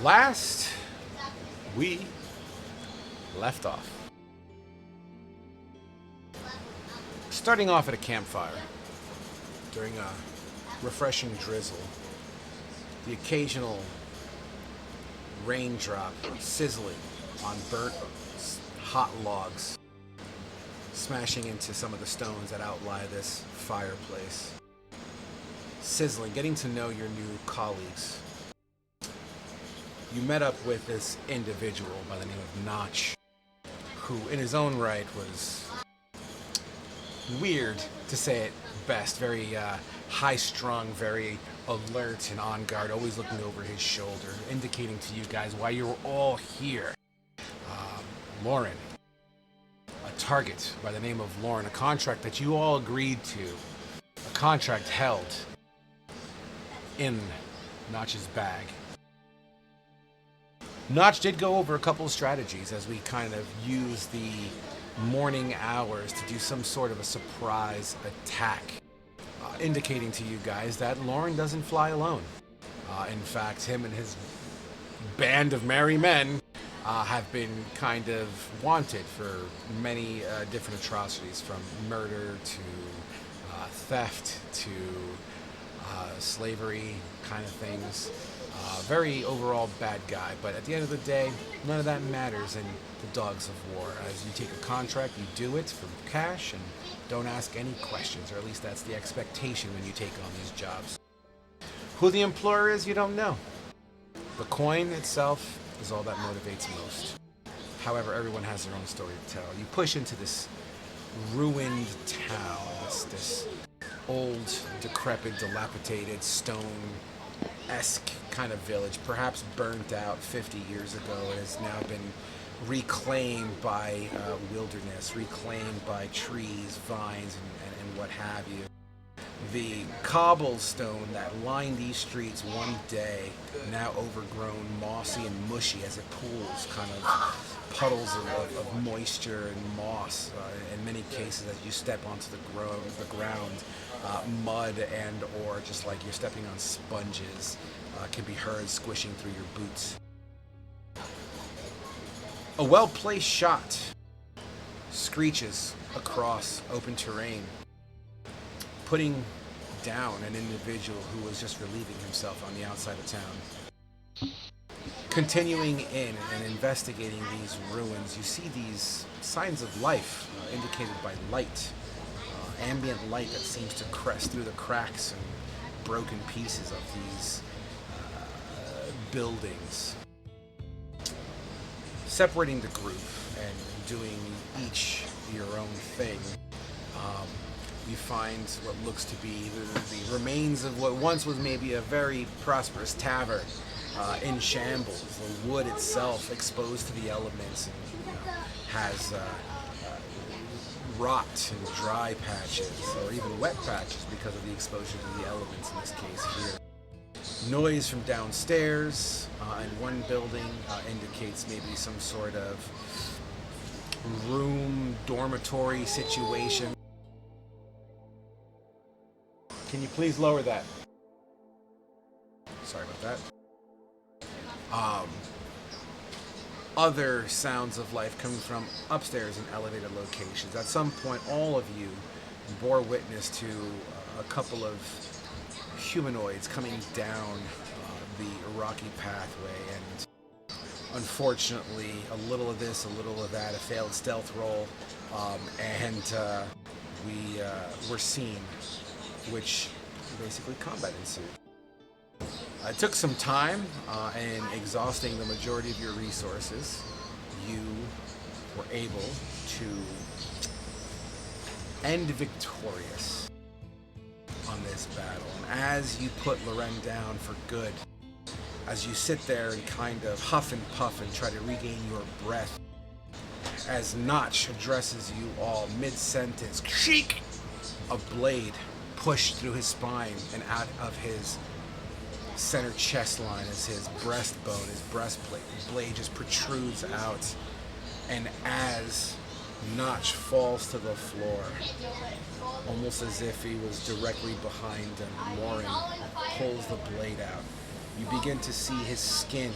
Last we left off, starting off at a campfire during a refreshing drizzle, the occasional raindrop sizzling on burnt hot logs, smashing into some of the stones that outlie this fireplace. Sizzling, getting to know your new colleagues. You met up with this individual by the name of Notch, who in his own right was weird, to say it best, very high-strung, very alert and on guard, always looking over his shoulder, indicating to you guys why you were all here. Lauren, a target by the name of Lauren, a contract that you all agreed to, a contract held in Notch's bag. Notch did go over a couple of strategies as we kind of use the morning hours to do some sort of a surprise attack, indicating to you guys that Lauren doesn't fly alone. In fact, him and his band of merry men have been kind of wanted for many different atrocities, from murder to theft to slavery kind of things. Very overall bad guy, but at the end of the day, none of that matters in the Dogs of War. As you take a contract, you do it for cash and don't ask any questions, or at least that's the expectation when you take on these jobs. Who the employer is, you don't know. The coin itself is all that motivates most. However, everyone has their own story to tell. You push into this ruined town, this old, decrepit, dilapidated, stone-esque kind of village, perhaps burnt out 50 years ago, and has now been reclaimed by wilderness, reclaimed by trees, vines, and what have you. The cobblestone that lined these streets one day, now overgrown, mossy and mushy as it pools, kind of puddles of moisture and moss. In many cases, as you step onto the ground, mud and or just like you're stepping on sponges can be heard squishing through your boots. A well-placed shot screeches across open terrain, putting down an individual who was just relieving himself on the outside of town. Continuing in and investigating these ruins, you see these signs of life indicated by light, ambient light that seems to crest through the cracks and broken pieces of these buildings. Separating the group and doing each your own thing, you find what looks to be the remains of what once was maybe a very prosperous tavern in shambles. The wood itself exposed to the elements and has rot and dry patches, or even wet patches because of the exposure to the elements in this case here. Noise from downstairs in one building indicates maybe some sort of room dormitory situation. Can you please lower that? Sorry about that. Other sounds of life coming from upstairs in elevated locations. At some point, all of you bore witness to a couple of humanoids coming down the rocky pathway, and unfortunately, a little of this, a little of that, a failed stealth roll, and we were seen, which basically combat ensued. It took some time, and exhausting the majority of your resources, you were able to end victorious on this battle. And as you put Loren down for good, as you sit there and kind of huff and puff and try to regain your breath, as Notch addresses you all mid-sentence, shriek! A blade pushed through his spine and out of his center chest line as his breastbone, his breastplate, the blade just protrudes out, and as Notch falls to the floor, almost as if he was directly behind him, Lauren pulls the blade out. You begin to see his skin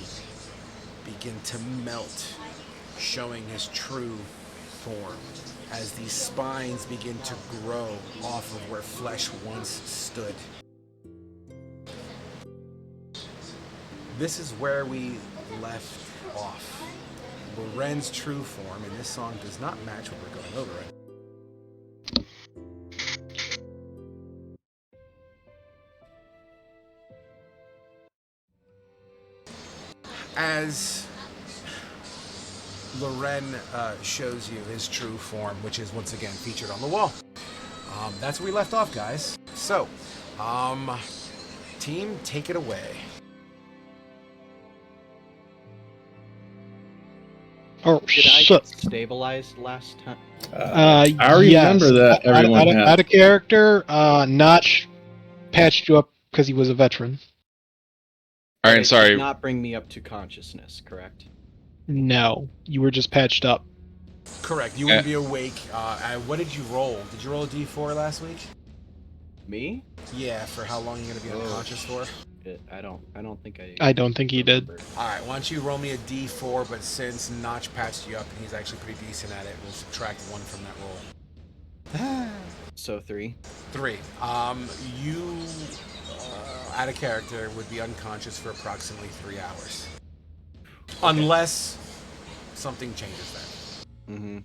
begin to melt, showing his true form as these spines begin to grow off of where flesh once stood. This is where we left off. Loren's true form in this song does not match what we're going over right. As Loren shows you his true form, which is once again featured on the wall. That's where we left off, guys. So, team, take it away. Oh, Did I get stabilized last time? I remember that everyone had. Out of character, Notch patched you up because he was a veteran. All right, It sorry. did not bring me up to consciousness, correct? No, you were just patched up. Correct. You wouldn't be awake. What did you roll? Did you roll a D4 last week? Me? Yeah. For how long are you gonna be unconscious for? I don't think I. I don't think he did. All right. Why don't you roll me a D4? But since Notch patched you up and he's actually pretty decent at it, we'll subtract 1 from that roll. So 3. 3. You, out of character, would be unconscious for approximately 3 hours. Okay. Unless something changes there. Mm-hmm.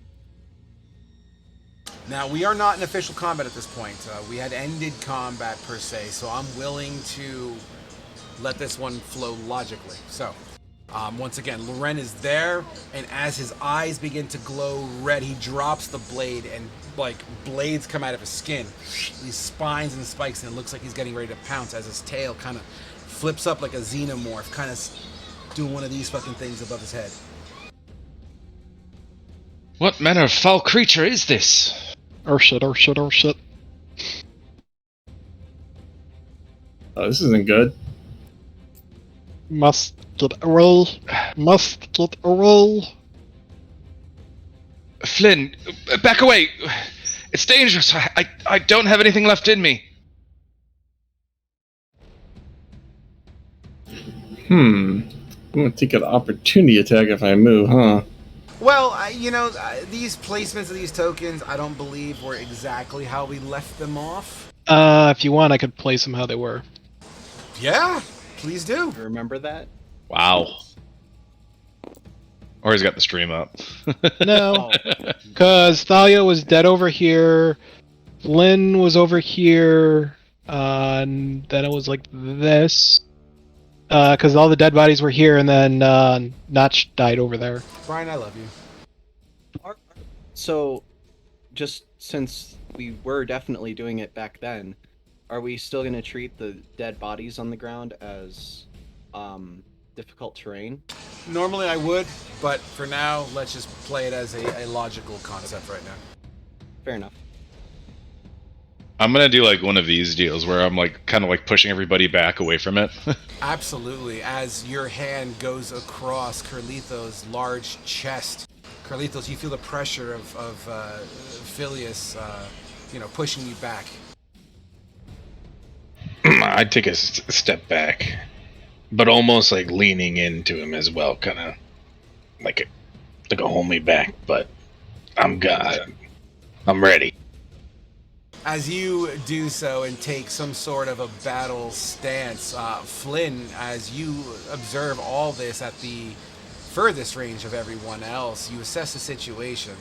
Now, we are not in official combat at this point. We had ended combat, per se, so I'm willing to let this one flow logically. So, once again, Loren is there, and as his eyes begin to glow red, he drops the blade, and, like, blades come out of his skin. These spines and spikes, and it looks like he's getting ready to pounce as his tail kind of flips up like a xenomorph, kind of doing one of these fucking things above his head. What manner of foul creature is this? Oh shit. Oh, this isn't good. Must get a roll. Flynn, back away! It's dangerous. I don't have anything left in me. I'm gonna take an opportunity attack if I move, huh? Well, these placements of these tokens, I don't believe were exactly how we left them off. If you want, I could place them how they were. Yeah, please do. You remember that? Wow. Or he's got the stream up. No, because Thalia was dead over here, Flynn was over here, and then it was like this. Because all the dead bodies were here, and then Notch died over there. Brian, I love you. So, just since we were definitely doing it back then, are we still going to treat the dead bodies on the ground as difficult terrain? Normally I would, but for now, let's just play it as a logical concept right now. Fair enough. I'm gonna do like one of these deals where I'm like kind of like pushing everybody back away from it. Absolutely. As your hand goes across Carlito's large chest, Carlitos, you feel the pressure of Phileas, pushing you back. I'd take a step back, but almost like leaning into him as well, kind of like a hold me back. But I'm ready. As you do so and take some sort of a battle stance, Flynn, as you observe all this at the furthest range of everyone else, you assess the situation.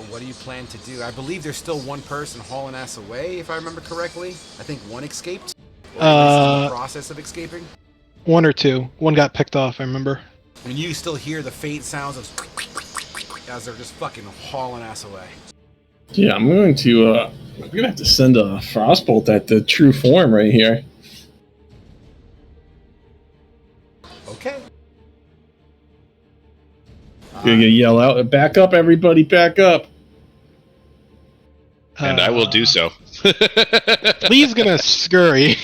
What do you plan to do? I believe there's still one person hauling ass away, if I remember correctly. I think one escaped. Or in the process of escaping. 1 or 2. One got picked off, I remember. I mean, you still hear the faint sounds of as they're just fucking hauling ass away. Yeah, I'm going to have to send a frostbolt at the true form right here. Okay. You're gonna yell out, "Back up, everybody! Back up!" And I will do so. He's gonna scurry.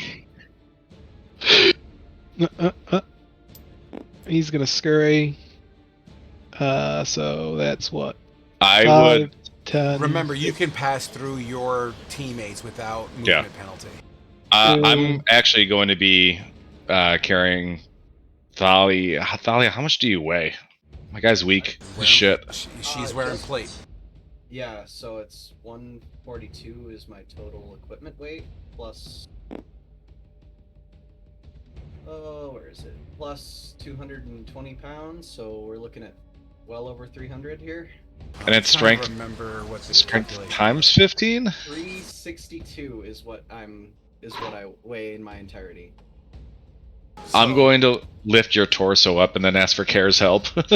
He's gonna scurry. So that's what? I 5, would. 10. Remember, you can pass through your teammates without movement penalty. I'm actually going to be carrying Thalia, how much do you weigh? My guy's weak. Wearing- Shit. She's wearing just- plate. Yeah, so it's 142 is my total equipment weight plus. Oh, where is it? Plus 220 pounds, so we're looking at well over 300 here. And it's I'm trying to strength- remember what the Strength calculation times 15? 362 is what I weigh in my entirety. is. I'm So- going to lift your torso up and then ask for Care's help. I'm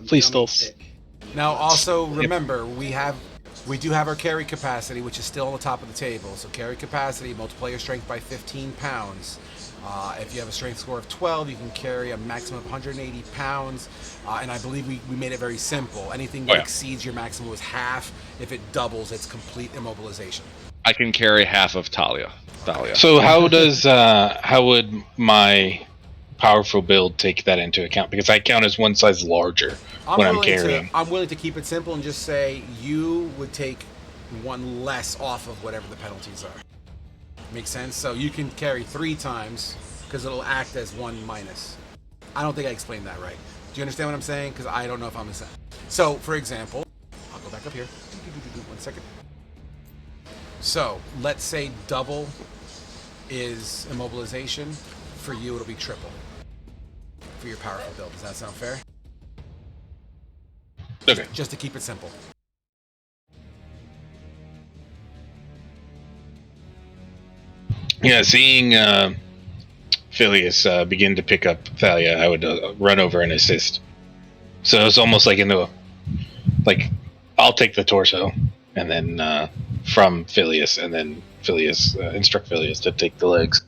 Please dummy still. thick. Now, also remember, we do have our carry capacity, which is still on the top of the table. So carry capacity, multiply your strength by 15 pounds. If you have a strength score of 12, you can carry a maximum of 180 pounds. And I believe we made it very simple. Anything that Oh, yeah. exceeds your maximum is half. If it doubles, it's complete immobilization. I can carry half of Thalia. So how would my powerful build take that into account? Because I count as one size larger when I'm carrying. I'm willing to keep it simple and just say you would take one less off of whatever the penalties are. Make sense? So you can carry 3 times because it'll act as 1 minus. I don't think I explained that right. Do you understand what I'm saying? Because I don't know if I'm the same. So, for example, I'll go back up here. 1 second. So, let's say double is immobilization. For you, it'll be triple. For your powerful build. Does that sound fair? Okay. Just to keep it simple. Yeah, seeing Phileas begin to pick up Thalia, I would run over and assist. So it's almost like I'll take the torso, and then from Phileas, and then Phileas instruct Phileas to take the legs,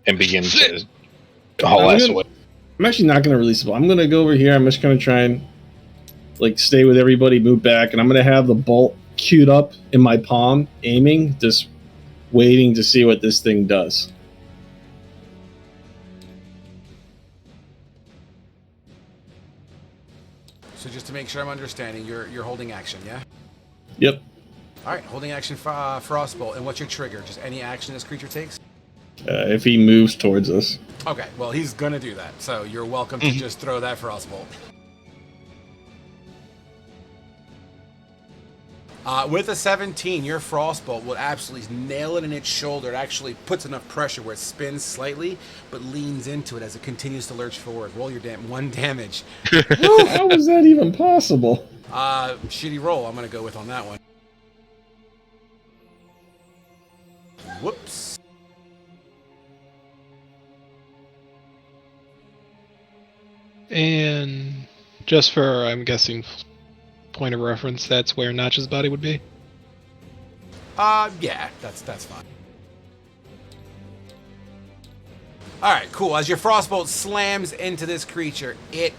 and begin to haul ass away. I'm actually not going to release the ball. I'm going to go over here. I'm just going to try and stay with everybody, move back, and I'm going to have the bolt queued up in my palm, aiming, just waiting to see what this thing does. So just to make sure I'm understanding, you're holding action, yeah? Yep. All right, holding action for Frostbolt. And what's your trigger? Just any action this creature takes? If he moves towards us. Okay, well, he's going to do that. So you're welcome to just throw that Frostbolt. With a 17, your Frostbolt will absolutely nail it in its shoulder. It actually puts enough pressure where it spins slightly, but leans into it as it continues to lurch forward. Roll your 1 damage. How was that even possible? Shitty roll, I'm going to go with on that one. Whoops. And just for, I'm guessing, point of reference, that's where Notch's body would be? Yeah, that's fine. Alright, cool. As your Frostbolt slams into this creature, it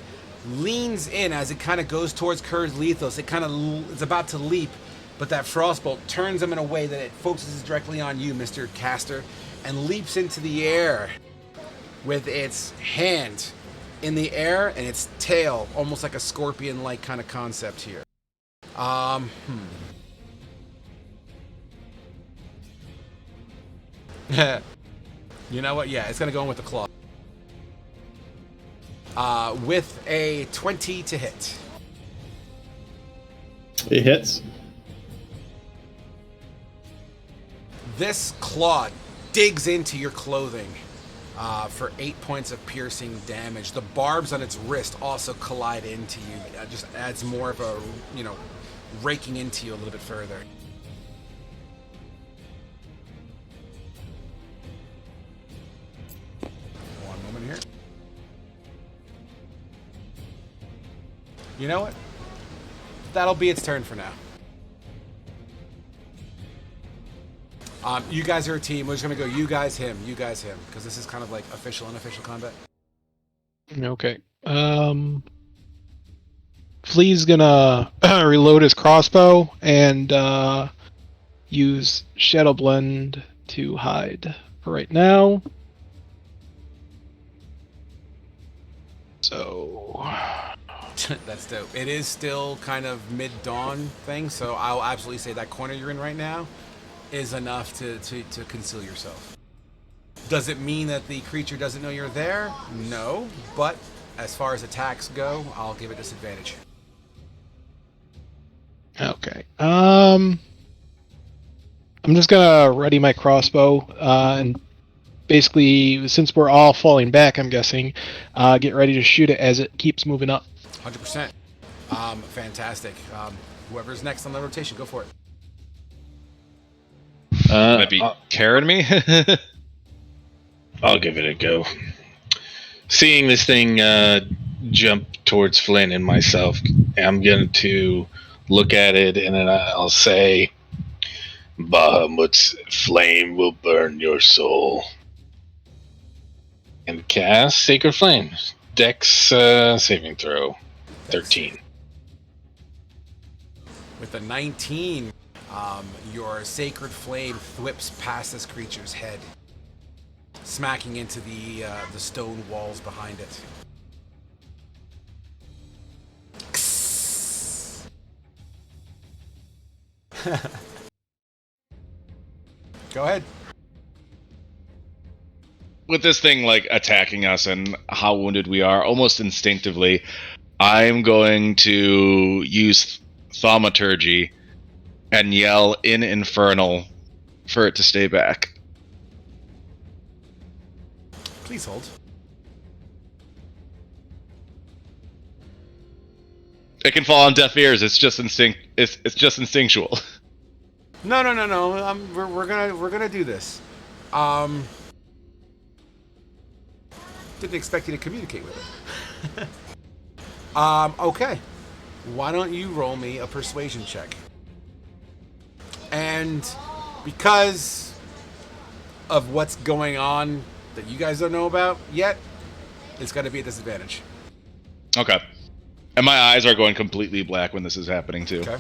leans in as it kind of goes towards Kerr's Lethos. It kind of is about to leap, but that Frostbolt turns him in a way that it focuses directly on you, Mr. Caster, and leaps into the air with its hand in the air and its tail, almost like a scorpion-like kind of concept here. You know what? Yeah, it's gonna go in with the claw. With a 20 to hit. It hits. This claw digs into your clothing for 8 points of piercing damage. The barbs on its wrist also collide into you. It just adds more of a, raking into you a little bit further. One moment here. You know what? That'll be its turn for now. You guys are a team. We're just gonna go you guys, him, because this is kind of like official, unofficial combat. Okay. Flea's gonna reload his crossbow and use Shadow Blend to hide for right now. So That's dope. It is still kind of mid-dawn thing, so I'll absolutely say that corner you're in right now is enough to conceal yourself. Does it mean that the creature doesn't know you're there? No, but as far as attacks go, I'll give it disadvantage. Okay. I'm just gonna ready my crossbow and basically, since we're all falling back, I'm guessing, get ready to shoot it as it keeps moving up. 100%. Fantastic. Whoever's next on the rotation, go for it. Might be carrying me. I'll give it a go. Seeing this thing jump towards Flynn and myself, I'm going to look at it and then I'll say, Bahamut's flame will burn your soul. And cast Sacred Flame. Dex saving throw. 13. With a 19, your sacred flame whips past this creature's head, smacking into the stone walls behind it. Go ahead. With this thing like attacking us and how wounded we are, almost instinctively, I'm going to use thaumaturgy and yell in Infernal for it to stay back. Please hold. It can fall on deaf ears. It's just It's just instinctual. No. We're gonna do this. Didn't expect you to communicate with it. Okay. Why don't you roll me a persuasion check? And because of what's going on that you guys don't know about yet, it's going to be a disadvantage. Okay. And my eyes are going completely black when this is happening too. Okay.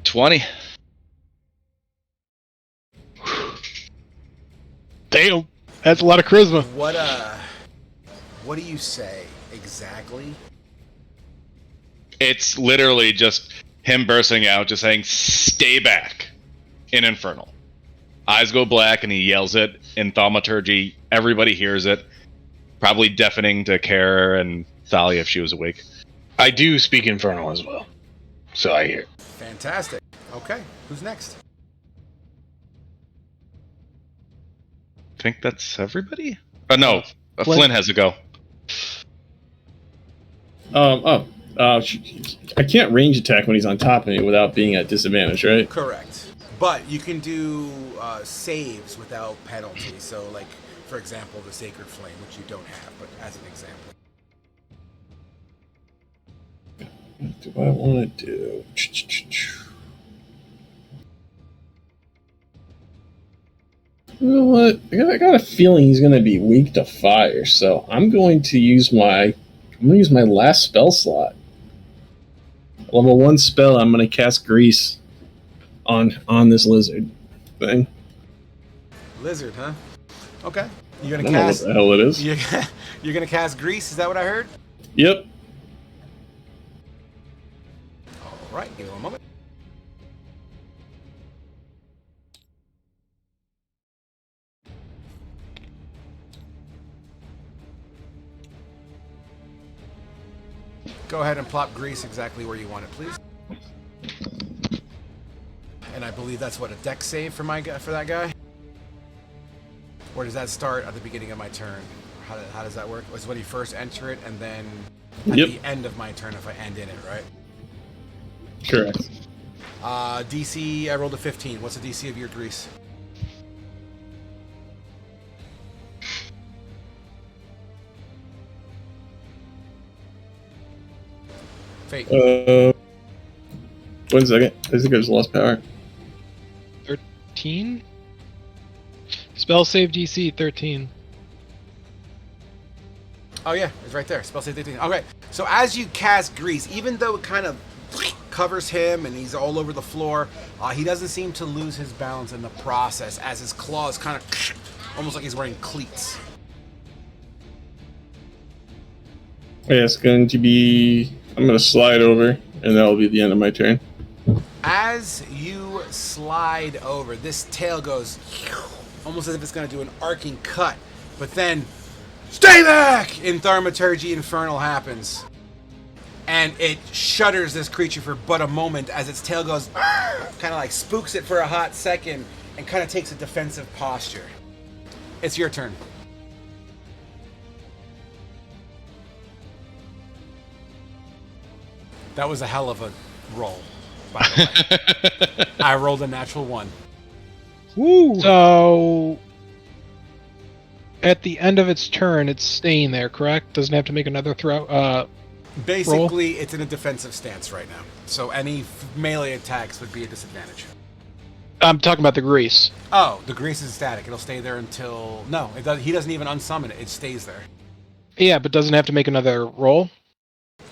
$20. Damn, that's a lot of charisma. What do you say exactly? It's literally just him bursting out, just saying, "Stay back," in Infernal. Eyes go black, and he yells it in thaumaturgy. Everybody hears it. Probably deafening to Kara and Thalia if she was awake. I do speak Infernal as well, so I hear. Fantastic. Okay, who's next? I think that's everybody? Oh, no. Flynn has to go. I can't range attack when he's on top of me without being at disadvantage, right? Correct. But you can do saves without penalty. So, like, for example, the Sacred Flame, which you don't have, but as an example. What do I want to do? You know what? I got a feeling he's going to be weak to fire, so I'm going to use my last spell slot. Level 1 spell. I'm going to cast Grease on this lizard thing. Lizard, huh? Okay. You're I gonna don't know cast. what the hell it is. You're gonna cast Grease. Is that what I heard? Yep. All right. Give me one moment. Go ahead and plop Grease exactly where you want it, please. And I believe that's what, a dex save for that guy? Or does that start at the beginning of my turn? How does that work? Was when you first enter it, and then at the end of my turn if I end in it, right? Correct. DC, I rolled a 15. What's the DC of your Grease? Fate. 1 second. I think I just lost power. 13? Spell save DC 13. Oh yeah, it's right there. Spell save 13. Okay, so as you cast Grease, even though it kind of covers him and he's all over the floor, he doesn't seem to lose his balance in the process as his claws kind of almost like he's wearing cleats. Yeah, it's going to be... I'm going to slide over and that'll be the end of my turn. As you slide over, this tail goes almost as if it's going to do an arcing cut, but then stay back in Thaumaturgy Infernal happens. And it shudders this creature for but a moment as its tail goes, kind of like spooks it for a hot second and kind of takes a defensive posture. It's your turn. That was a hell of a roll, by the way. I rolled a natural 1. Woo! So, at the end of its turn, it's staying there, correct? Doesn't have to make another throw. Basically, it's in a defensive stance right now. So any melee attacks would be a disadvantage. I'm talking about the grease. Oh, the grease is static. It'll stay there until... No, it does, he doesn't even unsummon it. It stays there. Yeah, but doesn't have to make another roll.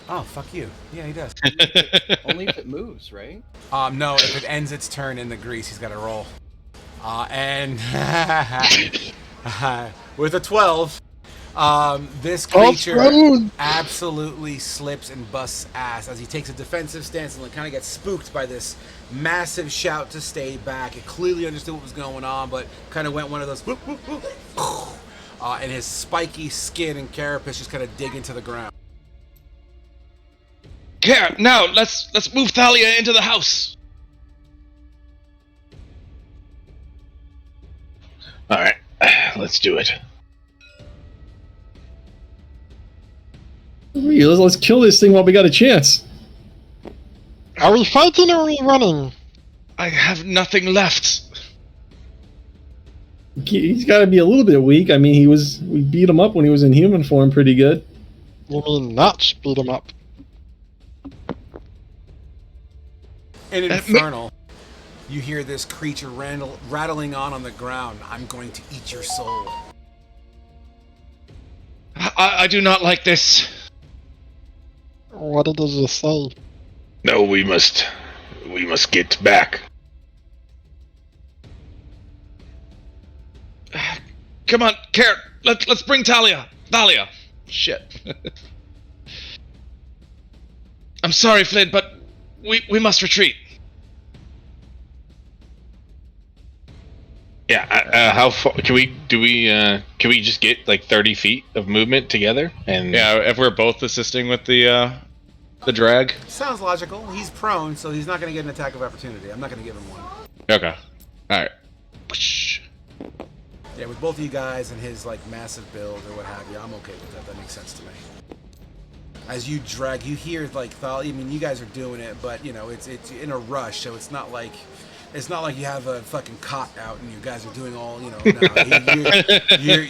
Oh, fuck you. Yeah, he does. Only if it moves, right? No, if it ends its turn in the grease, he's got to roll. And with a 12, this creature absolutely slips and busts ass as he takes a defensive stance and kind of gets spooked by this massive shout to stay back. It clearly understood what was going on, but kind of went one of those whoop, whoop, whoop. And his spiky skin and carapace just kind of dig into the ground. Care, now let's move Thalia into the house. All right, let's do it. Let's kill this thing while we got a chance. Are we fighting or are we running? I have nothing left. He's got to be a little bit weak. I mean, we beat him up when he was in human form pretty good. You mean not speed him up? In Infernal, you hear this creature rattling on the ground. I'm going to eat your soul. I do not like this. What does it say? No, we must get back. Come on, Care. Let's bring Thalia. Shit. I'm sorry, Flynn, but we must retreat. Yeah. How far can we just get like 30 feet of movement together? And Yeah, if we're both assisting with the drag. Sounds logical. He's prone, so he's not going to get an attack of opportunity. I'm not going to give him one. Okay. All right. Yeah, with both of you guys and his like massive build or what have you, I'm okay with that. That makes sense to me. As you drag, you hear like Thalia. I mean, you guys are doing it, but you know it's in a rush, so it's not like you have a fucking cot out and you guys are doing all, you know,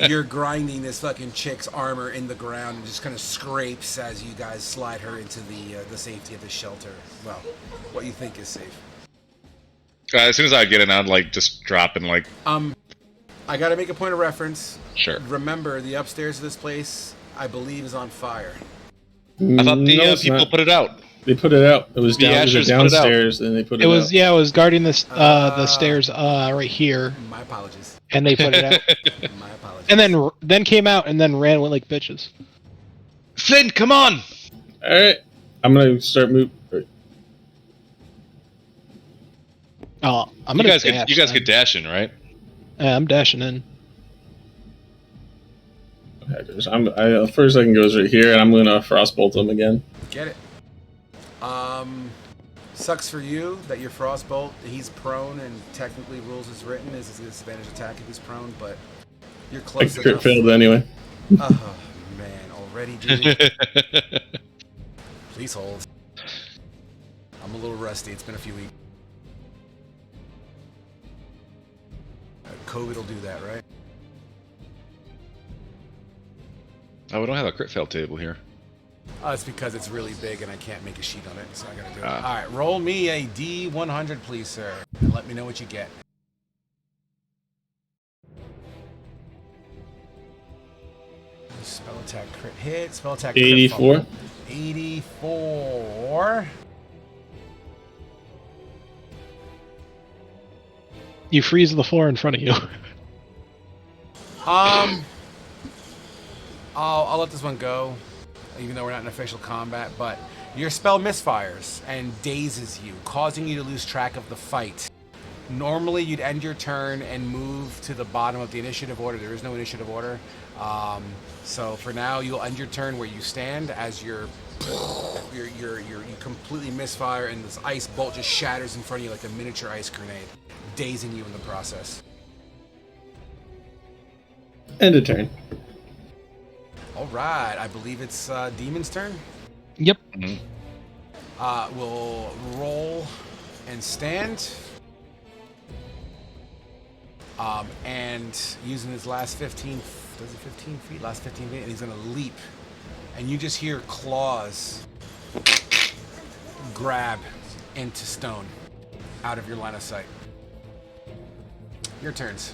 you're grinding this fucking chick's armor in the ground and just kind of scrapes as you guys slide her into the safety of the shelter. Well, what you think is safe. As soon as I get in, I'd like just drop and like. I got to make a point of reference. Sure. Remember, the upstairs of this place, I believe, is on fire. I thought the No, it's people not. put it out. They put it out. It was The ashes put it out. downstairs, and they put it out. It was guarding the stairs right here, My apologies. and they put it out. My apologies. And then came out and then ran with like bitches. Flynn, come on! All right, I'm gonna start moving. Oh, I'm You gonna guys dash. could dash in, right? Yeah, I'm dashing in. First I can go right here, and I'm gonna frostbolt him again. Get it. Sucks for you that your frostbolt. He's prone, and technically, rules as written is a disadvantage attack if he's prone. But you're I close crit enough. failed anyway. Oh man, already, dude. Please hold. I'm a little rusty. It's been a few weeks. COVID will do that, right? Oh, we don't have a crit fail table here. It's because it's really big and I can't make a sheet on it, so I gotta do it. All right, roll me a D100, please, sir, and let me know what you get. Spell attack crit hit. Spell attack crit 84. fumble. 84. You freeze the floor in front of you. I'll let this one go, even though we're not in official combat. But Your spell misfires and dazes you, causing you to lose track of the fight. Normally, you'd end your turn and move to the bottom of the initiative order. There is no initiative order. So for now, you'll end your turn where you stand as you completely misfire, and this ice bolt just shatters in front of you like a miniature ice grenade, dazing you in the process. End of turn. All right, I believe it's Demon's turn. Yep. We'll roll and stand. And using his last 15, does it 15 feet? Last 15 feet, and he's gonna leap. And you just hear claws grab into stone out of your line of sight. Your turns.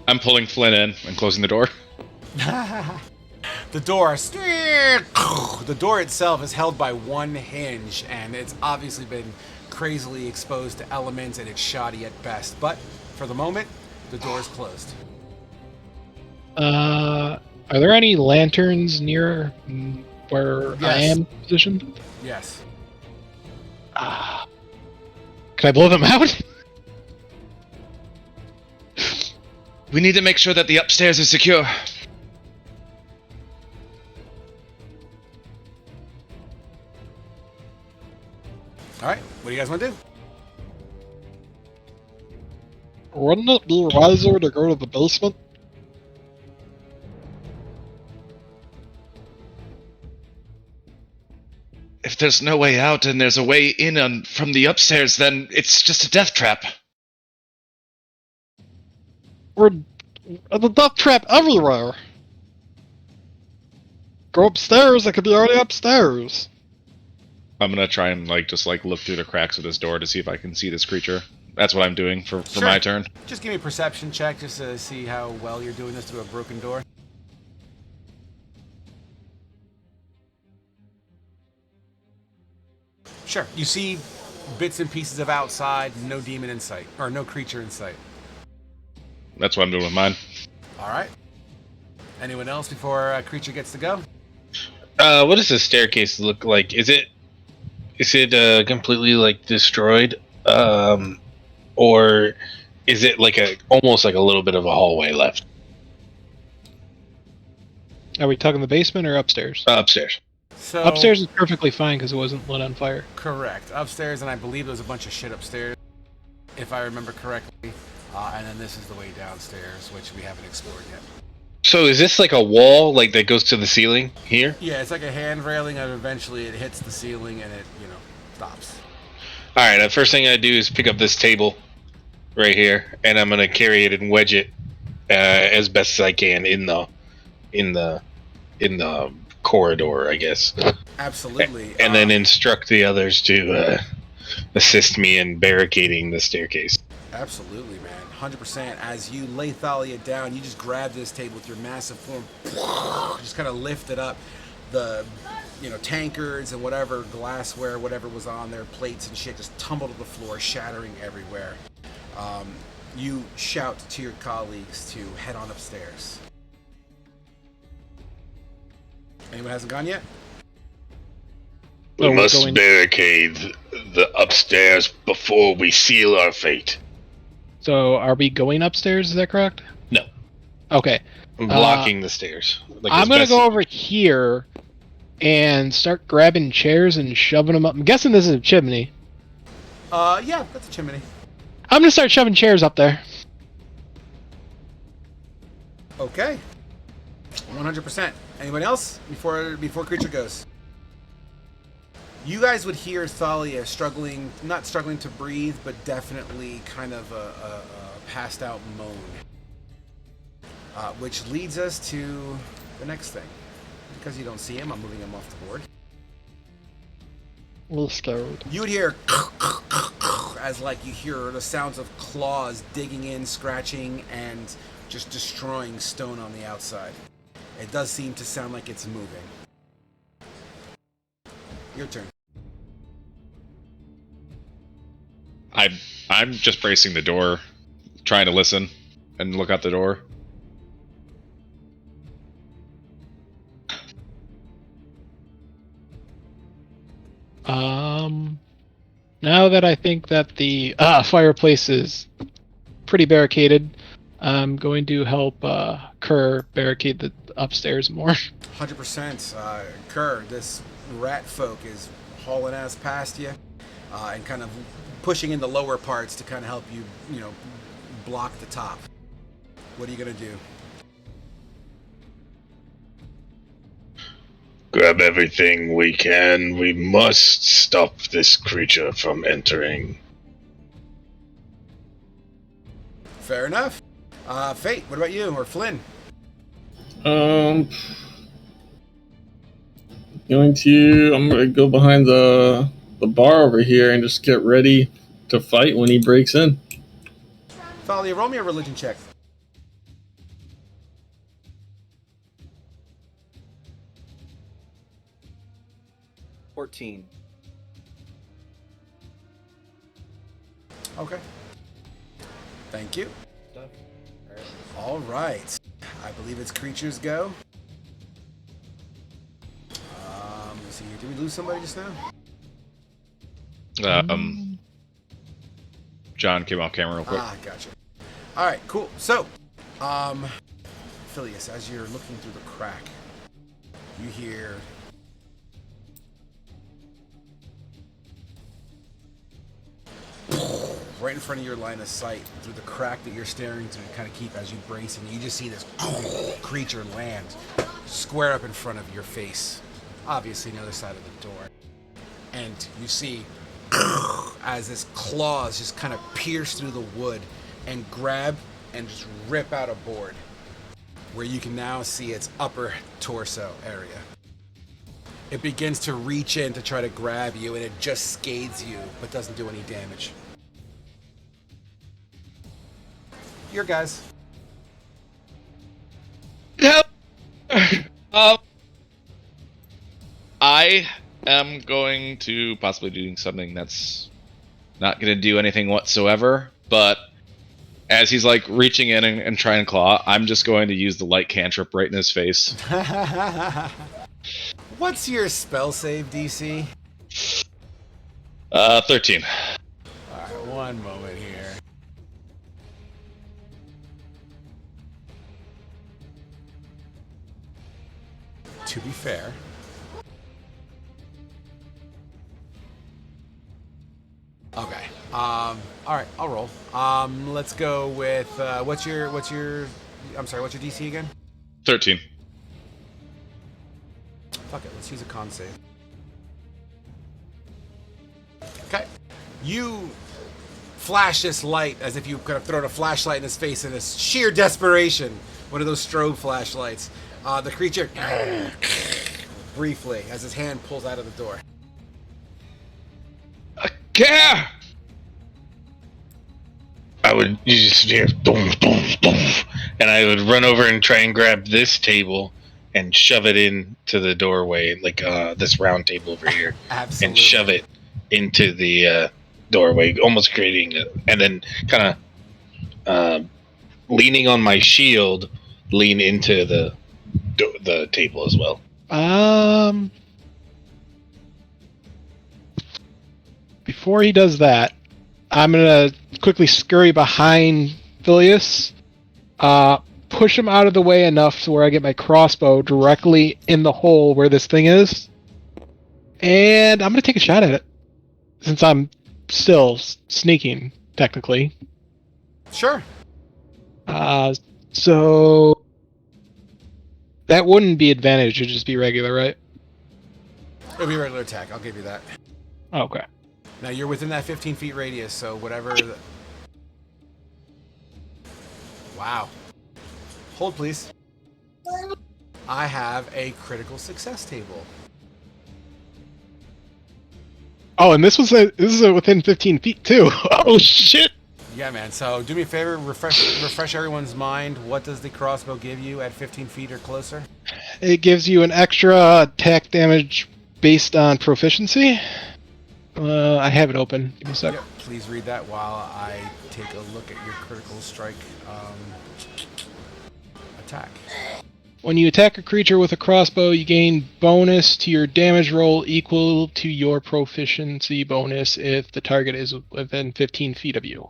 I'm pulling Flynn in and closing the door. The door itself is held by one hinge, and it's obviously been crazily exposed to elements, and it's shoddy at best. But for the moment, the door is closed. Are there any lanterns near where I Yes. am positioned? Yes. Can I blow them out? We need to make sure that the upstairs is secure. All right. What do you guys want to do? Wouldn't it be wiser to go to the basement? If there's no way out and there's a way in from the upstairs, then it's just a death trap. The death trap everywhere. Go upstairs, it could be already upstairs. I'm gonna try and just look through the cracks of this door to see if I can see this creature. That's what I'm doing for Sure. my turn. Just give me a perception check just to see how well you're doing this through a broken door. Sure. You see bits and pieces of outside, no demon in sight, or no creature in sight. That's what I'm doing with mine. All right. Anyone else before a creature gets to go? What does the staircase look like? Is it completely destroyed, or is it almost like a little bit of a hallway left? Are we talking the basement or upstairs? Upstairs. So Upstairs is perfectly fine because it wasn't lit on fire. correct. Upstairs, and I believe there's a bunch of shit upstairs, if I remember correctly. And then this is the way downstairs, which we haven't explored yet. So is this like a wall that goes to the ceiling here? Yeah, it's like a hand railing, and eventually it hits the ceiling, and it, stops. All right. The first thing I do is pick up this table right here, and I'm gonna carry it and wedge it as best as I can in the corridor, I guess. Absolutely. And then instruct the others to assist me in barricading the staircase. Absolutely, man. 100%. As you lay Thalia down, you just grab this table with your massive form, just kind of lift it up. The, tankards and whatever glassware, whatever was on there, plates and shit, just tumble to the floor, shattering everywhere. You shout to your colleagues to head on upstairs. Anyone hasn't gone yet? We we're must going- barricade the upstairs before we seal our fate. So, are we going upstairs? Is that correct? No. Okay. I'm blocking the stairs. I'm gonna go over here and start grabbing chairs and shoving them up. I'm guessing this is a chimney. Yeah, that's a chimney. I'm gonna start shoving chairs up there. Okay. 100%. Anyone else before creature goes? You guys would hear Thalia struggling, not struggling to breathe, but definitely kind of a passed out moan. Which leads us to the next thing. Because you don't see him, I'm moving him off the board. A little scared. You would hear as you hear the sounds of claws digging in, scratching, and just destroying stone on the outside. It does seem to sound like it's moving. Your turn. I'm just bracing the door, trying to listen and look out the door. Now that I think that the fireplace is pretty barricaded, I'm going to help Kerr barricade the upstairs more. 100%. Kerr, this rat folk is hauling ass past you and kind of pushing in the lower parts to kind of help you, block the top. What are you going to do? Grab everything we can. We must stop this creature from entering. Fair enough. Fate, what about you? Or Flynn? I'm gonna go behind the bar over here and just get ready to fight when he breaks in. Thalia, roll me a religion check. $14. Okay. Thank you. All right. I believe it's creatures go. Let's see here. Did we lose somebody just now? John came off camera real quick. Gotcha. All right, cool. So, Phileas, as you're looking through the crack, you hear right in front of your line of sight through the crack that you're staring to kind of keep as you brace, and you just see this creature land square up in front of your face, obviously on the other side of the door. And you see as this claws just kind of pierce through the wood and grab and just rip out a board where you can now see its upper torso area. It begins to reach in to try to grab you, and it just scathes you but doesn't do any damage. Your guys. Help! I am going to possibly doing something that's not going to do anything whatsoever, but as he's like reaching in and trying to claw, I'm just going to use the light cantrip right in his face. What's your spell save DC? 13. Alright, one moment here. To be fair, okay. All right, I'll roll. Let's go with what's your DC again? 13. Fuck it, let's use a con save. Okay. You flash this light as if you could have thrown a flashlight in his face in this sheer desperation. One of those strobe flashlights. The creature briefly as his hand pulls out of the door. Care! You just hear boom, boom, boom, and I would run over and try and grab this table and shove it into the doorway, like this round table over here, Absolutely. and shove it into the doorway, almost creating it, and then kind of leaning on my shield, lean into the table as well. Before he does that, I'm gonna quickly scurry behind Phileas, push him out of the way enough to where I get my crossbow directly in the hole where this thing is, and I'm gonna take a shot at it, since I'm still sneaking, technically. Sure. So that wouldn't be advantage; it'd just be regular, right? It'll be a regular attack. I'll give you that. Okay. Now you're within that 15 feet radius, so whatever. Wow. Hold, please. I have a critical success table. Oh, and this is within 15 feet too. Oh shit! Yeah, man. So do me a favor, refresh everyone's mind. What does the crossbow give you at 15 feet or closer? It gives you an extra attack damage based on proficiency. I have it open. Give me a sec. Yep. Please read that while I take a look at your critical strike attack. When you attack a creature with a crossbow, you gain bonus to your damage roll equal to your proficiency bonus if the target is within 15 feet of you.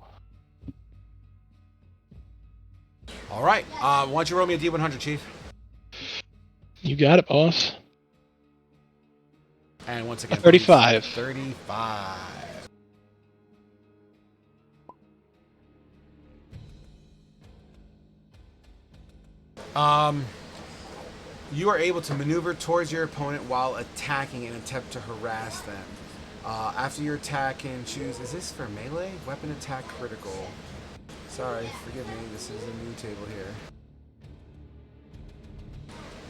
All right. Why don't you roll me a D100, Chief? You got it, boss. And once again, 35. 35. You are able to maneuver towards your opponent while attacking and attempt to harass them. After your attack, can choose. Is this for melee? Weapon attack critical. Sorry, forgive me. This is a new table here.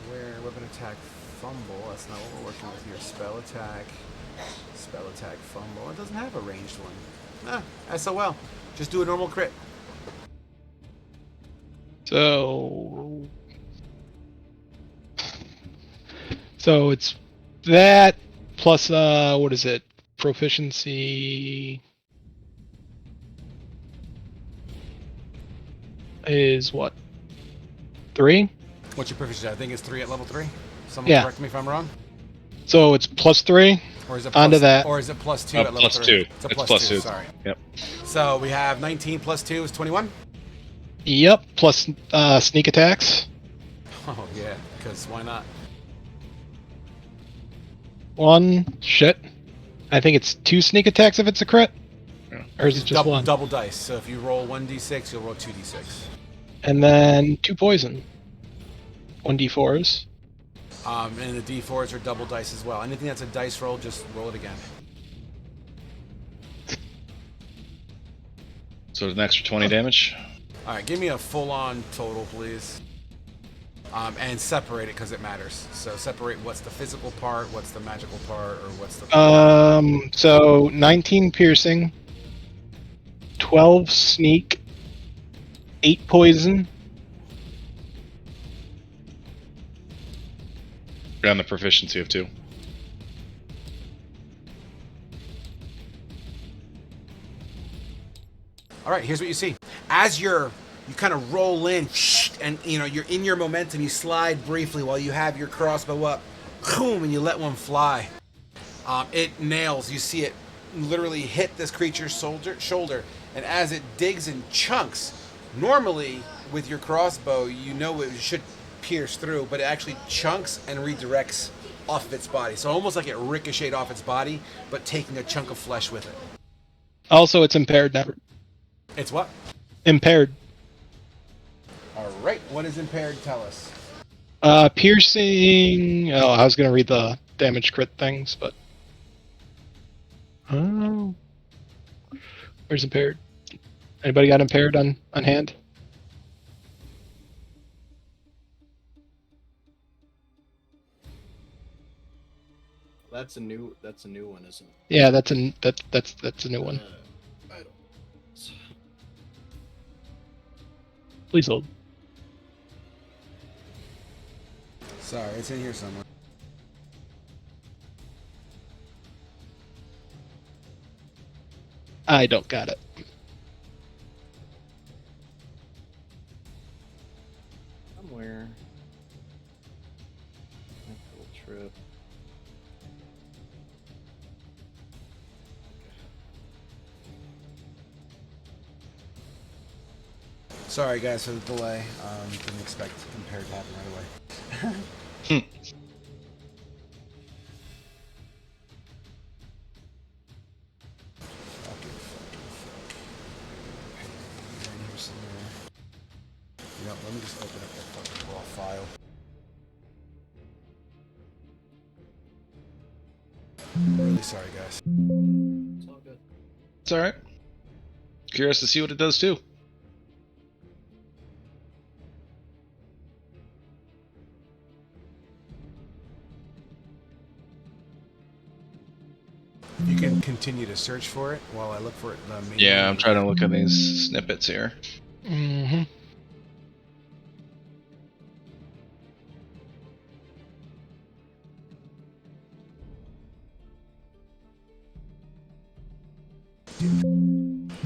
Where weapon attack fumble. That's not what we're working with here. Spell attack fumble. It doesn't have a ranged one. SOL. Just do a normal crit. So it's that plus what is it? Proficiency is what? 3? What's your proficiency? I think it's 3 at level 3. Someone Yeah. correct me if I'm wrong. So it's plus 3. Or is it Onto that. Or is it plus 2 at level plus 3? 2. It's a It's plus plus 2. 2. Sorry. Yep. So we have 19 plus 2 is 21. Yep, plus sneak attacks. Oh yeah, because why not? 1. Shit. I think it's 2 sneak attacks if it's a crit. Yeah. Or is it just 1? Double dice. So if you roll 1d6, you'll roll 2d6. And then 2 poison. 1d4s. And the d4s are double dice as well. Anything that's a dice roll, just roll it again. So an extra 20 damage. All right, give me a full-on total, please. And separate it because it matters. So separate what's the physical part, what's the magical part, or what's the... So 19 piercing, 12 sneak, 8 poison. You're on the proficiency of 2. All right, here's what you see. As you kind of roll in, and you're in your momentum, you slide briefly while you have your crossbow up, boom, and you let one fly. It nails. You see it literally hit this creature's shoulder, and as it digs in chunks, normally with your crossbow, it should pierce through, but it actually chunks and redirects off of its body. So almost like it ricocheted off its body, but taking a chunk of flesh with it. Also, it's impaired now. It's what? Impaired. All right. What does impaired tell us? Piercing. Oh, I was gonna read the damage crit things, but oh, where's impaired? Anybody got impaired on hand? That's a new one, isn't it? Yeah, that's a new one. I don't. Please hold. Sorry, it's in here somewhere. I don't got it. Somewhere. Cool trip. Sorry, guys, for the delay. Didn't expect impaired to happen right away. Let me just open up that fucking raw file. Really sorry, guys. It's all good. It's alright. Curious to see what it does too. You can continue to search for it while I look for it. Yeah, I'm trying to look at these snippets here. Mm-hmm.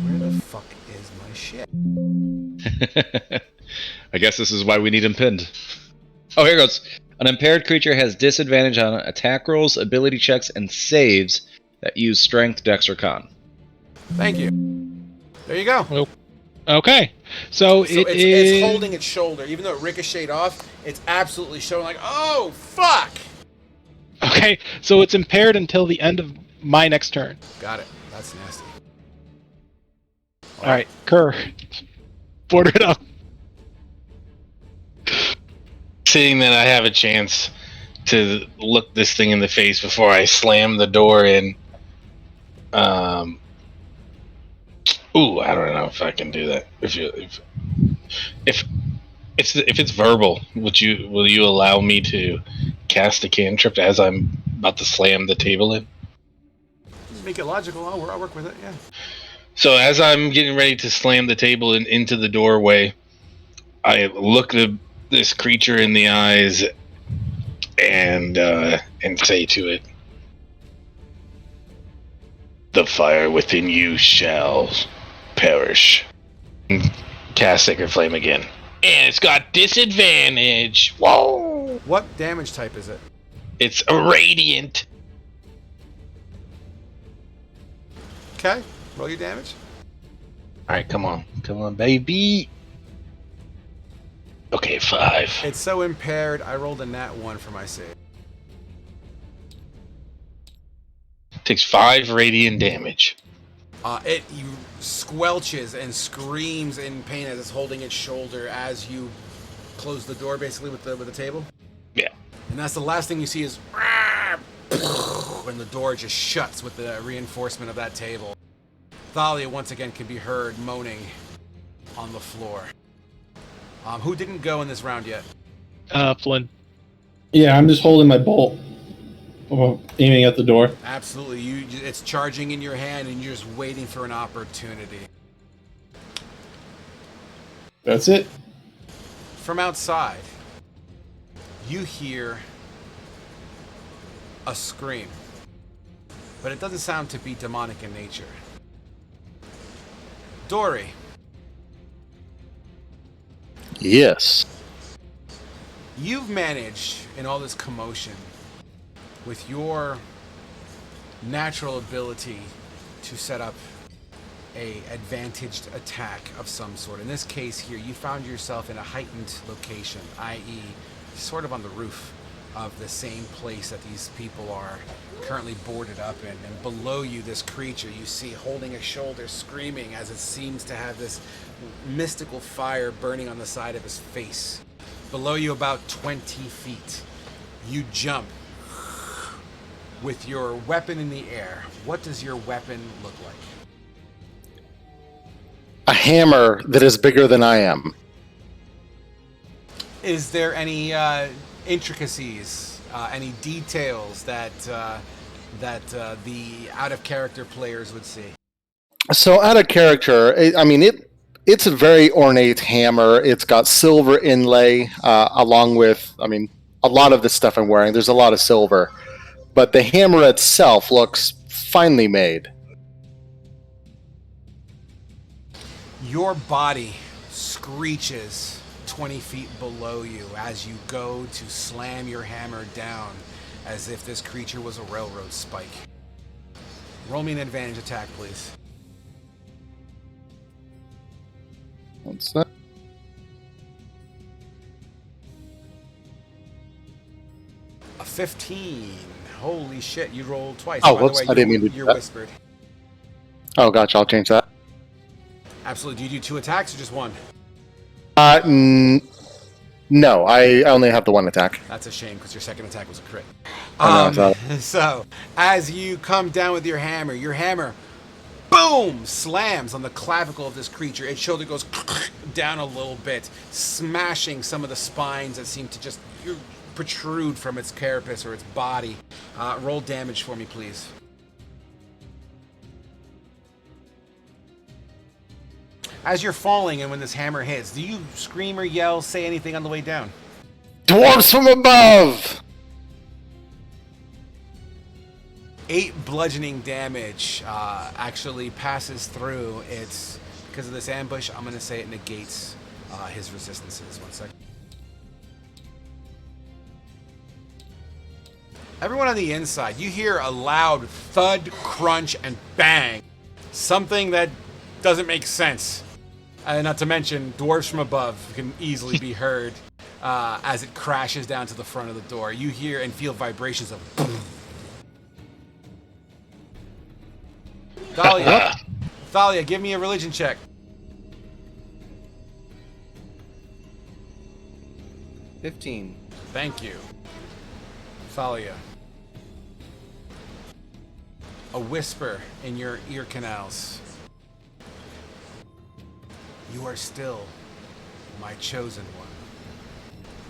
Where the fuck is my shit? I guess this is why we need him pinned. Oh, here goes. An impaired creature has disadvantage on attack rolls, ability checks, and saves that use strength, dex, or con. Thank you. There you go. Oh, okay. So it's holding its shoulder. Even though it ricocheted off, it's absolutely showing like, oh, fuck! Okay, so it's impaired until the end of my next turn. Got it. That's nasty. All right, Kerr. Border it up. Seeing that I have a chance to look this thing in the face before I slam the door in. Ooh, I don't know if I can do that. If it's verbal, will you allow me to cast a cantrip as I'm about to slam the table in? Make it logical. I'll work with it. Yeah. So as I'm getting ready to slam the table into the doorway, I look this creature in the eyes and say to it, "The fire within you shall perish." And cast Sacred Flame again. And it's got disadvantage. Whoa! What damage type is it? It's a radiant. Okay. Roll your damage. Alright, come on, baby. Okay, 5. It's so impaired, I rolled a nat 1 for my save. Takes 5 radiant damage. It squelches and screams in pain as it's holding its shoulder as you close the door, basically with the table. Yeah. And that's the last thing you see is when the door just shuts with the reinforcement of that table. Thalia once again can be heard moaning on the floor. Who didn't go in this round yet? Flynn. Yeah, I'm just holding my bolt, aiming at the door. Absolutely. It's charging in your hand and you're just waiting for an opportunity. That's it. From outside, you hear a scream, but it doesn't sound to be demonic in nature. Dory, Yes. you've managed in all this commotion with your natural ability to set up a advantaged attack of some sort. In this case here, you found yourself in a heightened location, i.e. sort of on the roof of the same place that these people are currently boarded up in. And below you, this creature you see holding a shoulder, screaming as it seems to have this mystical fire burning on the side of his face. Below you, about 20 feet, you jump with your weapon in the air. What does your weapon look like? A hammer that is bigger than I am. Is there any intricacies, any details that the out-of-character players would see? So out of character, it's a very ornate hammer. It's got silver inlay, along with, a lot of the stuff I'm wearing. There's a lot of silver. But the hammer itself looks finely made. Your body screeches 20 feet below you as you go to slam your hammer down as if this creature was a railroad spike. Roll me an advantage attack, please. What's that? A 15. Holy shit, you rolled twice. Oh, By the whoops, way, I didn't mean to do you're that. whispered. Oh, gotcha. I'll change that. Absolutely. Do you do 2 attacks or just 1? No, I only have the one attack. That's a shame because your second attack was a crit. I know, I thought- So, as you come down with your hammer, boom, slams on the clavicle of this creature. Its shoulder goes down a little bit, smashing some of the spines that seem to just protrude from its carapace or its body. Roll damage for me, please. As you're falling and when this hammer hits, do you scream or yell, say anything on the way down? Dwarves from above! 8 bludgeoning damage actually passes through. It's because of this ambush. I'm going to say it negates his resistances. 1 second. Everyone on the inside, you hear a loud thud, crunch, and bang. Something that doesn't make sense. Not to mention, dwarves from above can easily be heard as it crashes down to the front of the door. You hear and feel vibrations of boom. Thalia, Thalia, give me a religion check. 15. Thank you. Thalia. A whisper in your ear canals. You are still my chosen one.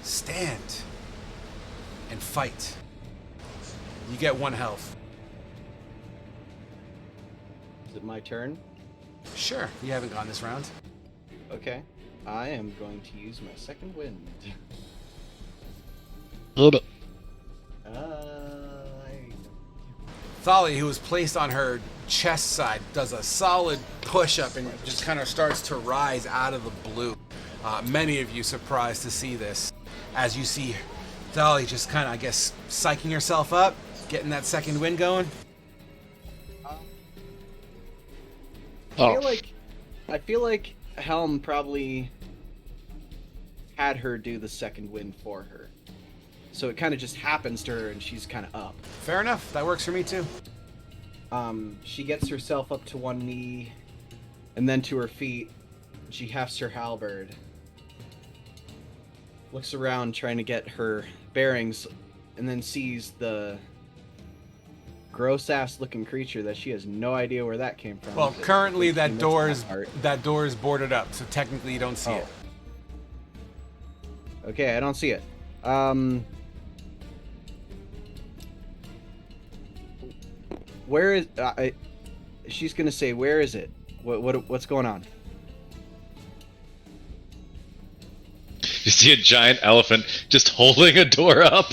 Stand and fight. You get 1 health. Is it my turn? Sure, you haven't gone this round. Okay. I am going to use my second wind. A little bit. Thalia, who was placed on her chest side, does a solid push-up and just kind of starts to rise out of the blue. Many of you surprised to see this, as you see Thalia just kind of, I guess, psyching herself up, getting that second wind going. I feel like Helm probably had her do the second wind for her. So it kind of just happens to her and she's kind of up. Fair enough. That works for me too. She gets herself up to one knee and then to her feet. She hefts her halberd. Looks around trying to get her bearings and then sees the gross-ass looking creature that she has no idea where that came from. Well, currently that door is part. boarded up, so technically you don't see it. Okay, I don't see it. Where is she's gonna say, where is it? What's going on? You see a giant elephant just holding a door up,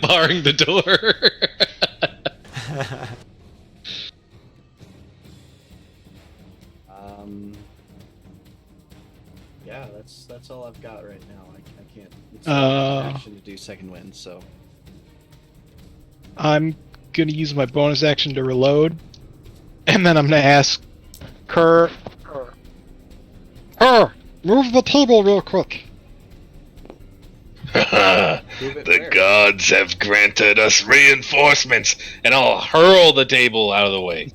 barring the door. Yeah, that's all I've got right now. I can't. It's not an action to do second wind, so. I'm gonna use my bonus action to reload, and then I'm gonna ask Kerr, move the table real quick. The gods have granted us reinforcements, and I'll hurl the table out of the way.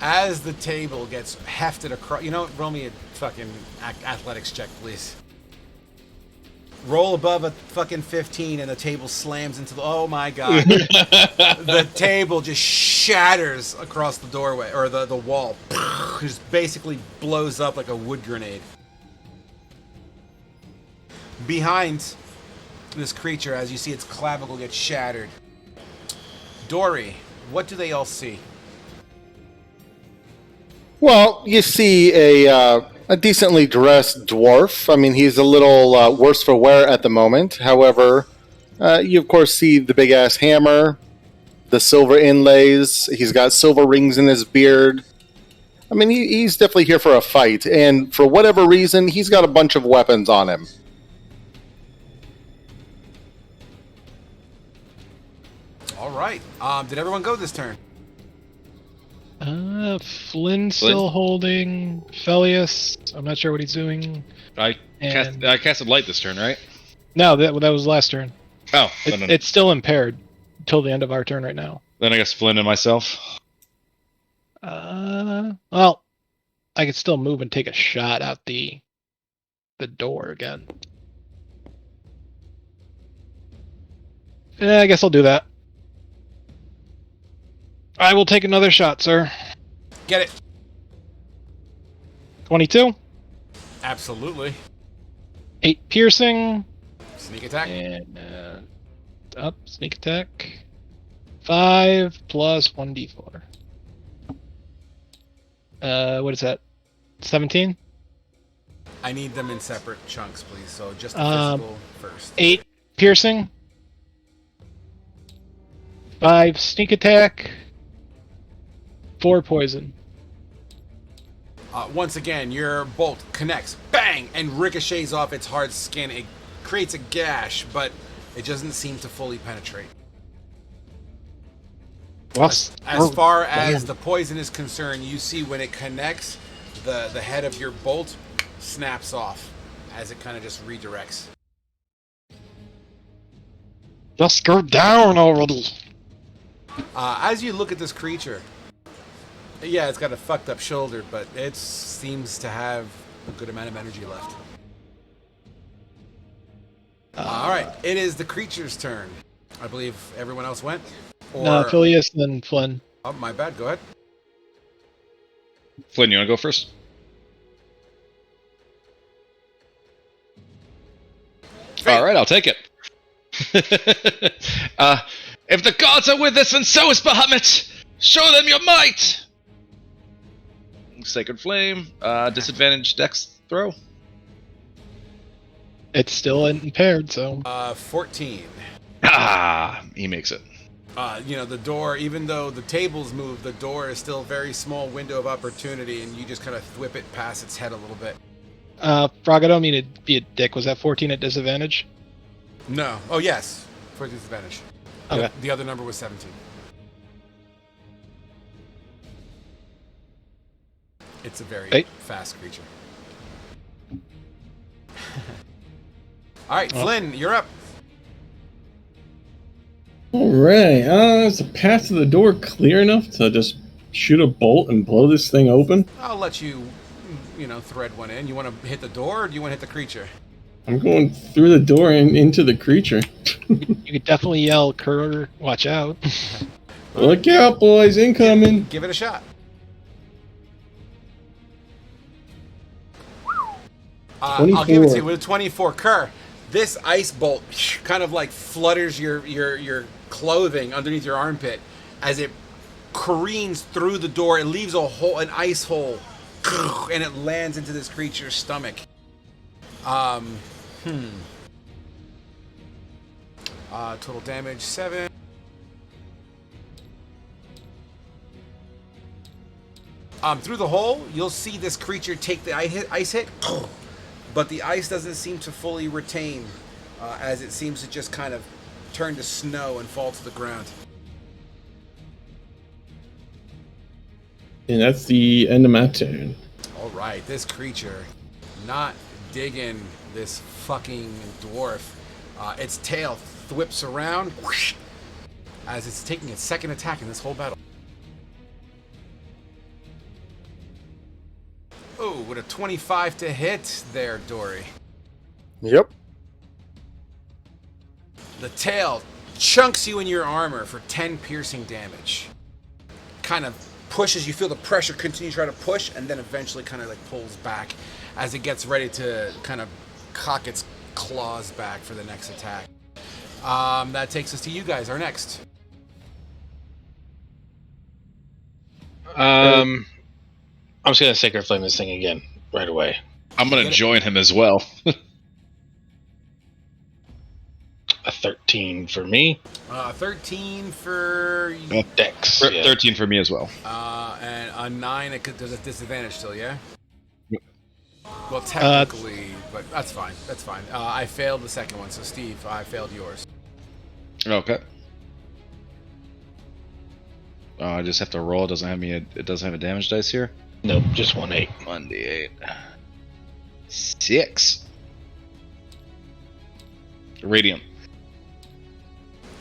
As the table gets hefted across, you know what? Roll me a fucking athletics check, please. Roll above a fucking 15 and the table slams into the... Oh my god. The table just shatters across the doorway, or the wall. Just basically blows up like a wood grenade. Behind this creature, as you see its clavicle get shattered. Dory, what do they all see? Well, you see a decently dressed dwarf. I mean, he's a little worse for wear at the moment. However, you of course see the big ass hammer, the silver inlays. He's got silver rings in his beard. I mean, he's definitely here for a fight. And for whatever reason, he's got a bunch of weapons on him. All right. Did everyone go this turn? Flynn still holding. Felius, I'm not sure what he's doing. I casted light this turn, right? No, that was last turn. Oh, It's still impaired until the end of our turn right now. Then I guess Flynn and myself. Well, I could still move and take a shot out the door again. Yeah, I guess I'll do that. I will take another shot, sir. Get it. 22. Absolutely. 8 piercing. Sneak attack. And up, sneak attack. 5 plus 1d4. What is that? 17? I need them in separate chunks, please. So just the physical first. 8 piercing. 5 sneak attack. 4 poison. Once again, your bolt connects, bang, and ricochets off its hard skin. It creates a gash, but It doesn't seem to fully penetrate. Well, As far as the poison is concerned, you see when it connects, the head of your bolt snaps off as it kind of just redirects. just go down already. As you look at this creature, yeah, it's got a fucked up shoulder, but it seems to have a good amount of energy left. All right, it is the creature's turn. I believe everyone else went. Or Phileas and Flynn. oh, my bad. Go ahead. Flynn, you want to go first? All right, I'll take it. If the gods are with us, and so is Bahamut, show them your might. Sacred Flame, disadvantage Dex throw. It's still impaired, so 14. Ah, he makes it. The door, even though the tables move, the door is still a very small window of opportunity, and you just kind of whip it past its head a little bit. Frog, I don't mean to be a dick. Was that 14 at disadvantage? No. Oh, yes. For disadvantage. Okay. The other number was 17. It's a very fast creature. All right, Flynn, you're up. All right. Is the path to the door clear enough to just shoot a bolt and blow this thing open? I'll let you, thread one in. You want to hit the door, or do you want to hit the creature? I'm going through the door and into the creature. You could definitely yell, "Kerr, watch out!" Look out, boys! Incoming! Give it a shot. I'll give it to you with a 24. Kerr, this ice bolt kind of like flutters your clothing underneath your armpit as it careens through the door. It leaves an ice hole, and it lands into this creature's stomach. Total damage 7. Through the hole, you'll see this creature take the ice hit, but the ice doesn't seem to fully retain, as it seems to just kind of turn to snow and fall to the ground. And that's the end of my turn. All right, this creature, not digging this fucking dwarf. Its tail whips around as it's taking its second attack in this whole battle. Oh, with a 25 to hit there, Dory. Yep. The tail chunks you in your armor for 10 piercing damage. Kind of pushes, you feel the pressure continue to try to push, and then eventually kind of like pulls back as it gets ready to kind of cock its claws back for the next attack. That takes us to you guys, our next. I'm just gonna Sacred Flame this thing again right away. I'm going to join him as well. A 13 for me. 13 for... Dex. Yeah. 13 for me as well. And a 9, there's a disadvantage still, yeah? Well, technically, but that's fine. That's fine. I failed the second one, so Steve, I failed yours. Okay. I just have to roll. It doesn't have a damage dice here. Nope, just 1/8. 1d8. 6. Radiant.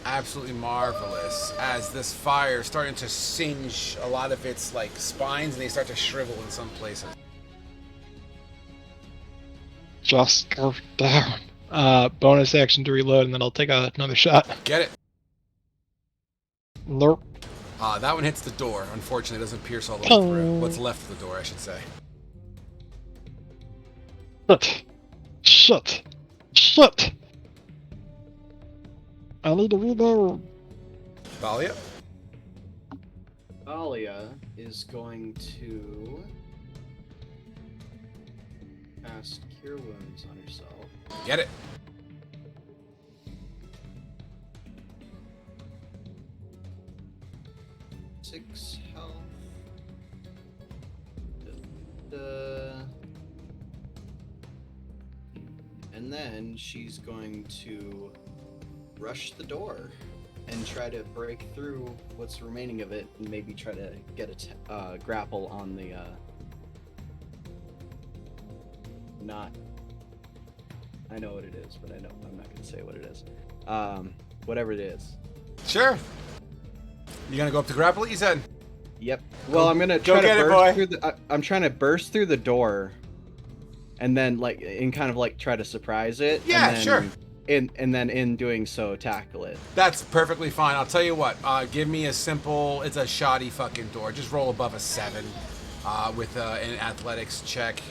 Absolutely marvelous. As this fire starting to singe a lot of its like spines, and they start to shrivel in some places. Just go down. Bonus action to reload, and then I'll take another shot. Get it. Nope. That one hits the door. Unfortunately, it doesn't pierce all the way through. What's left of the door, I should say. Shit. I need to reload. Thalia? Thalia is going to cast Cure Wounds on herself. Get it. Six health. And then she's going to rush the door and try to break through what's remaining of it, and maybe try to get a grapple on the not. I know what it is, but I'm not gonna say what it is. Whatever it is. Sure. You gonna go up to grapple it, you said? Yep. Well, I'm gonna go try to get it, burst boy. through the. I'm trying to burst through the door, and then kind of try to surprise it. Yeah, and then, sure. And then in doing so, tackle it. That's perfectly fine. I'll tell you what. Give me a simple. It's a shoddy fucking door. Just roll above a 7, with an athletics check.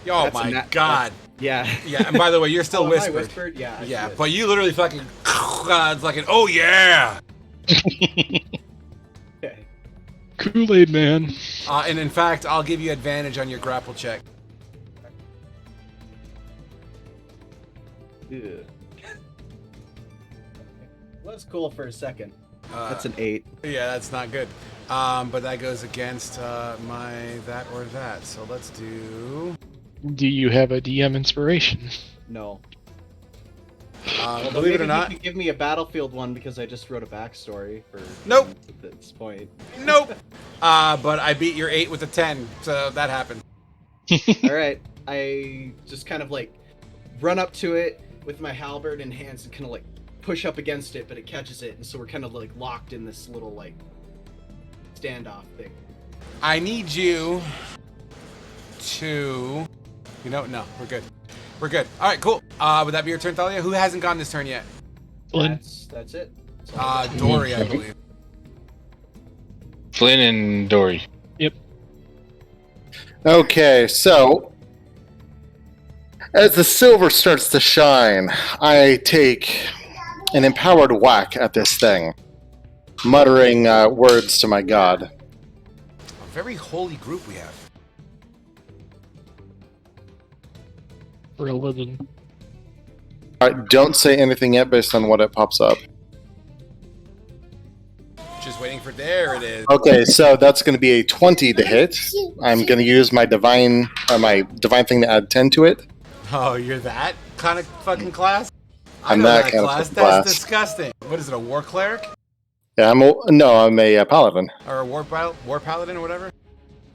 Oh That's my god. Yeah. Yeah. And by the way, you're still Am I whispered. whispered? Yeah. I Yeah, should. but you literally fucking. It's like an oh yeah. Okay. Kool-Aid Man. And in fact, I'll give you advantage on your grapple check. Ew. Was cool for a second. Uh, That's an 8. Yeah, that's not good. But that goes against my that or that. So let's do. Do you have a DM inspiration? No. Believe it Maybe or you not, could give me a battlefield one because I just wrote a backstory for. Nope. At this point. nope. But I beat your 8 with a 10, so that happened. All right. I just kind of run up to it with my halberd in hands and kind of push up against it, but it catches it, and so we're kind of locked in this little standoff thing. I need you to. No, we're good. We're good. All right, cool. Would that be your turn, Thalia? Who hasn't gone this turn yet? Flynn. That's it. That's all I got. Dory, I believe. Flynn and Dory. Okay, so as the silver starts to shine, I take an empowered whack at this thing, muttering words to my god. A very holy group we have. Religion. Alright, don't say anything yet based on what it pops up. Just waiting for. There it is. Okay, so that's going to be a 20 to hit. I'm going to use my divine thing to add 10 to it. Oh, you're that kind of fucking class? I I'm know that that kind of class. fucking That's class. disgusting. What is it? A war cleric Yeah, I'm a paladin. or a war paladin or whatever?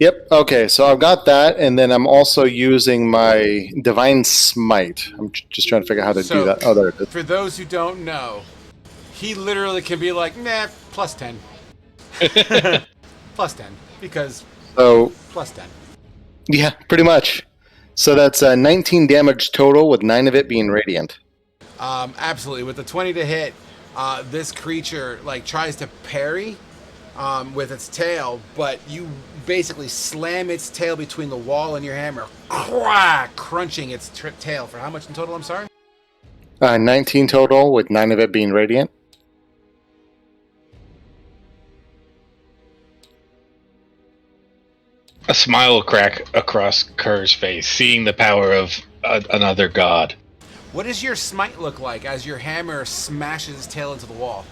Yep. Okay, so I've got that, and then I'm also using my divine smite. I'm just trying to figure out how to So- do that. Oh, there it is. For those who don't know, he literally can be like, nah, plus 10. Plus 10. Because So plus 10. yeah, pretty much. So that's 19 damage total, with 9 of it being radiant. Absolutely. With the 20 to hit, this creature tries to parry with its tail, but you basically slam its tail between the wall and your hammer, crunching its tail for how much in total? I'm sorry? 19 total, with 9 of it being radiant. A smile crack across Kerr's face, seeing the power of another god. What does your smite look like as your hammer smashes its tail into the wall?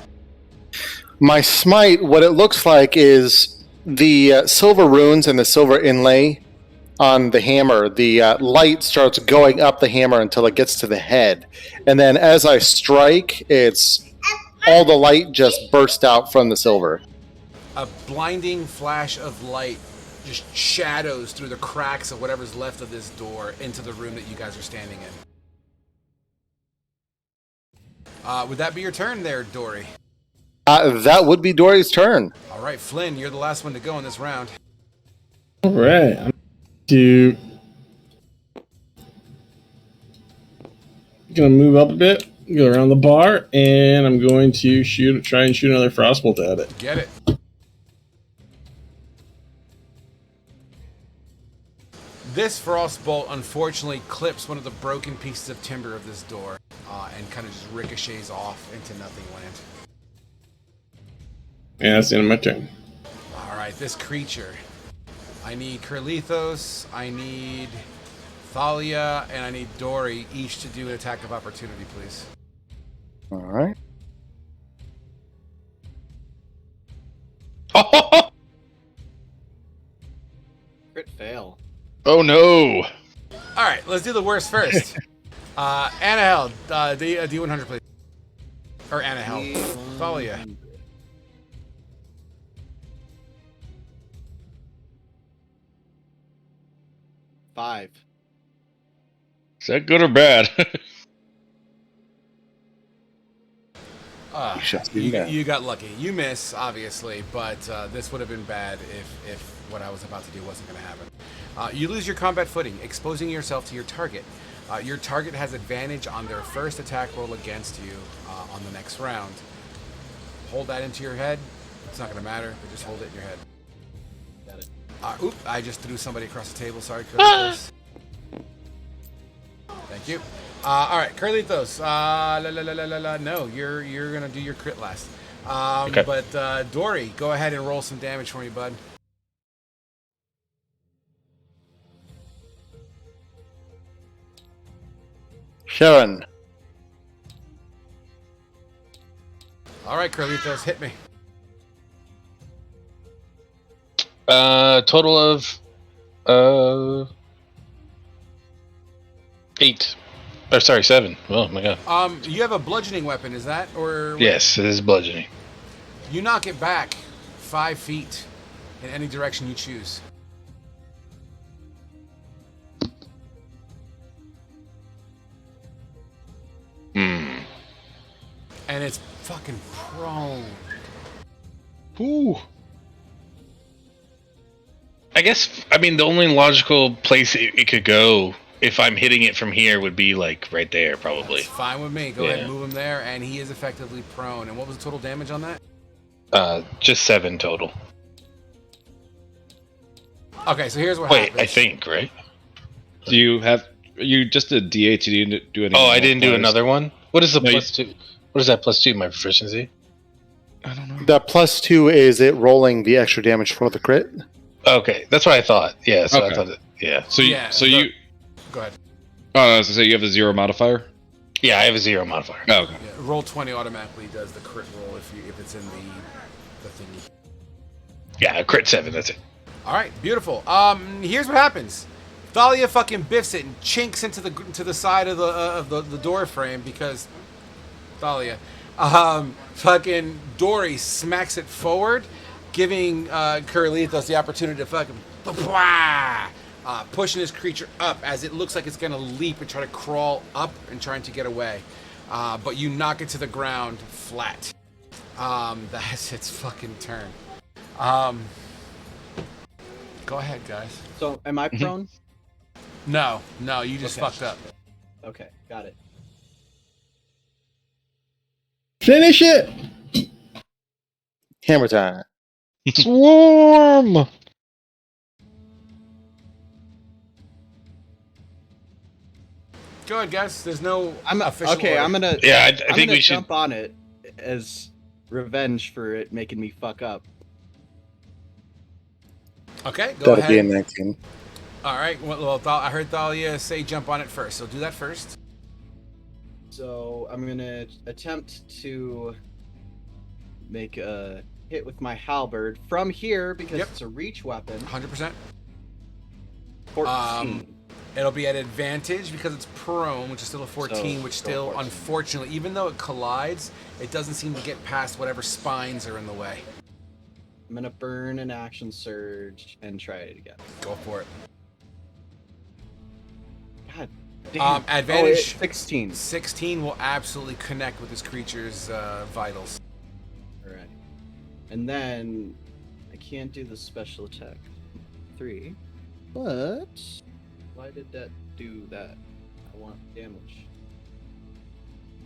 My smite, what it looks like is the silver runes and the silver inlay on the hammer. The light starts going up the hammer until it gets to the head. And then as I strike, it's all the light just burst out from the silver. A blinding flash of light just shadows through the cracks of whatever's left of this door into the room that you guys are standing in. Would that be your turn there, Dory? That would be Dory's turn. All right, Flynn, you're the last one to go in this round. All right, I'm gonna move up a bit, go around the bar, and I'm going to try and shoot another frostbolt at it. Get it. This frostbolt unfortunately clips one of the broken pieces of timber of this door and kind of just ricochets off into nothing land. And that's the end of my turn. All right, this creature. I need Kerlithos, I need Thalia, and I need Dory each to do an attack of opportunity, please. All right. Crit fail. Oh no! All right, let's do the worst first. Annahel, D100, please. Or Anna help. Thalia. 100. Five. Is that good or bad? You got lucky. You miss, obviously, but this would have been bad if what I was about to do wasn't going to happen. You lose your combat footing, exposing yourself to your target. Your target has advantage on their first attack roll against you on the next round. Hold that into your head. It's not going to matter, but just hold it in your head. Got it. Oop, I just threw somebody across the table. Sorry, Carlitos. Thank you. All right, Carlitos. No, you're gonna do your crit last. Okay. But Dory, go ahead and roll some damage for me, bud. Sharon. All right, Carlitos, hit me. Total of 8. Or sorry, 7. Oh my god. You have a bludgeoning weapon, is that or? Yes, it is bludgeoning. You knock it back 5 feet in any direction you choose. And it's fucking prone. Ooh. I guess, I mean, the only logical place it could go if I'm hitting it from here would be like right there, probably. That's fine with me. Go ahead and move him there, and he is effectively prone. And what was the total damage on that? Just 7 total. Okay, so here's what Wait, happens. I think, right? Do you just did D8? You didn't do any? Oh, I didn't do modifiers? another one? What is the No, you- +2? What is that +2? My proficiency? I don't know. The +2 is it rolling the extra damage for the crit. Okay, that's what I thought. Yeah, so Okay. I thought that, yeah. So you, Go ahead. Oh, I was gonna say you have a 0 modifier. Yeah, I have a 0 modifier. Oh, okay. Yeah, roll 20 automatically does the crit roll if it's in the thingy. Yeah, a crit 7, that's it. All right, beautiful. Here's what happens. Thalia fucking biffs it and chinks into the side of the door frame because Thalia. Fucking Dory smacks it forward, giving Carlitos the opportunity to fucking pushing his creature up as it looks like it's gonna leap and try to crawl up and trying to get away. But you knock it to the ground flat. That's its fucking turn. Go ahead, guys. So, am I prone? No, you just Okay. fucked up. Okay, got it. Finish it. Hammer time. Swarm. Go ahead, guys. There's no official Okay, order. I'm gonna. Yeah, I I'm think gonna we should. jump on it as revenge for it making me fuck up. Okay, go That'll be a ahead. 19. All right. Well, I heard Thalia say jump on it first, so do that first. So I'm gonna attempt to make a hit with my halberd from here because Yep. it's a reach weapon. 100%. 14. It'll be at advantage because it's prone, which is still a 14, So, which still still, 14. unfortunately, even though it collides, it doesn't seem to get past whatever spines are in the way. I'm gonna burn an action surge and try it again. Go for it. God damn. Advantage 16. 16 will absolutely connect with this creature's vitals. Alright. And then I can't do the special attack 3. But why did that do that? I want damage.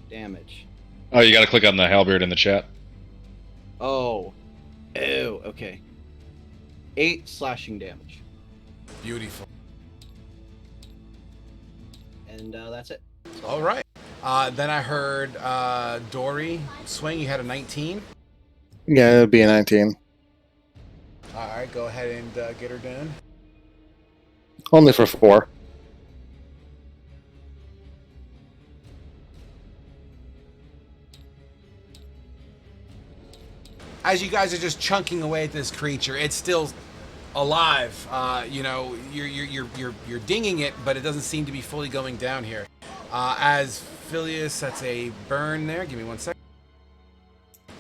Damage. Oh, you got to click on the halberd in the chat. Oh. Ew, okay. 8 slashing damage. Beautiful. And that's it. All right. Then I heard Dory swing. You had a 19. Yeah, it'll be a 19. All right, go ahead and get her done. Only for 4. As you guys are just chunking away at this creature, it's still alive. You know, you're dinging it, but it doesn't seem to be fully going down here. As Phileas, that's a burn there. Give me 1 second.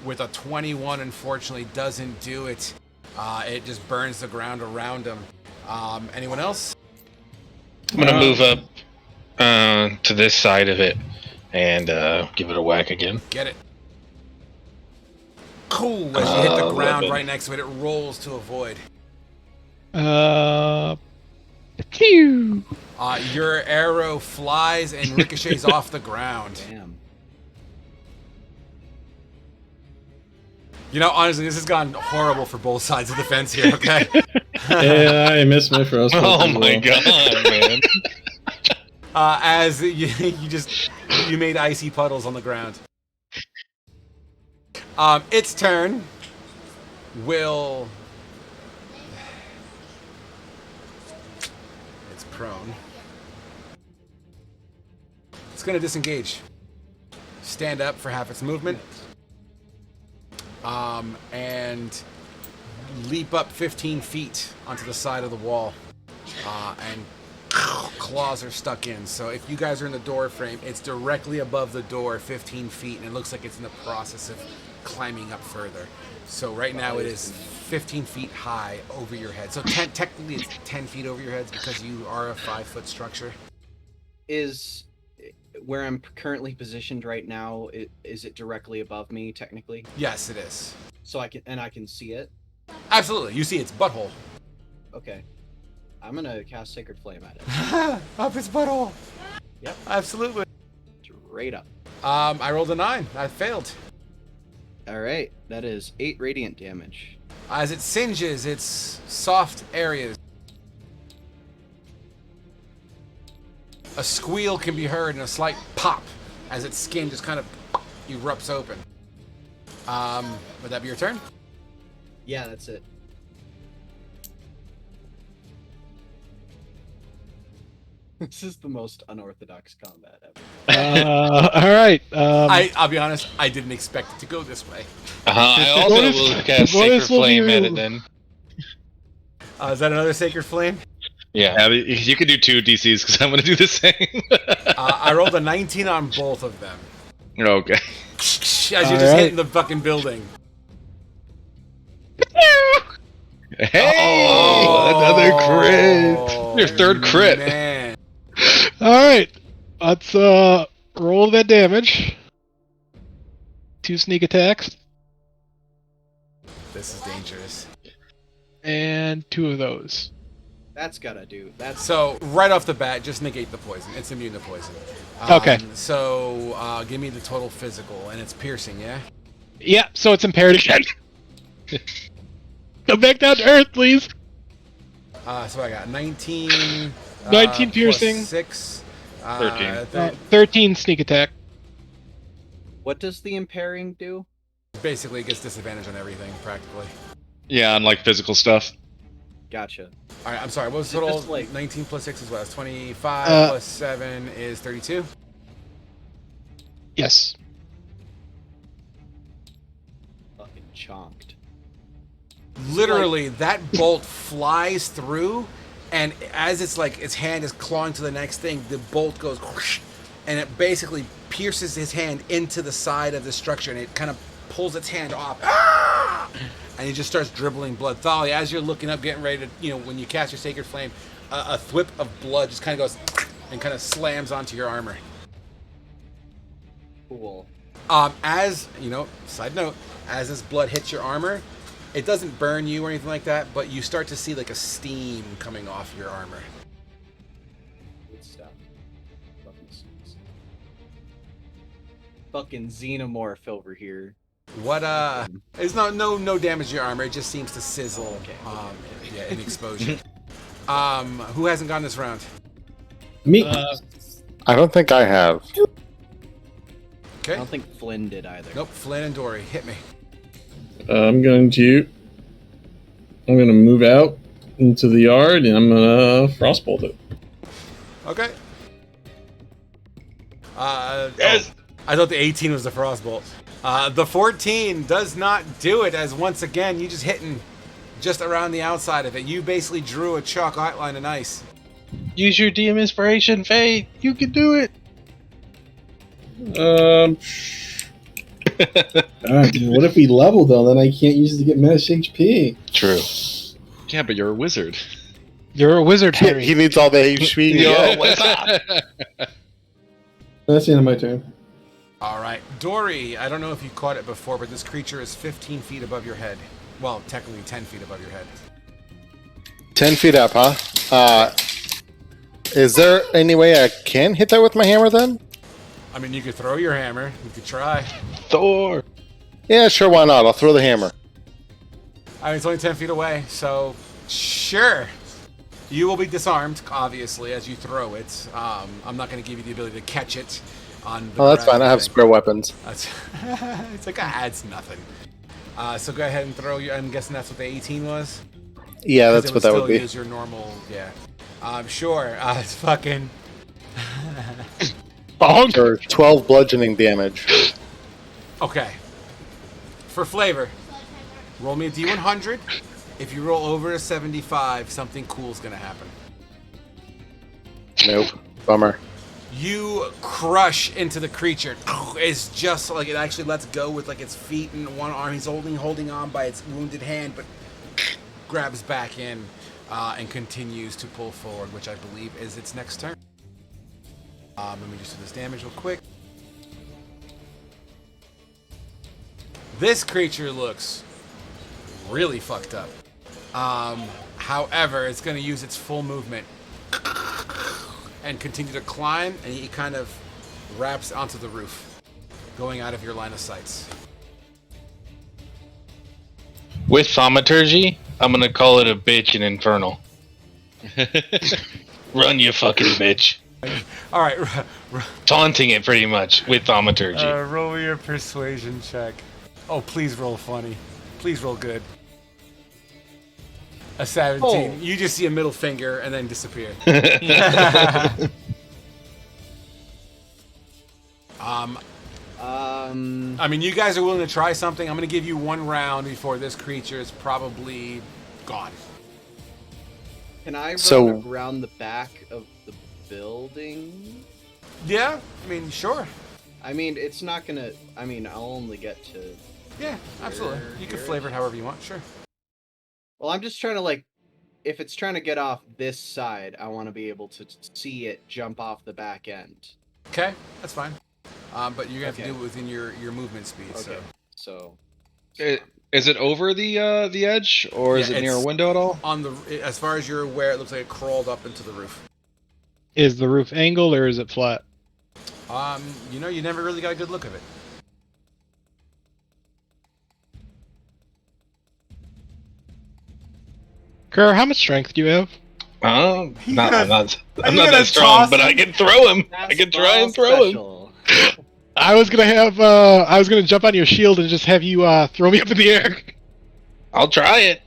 with a 21, unfortunately, doesn't do it. It just burns the ground around him. Anyone else? I'm gonna move up to this side of it and give it a whack again. Get it. Cool. As you hit the ground 11. right next to it, it rolls to avoid. Pew! Your arrow flies and ricochets off the ground. Damn. You know, honestly, this has gone horrible for both sides of the fence here, okay? Yeah, I missed my frost. Oh my god, man! As you made icy puddles on the ground. Its turn will... It's prone. It's going to disengage. Stand up for half its movement. And leap up 15 feet onto the side of the wall. And claws are stuck in. So if you guys are in the door frame, it's directly above the door 15 feet, and it looks like it's in the process of climbing up further. So right now it is 15 feet high over your head. So technically it's 10 feet over your heads because you are a 5-foot structure. Is where I'm currently positioned right now, is it directly above me, technically? Yes, it is. So I can see it? Absolutely. You see its butthole. Okay. I'm gonna cast Sacred Flame at it. Up its butthole. Yep. Absolutely. Straight up. I rolled a 9. I failed. Alright, that is 8 radiant damage. As it singes its soft areas, a squeal can be heard and a slight pop as its skin just kind of erupts open. Would that be your turn? Yeah, that's it. This is the most unorthodox combat ever. All right. I'll be honest, I didn't expect it to go this way. I also Bonus- will cast bonus Sacred will Flame be- at it then. Is that another Sacred Flame? Yeah. Yeah, you can do 2 DCs because I'm going to do the same. I rolled a 19 on both of them. Okay. As you're All just right. hitting the fucking building. Hey! Oh, Another crit! Your third crit! Man. All right. Let's roll that damage. 2 sneak attacks This is dangerous. and 2 of those. That's gotta do. That's So, right off the bat, just negate the poison. It's immune to poison. Okay. So, give me the total physical, and it's piercing, yeah? Yeah. So it's impaired again. Come back down to earth, please. So I got 19. 19 piercing. Plus 6. 13. 13 sneak attack. what does the impairing do? Basically, it gets disadvantage on everything, practically. Yeah, on like physical stuff. Gotcha. Alright, I'm sorry, what was Is it the total? just, like- 19 plus 6 is what? It's 25 plus 7 is 32? Yes. Fucking chonked. Literally, that bolt flies through, and as it's like its hand is clawing to the next thing, the bolt goes whoosh, and it basically pierces his hand into the side of the structure, and it kind of pulls its hand off. Ah! And he just starts dribbling blood. Thalia, as you're looking up, getting ready to, when you cast your Sacred Flame, a thwip of blood just kind of goes and kind of slams onto your armor. Cool. As, side note, as this blood hits your armor, it doesn't burn you or anything like that, but you start to see like a steam coming off your armor. Good stuff. Fucking sucks. Fucking xenomorph over here. What, there's no damage to your armor, it just seems to sizzle, Okay. in exposure. Who hasn't gone this round? Me. I don't think I have. I Okay. don't think Flynn did either. Nope, Flynn and Dory, hit me. I'm going to move out into the yard and I'm gonna frostbolt it. Okay. Yes. I thought the 18 was the frostbolt. The 14 does not do it, as once again, you just hitting just around the outside of it. You basically drew a chalk outline in ice. Use your DM inspiration, Faye. You can do it. Dude, what if we level though? Then I can't use it to get max HP. True. Yeah, but you're a wizard. You're a wizard, Henry. He needs all the HP. Yo, what's up? That's the end of my turn. All right, Dory. I don't know if you caught it before, but this creature is 15 feet above your head. Well, technically 10 feet above your head. 10 feet up, huh? Is there any way I can hit that with my hammer then? I mean, you could throw your hammer. You could try. Thor. Yeah, sure, why not? I'll throw the hammer. I mean, it's only 10 feet away, so sure. You will be disarmed, obviously, as you throw it. I'm not going to give you the ability to catch it on the Oh, that's fine. I have thing. spare weapons. That's it's like, it's nothing. So go ahead and throw your... I'm guessing that's what the 18 was? Yeah, 'Cause that's it what that would still be. use your normal... Yeah. Sure. It's fucking... For 12 bludgeoning damage. Okay. For flavor, roll me a D100. If you roll over a 75, something cool's gonna happen. Nope. Bummer. You crush into the creature. It's just like it actually lets go with like its feet and one arm. He's holding on by its wounded hand, but grabs back in and continues to pull forward, which I believe is its next turn. Let me just do this damage real quick. This creature looks really fucked up. However, it's going to use its full movement and continue to climb, and he kind of wraps onto the roof, going out of your line of sights. With thaumaturgy, I'm gonna call it a bitch in Infernal. Run, you fucking bitch. All right, Taunting it pretty much with thaumaturgy. roll me your persuasion check. Oh, please roll funny. Please roll good. A 17. Oh. You just see a middle finger and then disappear. I mean, you guys are willing to try something. I'm going to give you one round before this creature is probably gone. Can I run So- around the back of the building? Yeah, I mean, sure. I mean, it's not gonna. I mean, I'll only get to. Yeah, absolutely. You can flavor it however you want, sure. Well, I'm just trying to like. If it's trying to get off this side, I want to be able to see it jump off the back end. Okay, that's fine. But you're going to have to Okay. do it within your movement speed, Okay. so. So. Is it over the edge, or is Yeah, it near a it's- window at all? On the, as far as you're aware, it looks like it crawled up into the roof. Is the roof angled or is it flat? You know, you never really got a good look of it. Kerr, how much strength do you have? I'm not gonna that strong, toss but I him? can throw him. I can try and throw him. Special. I was gonna jump on your shield and just have you throw me up in the air. I'll try it.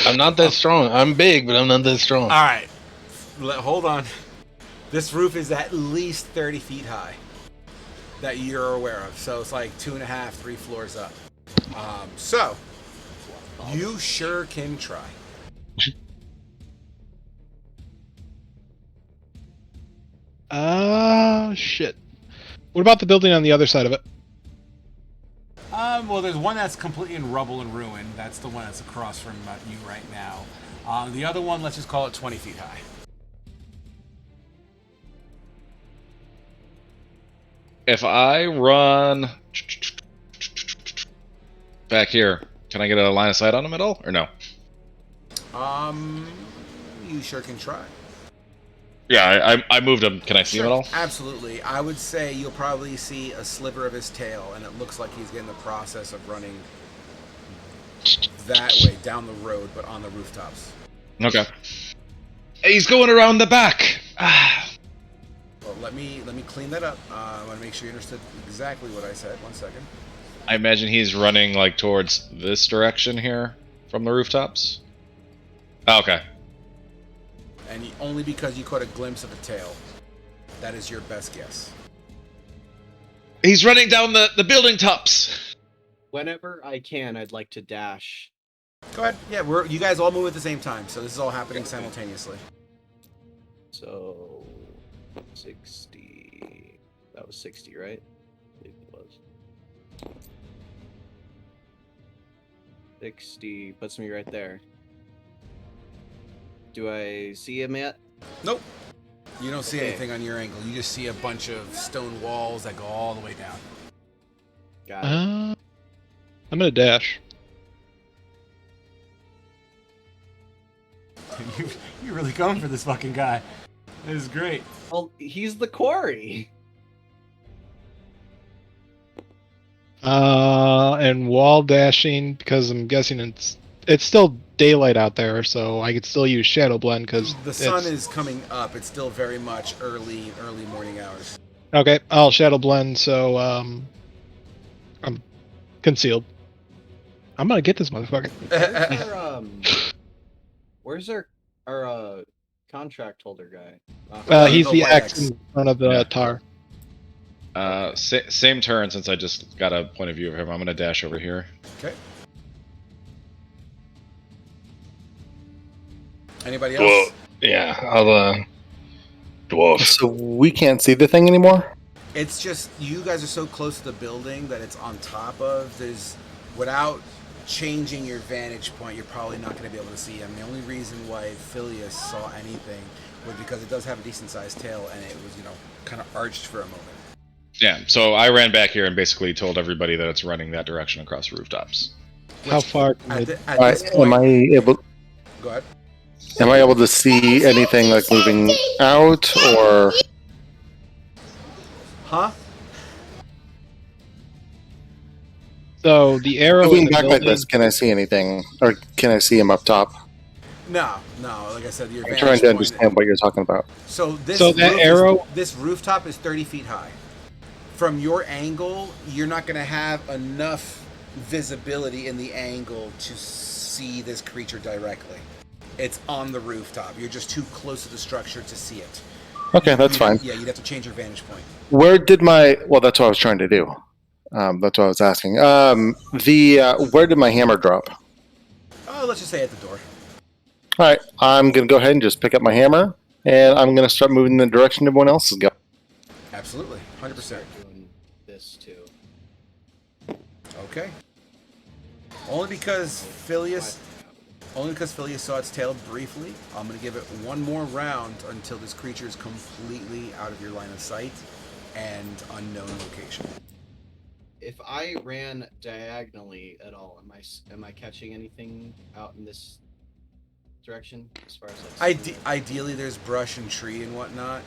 I'm not that strong. I'm big, but I'm not that strong. All right, hold on. This roof is at least 30 feet high that you're aware of. So it's like 2.5, 3 floors up. So you sure can try. Shit. What about the building on the other side of it? Well, there's one that's completely in rubble and ruin. That's the one that's across from you right now. The other one, let's just call it 20 feet high. If I run back here, can I get a line of sight on him at all, or no? You sure can try. Yeah, I moved him. Can I see him at all? Absolutely. I would say you'll probably see a sliver of his tail, and it looks like he's in the process of running that way down the road, but on the rooftops. Okay. He's going around the back. Well, let me clean that up. I want to make sure you understood exactly what I said. 1 second. I imagine he's running like towards this direction here from the rooftops. Oh, okay. And only because you caught a glimpse of a tail. That is your best guess. He's running down the building tops. Whenever I can, I'd like to dash. Go ahead. Yeah, you guys all move at the same time, so this is all happening simultaneously. So 60. That was 60, right? I believe it was. $60 puts me right there. Do I see him yet? Nope. You don't see Okay. anything on your angle. You just see a bunch of stone walls that go all the way down. Got it. I'm gonna dash. You're really going for this fucking guy. This is great. Well, he's the quarry. And wall dashing because I'm guessing it's still daylight out there, so I could still use shadow blend because The sun is coming up. It's still very much early morning hours. Okay, I'll shadow blend, so I'm concealed. I'm gonna get this motherfucker. Where's our contract holder guy? He's the white X X. in front of the Yeah. tar. Same turn, since I just got a point of view of him. I'm gonna dash over here. Okay. Anybody else? Well, yeah, I'll dwarf. So we can't see the thing anymore? It's just you guys are so close to the building that it's on top of. There's without changing your vantage point, you're probably not going to be able to see him. The only reason why Phileas saw anything was because it does have a decent sized tail and it was, kind of arched for a moment. Yeah, so I ran back here and basically told everybody that it's running that direction across the rooftops. How far can At, I... at this point, Am I able? go ahead. Am I able to see anything like moving out or? Huh? So the arrow in Moving the back like building... this, can I see anything, or can I see him up top? No. Like I said, your I'm vantage trying to point. understand what you're talking about. So this So that arrow- this rooftop is 30 feet high. From your angle, you're not going to have enough visibility in the angle to see this creature directly. It's on the rooftop. You're just too close to the structure to see it. Okay, that's fine. Yeah, you'd have to change your vantage point. Where did my? Well, that's what I was trying to do. That's what I was asking. Where did my hammer drop? Oh, let's just say at the door. All right, I'm gonna go ahead and just pick up my hammer, and I'm gonna start moving in the direction everyone else is going. Absolutely, 100%. Start doing this too. Okay. Only because Phileas saw its tail briefly, I'm going to give it one more round until this creature is completely out of your line of sight and unknown location. If I ran diagonally at all, am I catching anything out in this direction as far as like? Ideally, there's brush and tree and whatnot,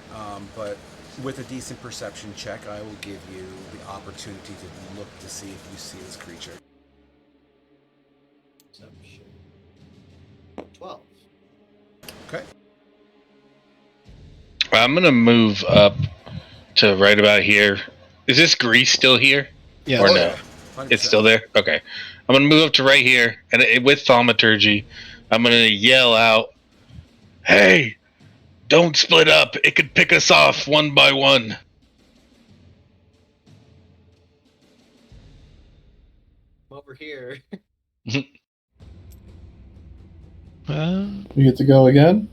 but with a decent perception check, I will give you the opportunity to look to see if you see this creature. Perception. 12. Okay. I'm gonna move up to right about here. Is this grease still here? Yeah. Or Oh, no? yeah. 100%. It's still there? Okay. I'm going to move up to right here, and with thaumaturgy, I'm going to yell out, "Hey, don't split up. It could pick us off one by one." I'm over here. We get to go again.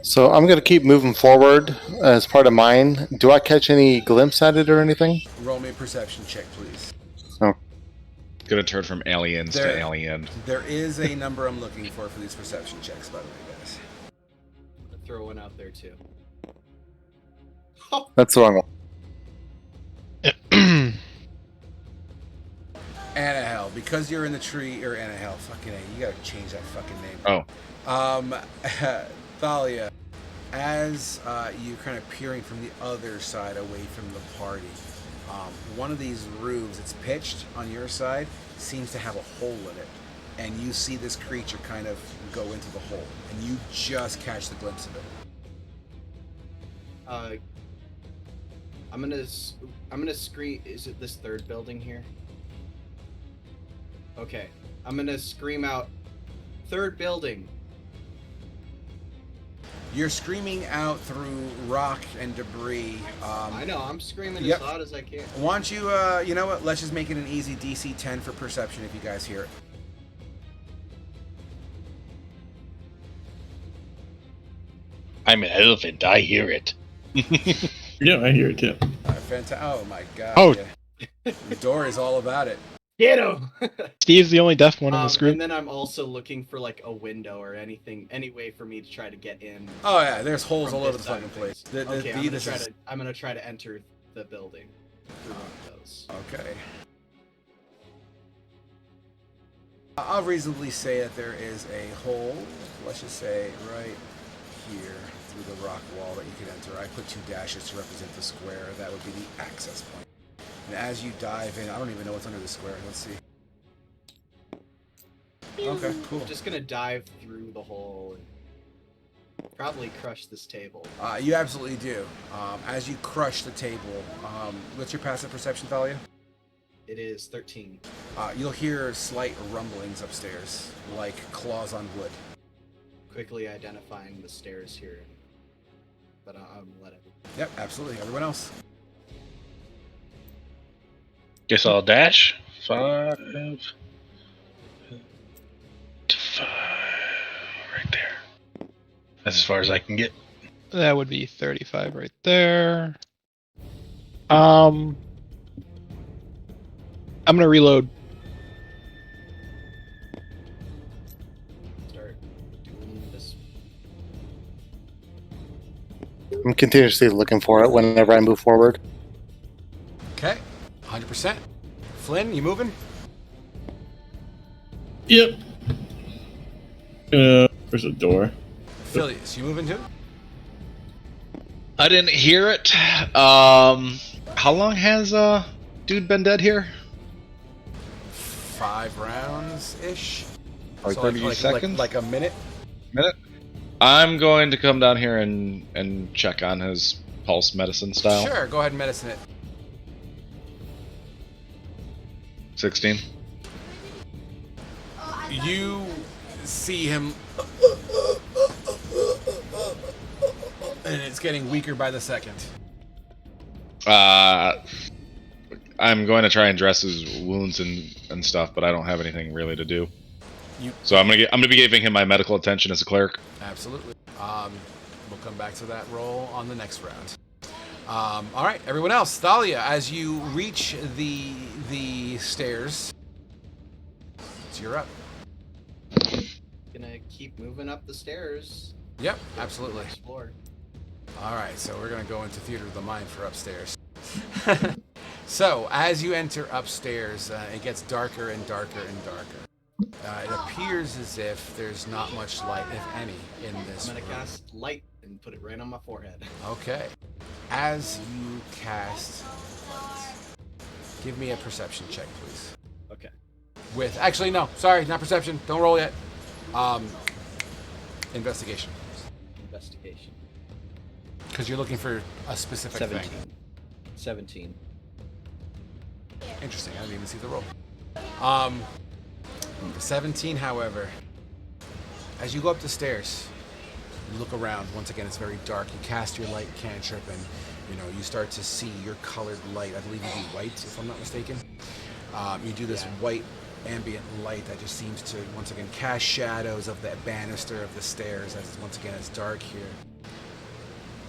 So I'm gonna keep moving forward as part of mine. Do I catch any glimpse at it or anything? Roll me a perception check, please. Gonna turn from aliens There. to alien. There is a number I'm looking for these perception checks, by the way, guys. I'm gonna throw one out there too. That's the wrong one. Anahel, because you're in the tree, or Anahel, fucking A, you gotta change that fucking name. Oh. Thalia, as you're kind of peering from the other side away from the party, one of these roofs, it's pitched on your side, seems to have a hole in it. And you see this creature kind of go into the hole, and you just catch the glimpse of it. I'm gonna scream. Is it this third building here? Okay, I'm gonna scream out, "Third building!" You're screaming out through rock and debris. I know, I'm screaming Yep. as loud as I can. Why don't you, you know what? Let's just make it an easy DC 10 for perception if you guys hear it. I'm an elephant. I hear it. Yeah, I hear it too. Oh my god. Oh. Yeah. The door is all about it. Get him! Steve's the only deaf one in this group. And then I'm also looking for like a window or anything, any way for me to try to get in. Oh yeah, there's holes from all over this the side fucking of place. things. Okay, I'm gonna try to enter the building through one of those. Okay. I'll reasonably say that there is a hole, let's just say right here through the rock wall that you can enter. I put 2 dashes to represent the square. That would be the access point. And as you dive in, I don't even know what's under the square. Let's see. Okay, cool. I'm just gonna dive through the hole and probably crush this table. You absolutely do. As you crush the table, what's your passive perception, Thalia? It is 13. You'll hear slight rumblings upstairs, like claws on wood. Quickly identifying the stairs here. But I'm letting. Yep, absolutely. Everyone else. Guess I'll dash. 5 to 5. Right there. That's as far as I can get. That would be 35 right there. I'm gonna reload. Start doing this. I'm continuously looking for it whenever I move forward. Okay, 100%. Flynn, you moving? Yep. Where's the door? Phileas, you moving too? I didn't hear it. How long has dude been dead here? 5 rounds-ish. Like So 30 seconds? Like a minute? I'm going to come down here and check on his pulse medicine style. Sure, go ahead and medicine it. 16. You see him, and it's getting weaker by the second. I'm going to try and dress his wounds and stuff, but I don't have anything really to do. You So I'm gonna be giving him my medical attention as a cleric. absolutely. We'll come back to that roll on the next round. All right, everyone else. Thalia, as you reach the stairs, you're up. Gonna keep moving up the stairs. Yep, absolutely. Explore. All right, so we're gonna go into theater of the mind for upstairs. So as you enter upstairs, it gets darker and darker and darker. It appears as if there's not much light, if any, in this I'm gonna room. cast light and put it right on my forehead. Okay. As you cast, give me a perception check, please. Okay. Actually, no, sorry, not perception. Don't roll yet. Investigation, Investigation. because you're looking for a specific 17. thing. 17. Interesting. I didn't even see the roll. 17, however, as you go up the stairs, you look around. Once again, it's very dark. You cast your light cantrip, and you start to see your colored light. I believe you do white, if I'm not mistaken. You do this white ambient light that just seems to once again cast shadows of the banister of the stairs. As once again, it's dark here.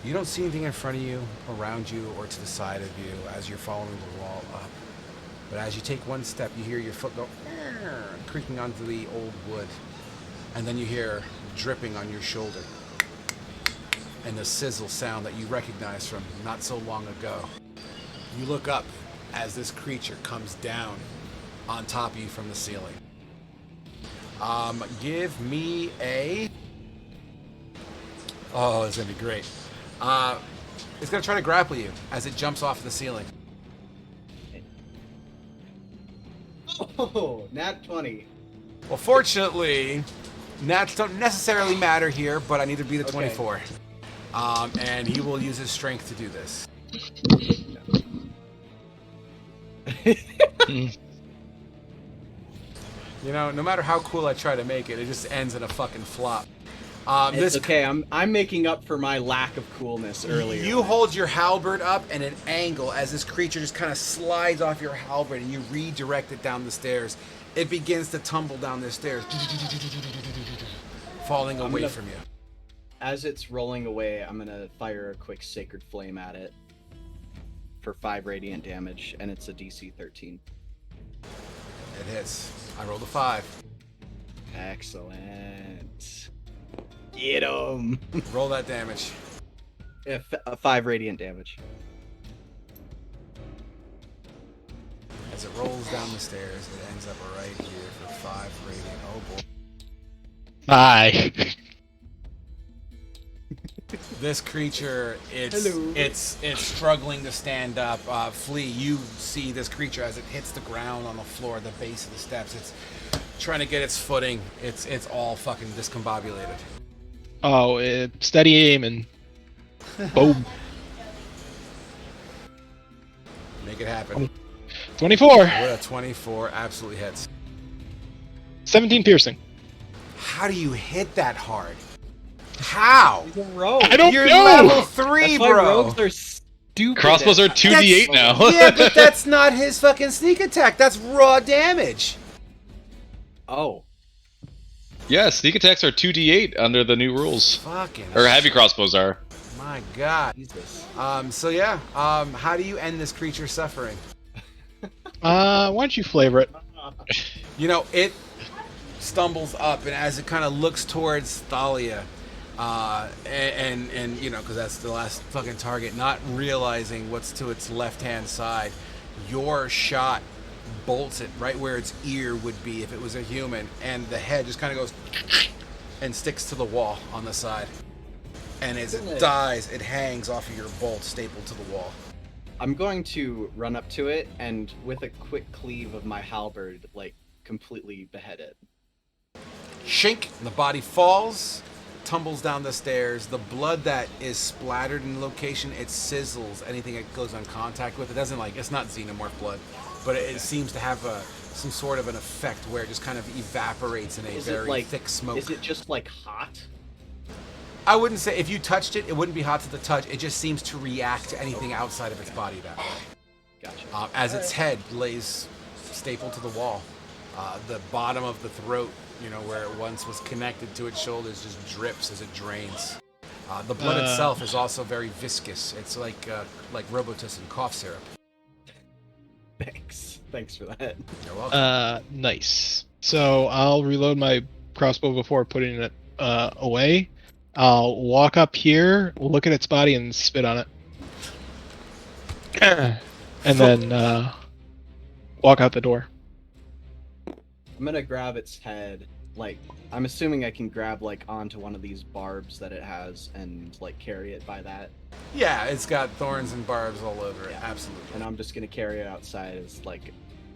You don't see anything in front of you, around you, or to the side of you as you're following the wall up. But as you take one step, you hear your foot go creaking onto the old wood. And then you hear dripping on your shoulder. And the sizzle sound that you recognize from not so long ago. You look up as this creature comes down on top of you from the ceiling. Give me a... Oh, it's going to be great. It's going to try to grapple you as it jumps off the ceiling. Oh, nat 20. Well, fortunately, nats don't necessarily matter here, but I need to be the 24. And he will use his strength to do this. No matter how cool I try to make it, it just ends in a fucking flop. It's okay. I'm making up for my lack of coolness earlier. You hold your halberd up at an angle as this creature just kind of slides off your halberd, and you redirect it down the stairs. It begins to tumble down the stairs, falling away from you. As it's rolling away, I'm gonna fire a quick sacred flame at it for 5 radiant damage, and it's a DC 13. It hits. I rolled a 5. Excellent. Get him. Roll that damage. 5 radiant damage. As it rolls down the stairs, it ends up right here for 5 radiant. Oh boy. Bye. This creature, it's Hello. it's struggling to stand up. Flea, you see this creature as it hits the ground on the floor at the base of the steps. It's trying to get its footing. It's all fucking discombobulated. Oh, steady aim and boom. Make it happen. 24. With a 24, absolutely hits. 17 piercing. How do you hit that hard? How? He's a rogue. I don't You're know. level 3, That's why bro. rogues are stupid. Crossbows are at- 2d8 now. Yeah, but that's not his fucking sneak attack. That's raw damage. Oh. Yeah, sneak attacks are 2d8 under the new rules. Fucking. Or heavy crossbows are. My God. Jesus. So yeah. How do you end this creature's suffering? Why don't you flavor it? You know, it stumbles up, and as it kind of looks towards Thalia, and you know, because that's the last fucking target, not realizing what's to its left-hand side, your shot bolts it right where its ear would be if it was a human, and the head just kind of goes and sticks to the wall on the side. And as it dies, it hangs off of your bolt stapled to the wall. I'm going to run up to it and with a quick cleave of my halberd, like, completely behead it. Shink, and the body falls, tumbles down the stairs. The blood that is splattered in location, it sizzles anything it goes on contact with. It doesn't it's not xenomorph blood, but it seems to have some sort of an effect where it just kind of evaporates in a very thick smoke. Is it just, like, hot? I wouldn't say, if you touched it, it wouldn't be hot to the touch. It just seems to react to anything outside of its body that way. Gotcha. As its head lays stapled to the wall. The bottom of the throat, you know, where it once was connected to its shoulders, just drips as it drains. The blood itself is also very viscous. It's like Robitussin cough syrup. Thanks for that. You're welcome. Nice. So I'll reload my crossbow before putting it away. I'll walk up here, look at its body, and spit on it. And then walk out the door. I'm gonna grab its head. Like, I'm assuming I can grab, like, onto one of these barbs that it has and, like, carry it by that. Yeah, it's got thorns and barbs all over it. Yeah. Absolutely. And I'm just gonna carry it outside as, like,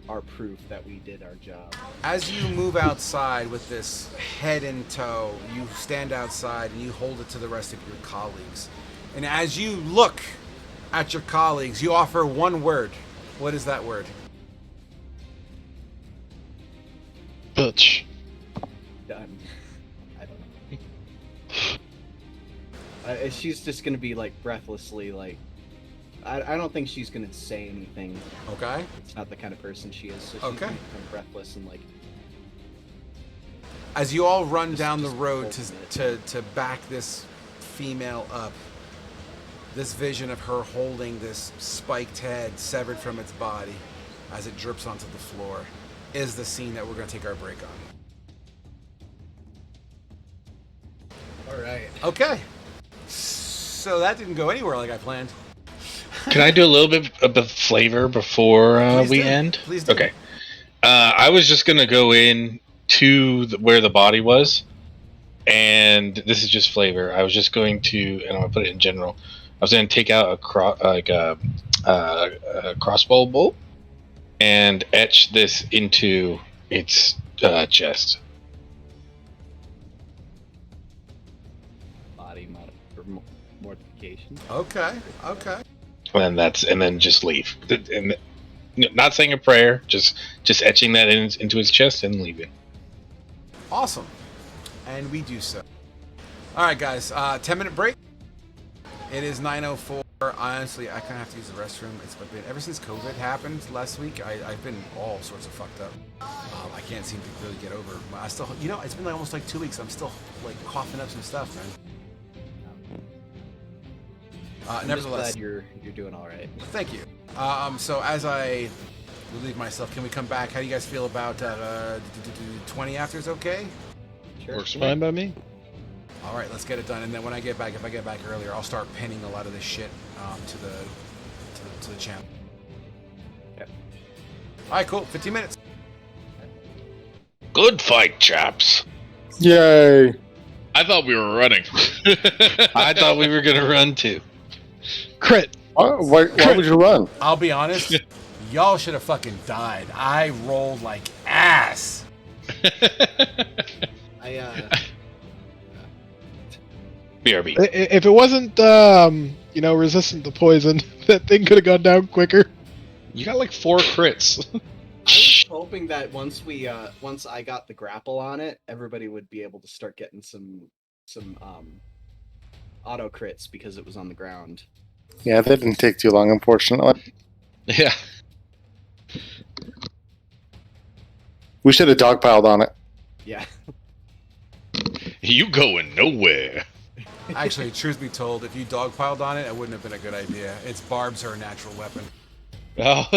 our proof that we did our job. As you move outside with this head in tow, you stand outside and you hold it to the rest of your colleagues. And as you look at your colleagues, you offer one word. What is that word? Butch. Done. I don't know. She's just gonna be, like, breathlessly, like... I don't think she's gonna say anything. Okay. It's not the kind of person she is, so she's Okay. gonna become breathless and, like... As you all run down the just road holding to back this female up, this vision of her holding this spiked head severed from its body as it drips onto the floor is the scene that we're going to take our break on. Alright. Okay. So that didn't go anywhere like I planned. Can I do a little bit of the flavor before Please we do. end? Please do. Okay. I was just gonna go in to where the body was, and this is just flavor. I was just going to, and I'm gonna put it in general. I was gonna take out a crossbow bolt and etch this into its chest. Body mortification. Okay. And then just leave. And not saying a prayer, just etching that into his chest and leaving. Awesome. And we do so. All right, guys. 10-minute break. It is 9:04. Honestly, I kind of have to use the restroom. It's been ever since COVID happened last week. I've been all sorts of fucked up. I can't seem to really get over. I still, you know, it's been like almost like 2 weeks. I'm still like coughing up some stuff, man. I'm just Nevertheless, glad you're doing all right. thank you. So as I relieve myself, can we come back? How do you guys feel about 20 after is okay? Sure. Works for Fine me. by me. All right, let's get it done. And then when I get back, if I get back earlier, I'll start pinning a lot of this shit to the channel. Yep. All right, cool. 15 minutes. Good fight, chaps. Yay! I thought we were running. I thought we were gonna run too. Crit. Why would you run? I'll be honest. Y'all should have fucking died. I rolled like ass. BRB. If it wasn't, resistant to poison, that thing could have gone down quicker. You got like 4 crits. I was hoping that once I got the grapple on it, everybody would be able to start getting some auto crits because it was on the ground. Yeah, that didn't take too long, unfortunately. Yeah. We should have dogpiled on it. Yeah. You going nowhere. Actually, truth be told, if you dogpiled on it, it wouldn't have been a good idea. Its barbs are a natural weapon. Oh.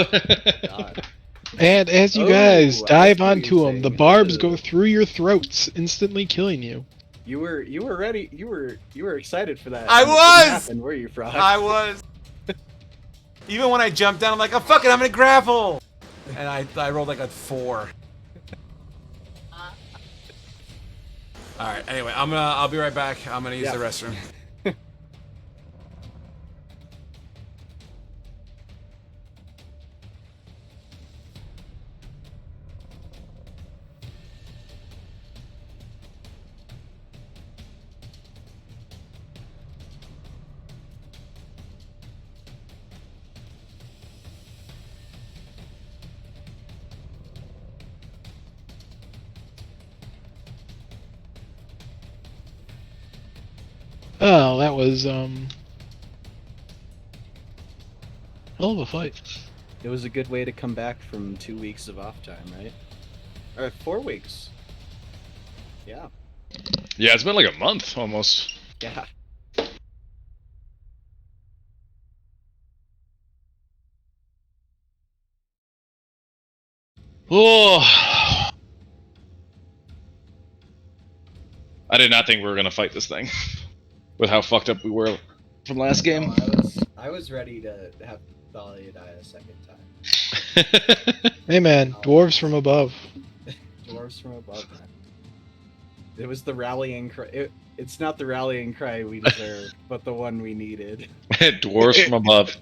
God. And as you Oh, guys I dive see what onto you're them, the saying. barbs Ugh. go through your throats, instantly killing you. You were ready. You were excited for that. I and it didn't was! happen, were you, Frog? I was. Even when I jumped down, I'm like, oh, fuck it, I'm gonna grapple! And I rolled like a 4. Alright, anyway, I'll be right back. I'm gonna use Yeah. the restroom. Oh, that was, hell of a fight. It was a good way to come back from 2 weeks of off time, right? Or 4 weeks. Yeah. Yeah, it's been like a month almost. Yeah. Oh. I did not think we were gonna fight this thing. With how fucked up we were from last game. No, I was ready to have Thalia die a second time. Hey man, dwarves from above. Dwarves from above, man. It was the rallying cry. It's not the rallying cry we deserved, but the one we needed. Dwarves from above.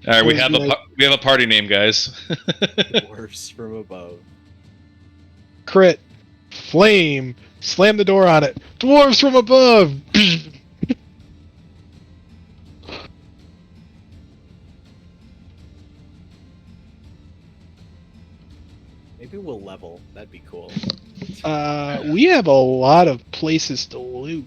All right, we have a party name, guys. Dwarves from above. Crit. Flame. Slam the door on it. Dwarves from above. Maybe we'll level. That'd be cool. We have a lot of places to loot.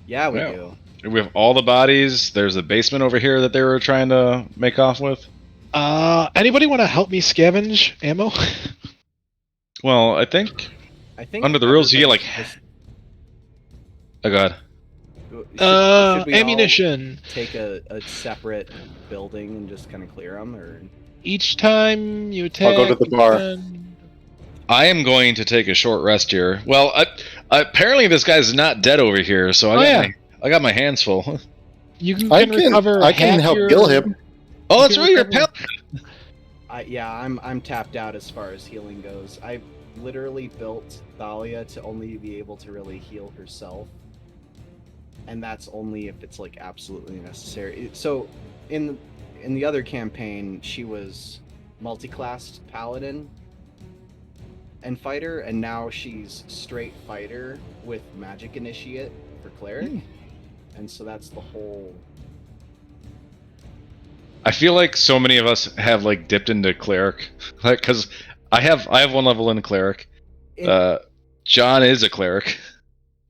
Yeah, we Yeah. do. We have all the bodies. There's a basement over here that they were trying to make off with. Anybody want to help me scavenge ammo? Well, I think I think under the rules you get like. everybody Oh god. should we all Ammunition. take a separate building and just kind of clear them, or Each time you attack, I'll go to the bar. I am going to take a short rest here. Well, apparently this guy's not dead over here, so I got my hands full. You can, I recover. can help your... heal him. Oh, that's can right, you're a recover- pal. I'm tapped out as far as healing goes. I literally built Thalia to only be able to really heal herself, and that's only if it's like absolutely necessary. So, in the other campaign, she was multi-classed paladin and fighter, and now she's straight fighter with magic initiate for cleric, and so that's the whole. I feel like so many of us have like dipped into cleric, like because I have 1 level in cleric. John is a cleric.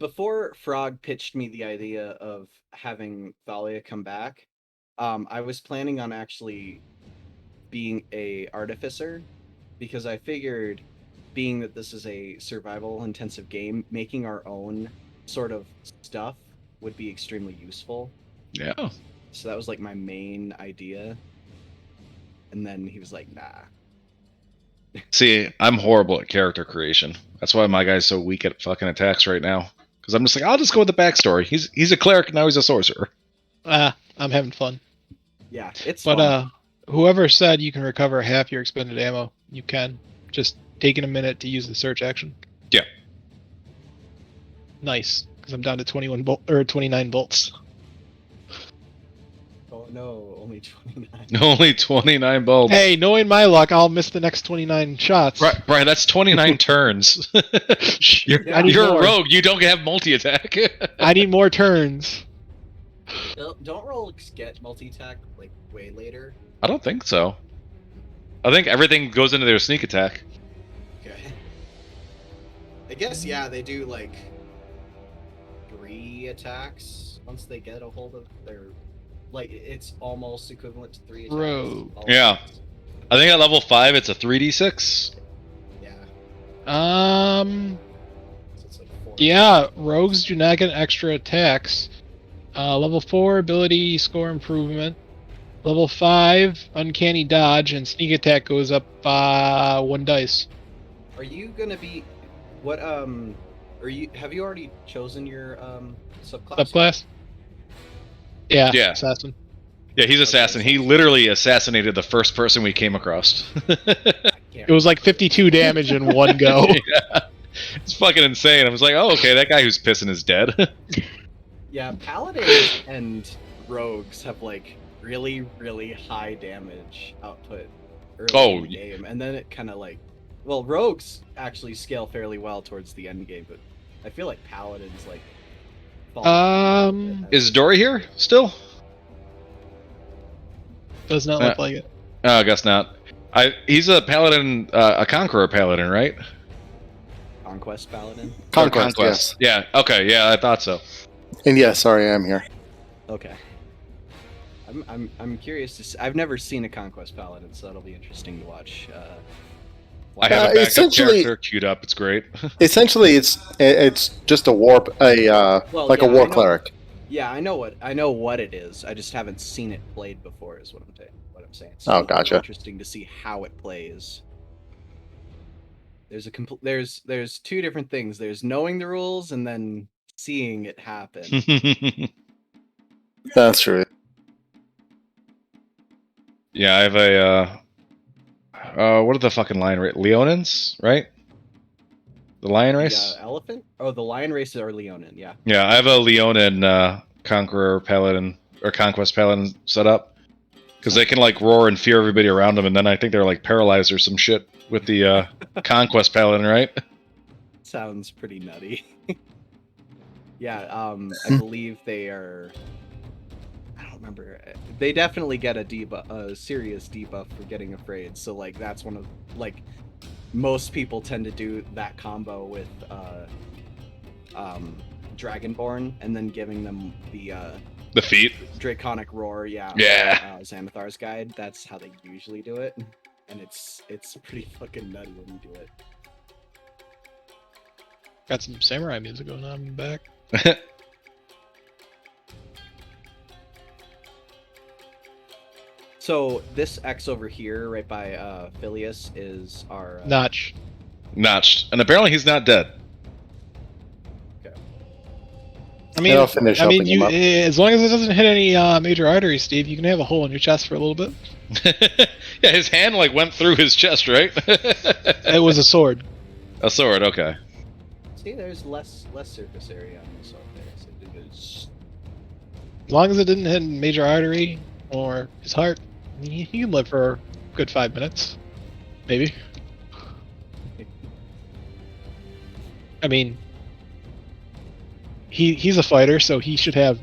Before Frog pitched me the idea of having Thalia come back, I was planning on actually being a artificer, because I figured, being that this is a survival intensive game, making our own sort of stuff would be extremely useful. Yeah. So that was like my main idea. And then he was like, nah. See, I'm horrible at character creation. That's why my guy's so weak at fucking attacks right now. Because I'm just like, I'll just go with the backstory. He's a cleric, now he's a sorcerer. I'm having fun. Yeah, it's But fun. whoever said you can recover half your expended ammo, you can. Just taking a minute to use the search action. Yeah. Nice, because I'm down to 29 bolts. Oh no, only 29. Only 29 bulbs. Hey, knowing my luck, I'll miss the next 29 shots. Brian, that's 29 turns. You're, I need you're a more. rogue. You don't have multi-attack. I need more turns. Don't rogues get multi-attack like way later? I don't think so. I think everything goes into their sneak attack. Okay. I guess, yeah, they do like 3 attacks once they get a hold of their... Like, it's almost equivalent to 3 attacks. Rogue. all Yeah. attacks. I think at level 5 it's a 3d6. Yeah. So it's like 4. Yeah, rogues do not get extra attacks. Level 4, ability score improvement. Level 5, uncanny dodge, and sneak attack goes up 1 dice. Are you gonna be... What, have you already chosen your, subclass? Subclass? Yeah, Yeah. assassin. Yeah, he's assassin. He literally assassinated the first person we came across. It was like 52 damage in one go. Yeah. It's fucking insane. I was like, oh, okay, that guy who's pissing is dead. Yeah, paladins and rogues have like really, really high damage output early in the game, and then it kind of like, well, rogues actually scale fairly well towards the end game, but I feel like paladins like. Is Dory here still? Does not look like it. Oh, I guess not. He's a paladin, a conqueror paladin, right? Conquest paladin. Conquest, yes. Yeah. Okay. Yeah, I thought so. And yes, sorry, I am here. Okay. I'm curious to see. I've never seen a conquest paladin, so that'll be interesting to watch. I have a backup essentially- character queued up. It's great. Essentially, it's just a war, Well, like yeah, a war I know- cleric. Yeah, I know what it is. I just haven't seen it played before. Is what I'm saying. So Oh, it'll be gotcha. Interesting to see how it plays. There's 2 different things. There's knowing the rules and then seeing it happen. That's true. Yeah, I have a what are the fucking lion race? Leonins, right? The lion race? The elephant? Oh, the lion races are Leonin. Yeah. Yeah, I have a Leonin conqueror paladin or conquest paladin set up because they can like roar and fear everybody around them, and then I think they're like paralyzed or some shit with the conquest paladin, right? Sounds pretty nutty. Yeah. I believe they are. I don't remember. They definitely get a serious debuff for getting afraid. So like that's one of like most people tend to do that combo with Dragonborn and then giving them The feet. Draconic Roar. Yeah. Yeah. Xanathar's Guide. That's how they usually do it, and it's pretty fucking nutty when you do it. Got some samurai music going on in the back. So this X over here, right by Phileas, is our Notch. Notched, and apparently he's not dead. I mean, I'll finish helping him up. as long as it doesn't hit any major arteries, Steve, you can have a hole in your chest for a little bit. Yeah, his hand like went through his chest, right? It was a sword. A sword, okay. See, there's less surface area on this over there. So it is... As long as it didn't hit major artery or his heart, he can live for a good 5 minutes, maybe. I mean, he's a fighter, so he should have,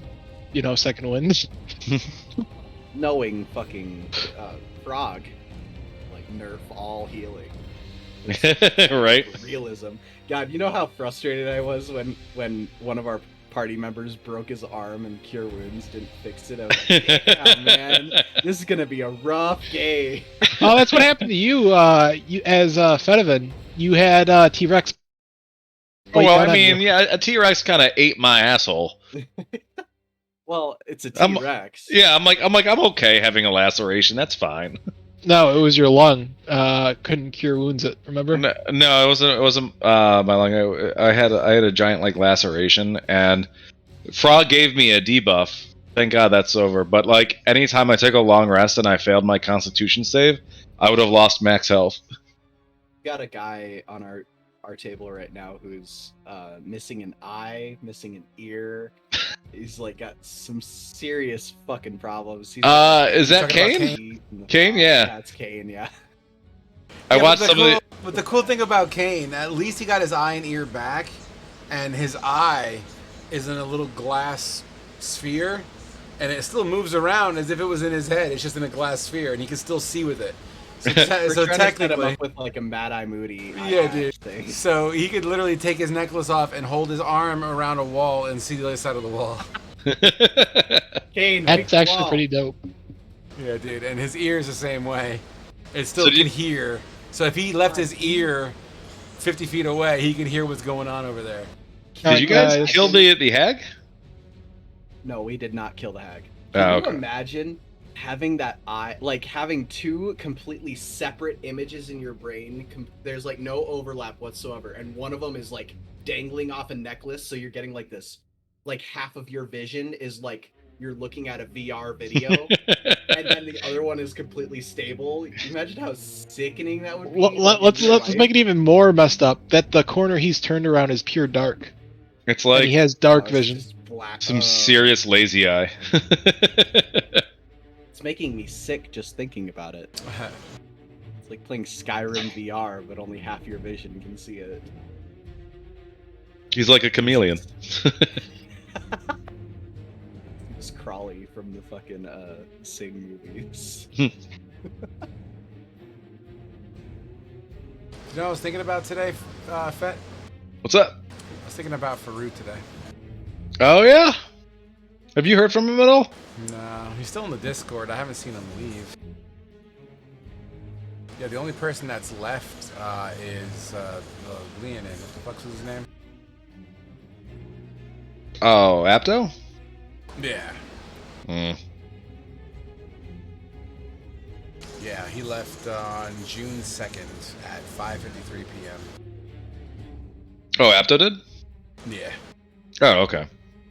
second wind. Knowing fucking Frog, like nerf all healing. Right? Realism. God, you know how frustrated I was when one of our party members broke his arm and Cure Wounds didn't fix it. I was like, yeah, man, this is gonna be a rough game. Oh, that's what happened to you. You as Fedivan, you had T-Rex. Well, I mean, yeah, a T-Rex kind of ate my asshole. Well, it's a T-Rex. Yeah, I'm okay having a laceration. That's fine. No, it was your lung. Couldn't cure wounds. It remember? No, it wasn't. It wasn't my lung. I had a giant like laceration, and Frog gave me a debuff. Thank God that's over. But like anytime I took a long rest and I failed my Constitution save, I would have lost max health. Got a guy on our table right now who's missing an eye, missing an ear. He's like got some serious fucking problems. He's Is that talking about Kane? Kane, yeah. Yeah, it's Kane. Yeah. I Yeah, watched some of the. But the cool thing about Kane, at least he got his eye and ear back, and his eye is in a little glass sphere, and it still moves around as if it was in his head. It's just in a glass sphere, and he can still see with it. So, We're so trying to set him technically, up with like a Mad Eye Moody. yeah, dude. Thing. So he could literally take his necklace off and hold his arm around a wall and see the other side of the wall. Kane, That's actually pretty dope. Yeah, dude, and his ear is the same way. It still So can did- hear. So if he left his ear 50 feet away, he can hear what's going on over there. Did you guys kill the hag? No, we did not kill the hag. Oh, Can okay. you imagine having that eye, like having two completely separate images in your brain? There's like no overlap whatsoever, and one of them is like dangling off a necklace, so you're getting like this, like half of your vision is like you're looking at a VR video, and then the other one is completely stable. Imagine how sickening that would be. Let's make it even more messed up. That the corner he's turned around is pure dark, It's and like he has dark vision. Black. some serious lazy eye. It's making me sick just thinking about it. It's like playing Skyrim VR, but only half your vision can see it. He's like a chameleon. It's Crawley from the fucking Sing movies. You know what I was thinking about today, Fett? What's up? I was thinking about Farouk today. Oh yeah. Have you heard from him at all? No, he's still in the Discord. I haven't seen him leave. Yeah, the only person that's left is Leonin. What the fuck's his name? Oh, Apto? Yeah. Hmm. Yeah, he left on June 2nd at 5:53 p.m. Oh, Apto did? Yeah. Oh, okay.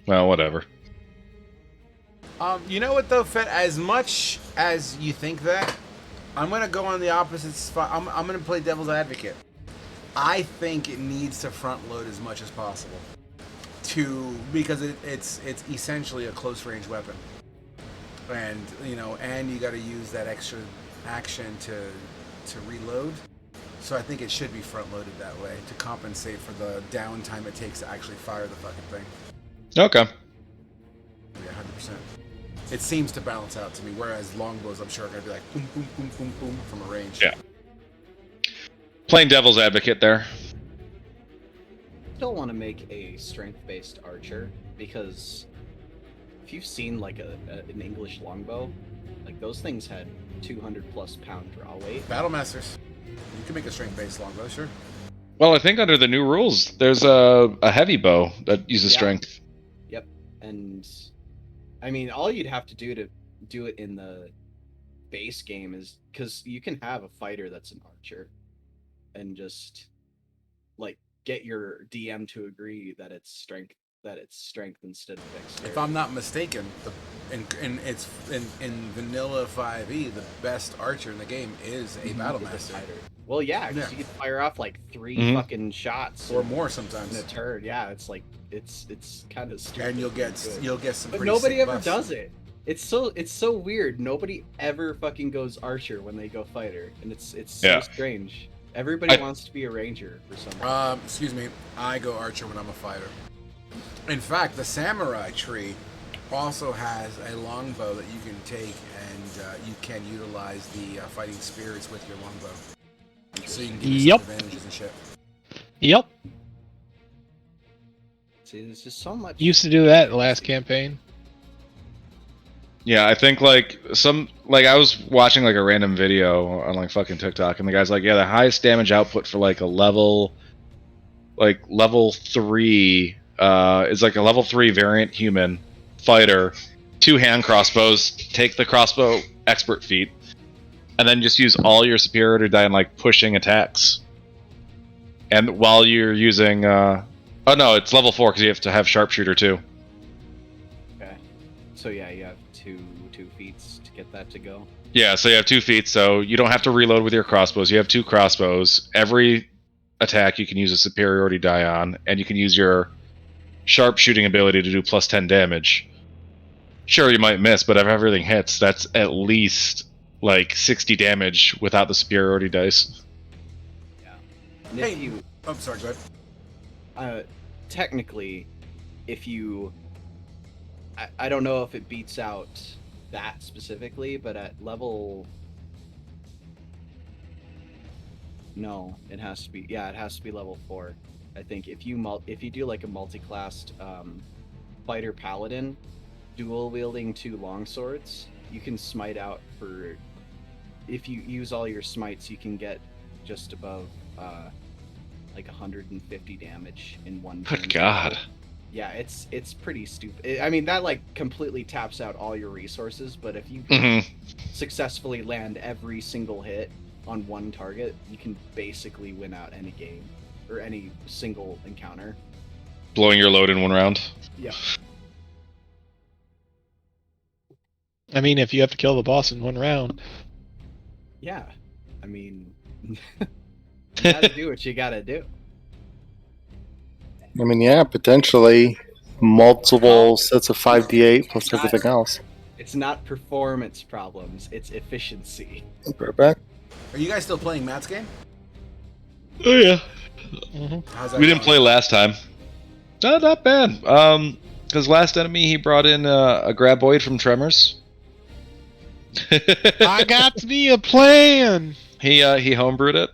Well, whatever. You know what though, Fett? As much as you think that, I'm gonna go on the opposite spot. I'm gonna play devil's advocate. I think it needs to front load as much as possible, because it's essentially a close range weapon, and and you got to use that extra action to reload. So I think it should be front loaded that way to compensate for the downtime it takes to actually fire the fucking thing. Okay. Yeah, 100%. It seems to balance out to me, whereas longbows, I'm sure, are going to be like boom, boom, boom, boom, boom from a range. Yeah. Playing devil's advocate there. Still want to make a strength-based archer, because if you've seen like an English longbow, like those things had 200 plus pound draw weight. Battle Masters. You can make a strength-based longbow, sure. Well, I think under the new rules, there's a heavy bow that uses strength. Yep. And I mean, all you'd have to do to do it in the base game is because you can have a fighter that's an archer and just like get your DM to agree that it's strength instead of dexterity. If I'm not mistaken, in vanilla 5e, the best archer in the game is a battle master, Well, yeah, because Yeah. you can fire off like 3 Mhm. fucking shots or more in sometimes, a turn. Yeah, it's like it's kind of stupid. and you'll get good. some. But pretty nobody sick ever buffs. does it. It's so weird. Nobody ever fucking goes archer when they go fighter, and it's so Yeah. strange. Everybody I- wants to be a ranger for some reason. Excuse me. I go archer when I'm a fighter. In fact, the samurai tree also has a longbow that you can take, and you can utilize the fighting spirits with your longbow, so you can get Yep. some advantages and shit. Yep. See, there's just so much. Used to do that last campaign. Yeah, I think like I was watching like a random video on like fucking TikTok, and the guy's like, yeah, the highest damage output for like a level 3 is like a level 3 variant human fighter, 2 hand crossbows, take the crossbow expert feat, and then just use all your superiority die on like pushing attacks. And while you're using, oh no, it's level 4 because you have to have sharpshooter too. Okay. So yeah, you have two feats to get that to go. Yeah, so you have 2 feet, so you don't have to reload with your crossbows. You have 2 crossbows. Every attack you can use a superiority die on, and you can use your sharpshooting ability to do plus 10 damage. Sure, you might miss, but if everything hits, that's at least like 60 damage without the superiority dice. Yeah. And Hey, if you, I'm sorry, go ahead. technically, if you, I don't know if it beats out that specifically, but at level, no, it has to be, yeah, it has to be level 4. I think if you do like a multi-classed fighter paladin, dual wielding 2 longswords, you can smite out for, if you use all your smites, you can get just above like 150 damage in one turn. Good God. Yeah, it's pretty stupid. I mean, that like completely taps out all your resources, but if you successfully land every single hit on one target, you can basically win out any game or any single encounter. Blowing your load in one round. Yeah. I mean, if you have to kill the boss in one round. Yeah. I mean, you gotta do what you gotta do. I mean, yeah, potentially multiple sets of 5d8 plus everything else. It's not performance problems, it's efficiency. Right back. Are you guys still playing Matt's game? Oh yeah. How's that We didn't going? play last time. No, not bad. Because last enemy he brought in a graboid from Tremors. I got me a plan. He homebrewed it.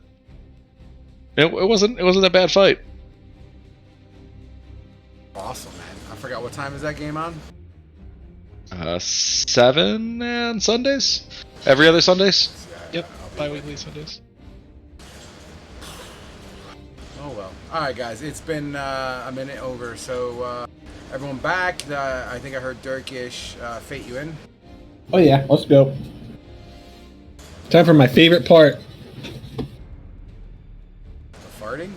It wasn't a bad fight. Awesome, man. I forgot what time is that game on? 7 on Sundays. Every other Sundays. Yep, bi-weekly Sundays. Oh well. All right, guys. It's been a minute over, so everyone back. I think I heard Dirkish fate you in. Oh yeah, let's go. Time for my favorite part. The farting.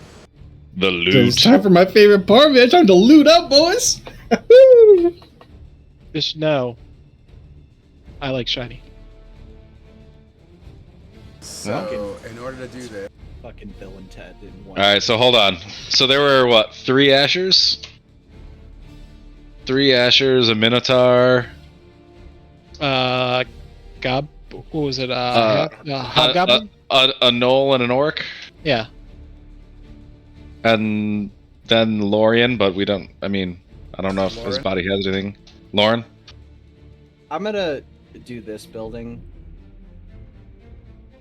The It's loot. time for my favorite part, man. Time to loot up, boys. Just know, I like shiny. So in order to do this, Fucking Bill and Ted in one. All right, so hold on. So there were what? 3 Ashers. 3 Ashers, a Minotaur. What was it? Hobgoblin? A Knoll and an Orc. Yeah. And then Lorian, but we don't. I mean, I don't know if his Lauren? body has anything. Lauren. I'm gonna do this building,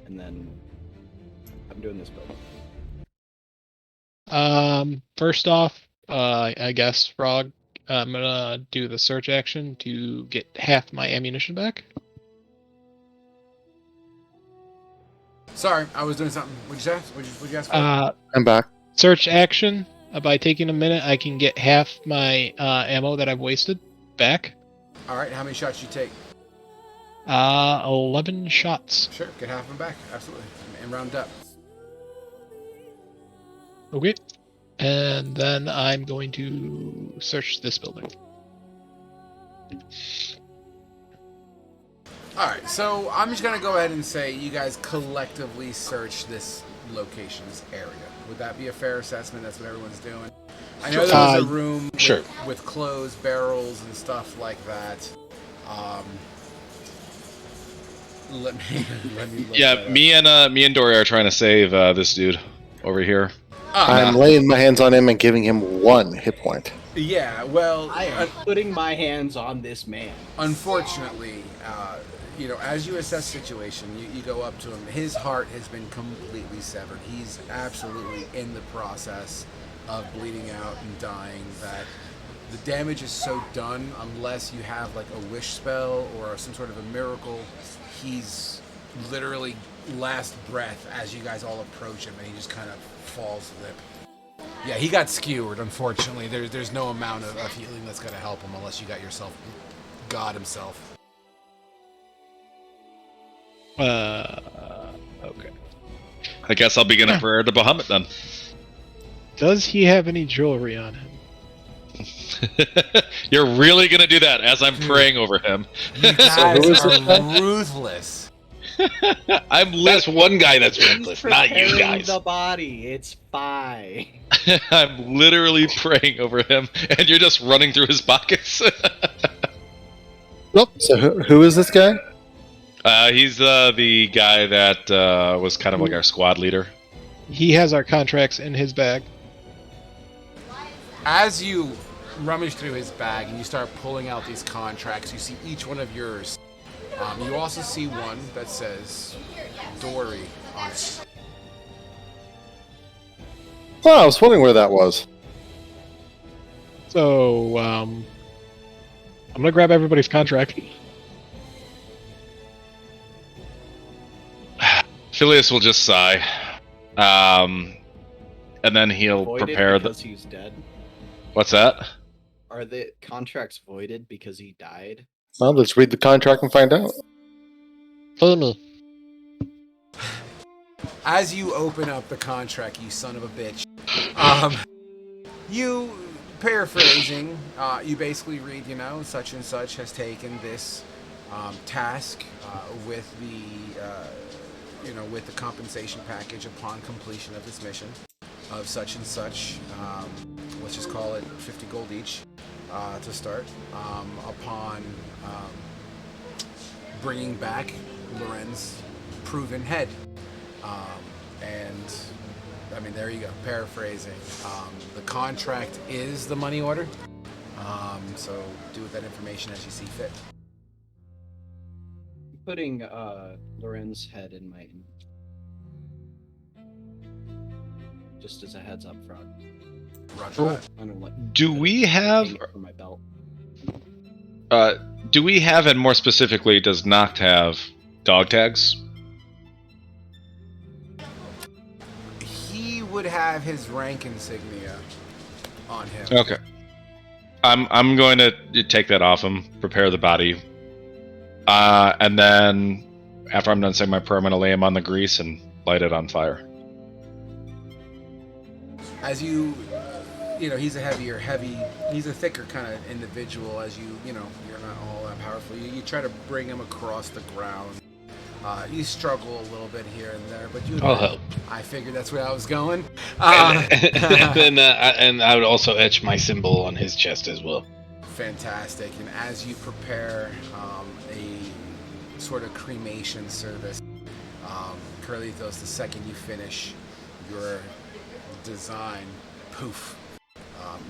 and then I'm doing this building. First off, I guess Frog, I'm gonna do the search action to get half my ammunition back. sorry, I was doing something. What'd you say? What'd you ask for? I'm back. Search action. By taking a minute, I can get half my ammo that I've wasted back. All right, how many shots you take? 11 shots. Sure, get half of them back. Absolutely, and round up. Okay. And then I'm going to search this building. All right, so I'm just gonna go ahead and say you guys collectively search this location's area. Would that be a fair assessment? That's what everyone's doing. I know there was a room Sure. with closed barrels and stuff like that. Let me look Yeah, that up. me and Dory are trying to save this dude over here. I'm laying my hands on him and giving him 1 hit point. Yeah, well, I am putting my hands on this man. unfortunately, as you assess the situation, you go up to him. His heart has been completely severed. He's absolutely in the process of bleeding out and dying. That the damage is so done, unless you have like a wish spell or some sort of a miracle, he's literally last breath as you guys all approach him, and he just kind of falls limp. Yeah, he got skewered, unfortunately. There's no amount of healing that's going to help him unless you got yourself God himself. I guess I'll begin a prayer to Bahamut then. Does he have any jewelry on him? You're really gonna do that as I'm praying over him? You guys who is are this guy? ruthless. That's one guy that's He's ruthless, not you preparing guys. the body. It's Fi. I'm literally praying over him, and you're just running through his pockets. Nope. So who is this guy? He's the guy that was kind of like our squad leader. He has our contracts in his bag. As you rummage through his bag and you start pulling out these contracts, you see each one of yours. You also see one that says Dory on it. Oh, I was wondering where that was. So, I'm gonna grab everybody's contract. Phileas will just sigh, and then he'll Voided prepare the. because he's dead. What's that? Are the contracts voided because he died? Well, let's read the contract and find out. Follow me. As you open up the contract, you son of a bitch, you, paraphrasing, you basically read, such and such has taken this task with with the compensation package upon completion of this mission of such and such. Let's just call it 50 gold each to start. Upon bringing back Loren's proven head. And I mean, there you go, paraphrasing. The contract is the money order. So do with that information as you see fit. Putting Loren's head in my just as a heads up front. Roger that. I don't like Do we have? for my belt. Do we have, and more specifically, does Noct have dog tags? He would have his rank insignia on him. Okay. I'm going to take that off him, prepare the body, and then after I'm done saying my prayer, I'm going to lay him on the grease and light it on fire. As you, he's a he's a thicker kind of individual. As you're not all that powerful. You try to bring him across the ground. You struggle a little bit here and there, but you. I'll help. I figured that's where I was going. And I would also etch my symbol on his chest as well. Fantastic. And as you prepare a sort of cremation service, Carlitos, the second you finish your design, poof.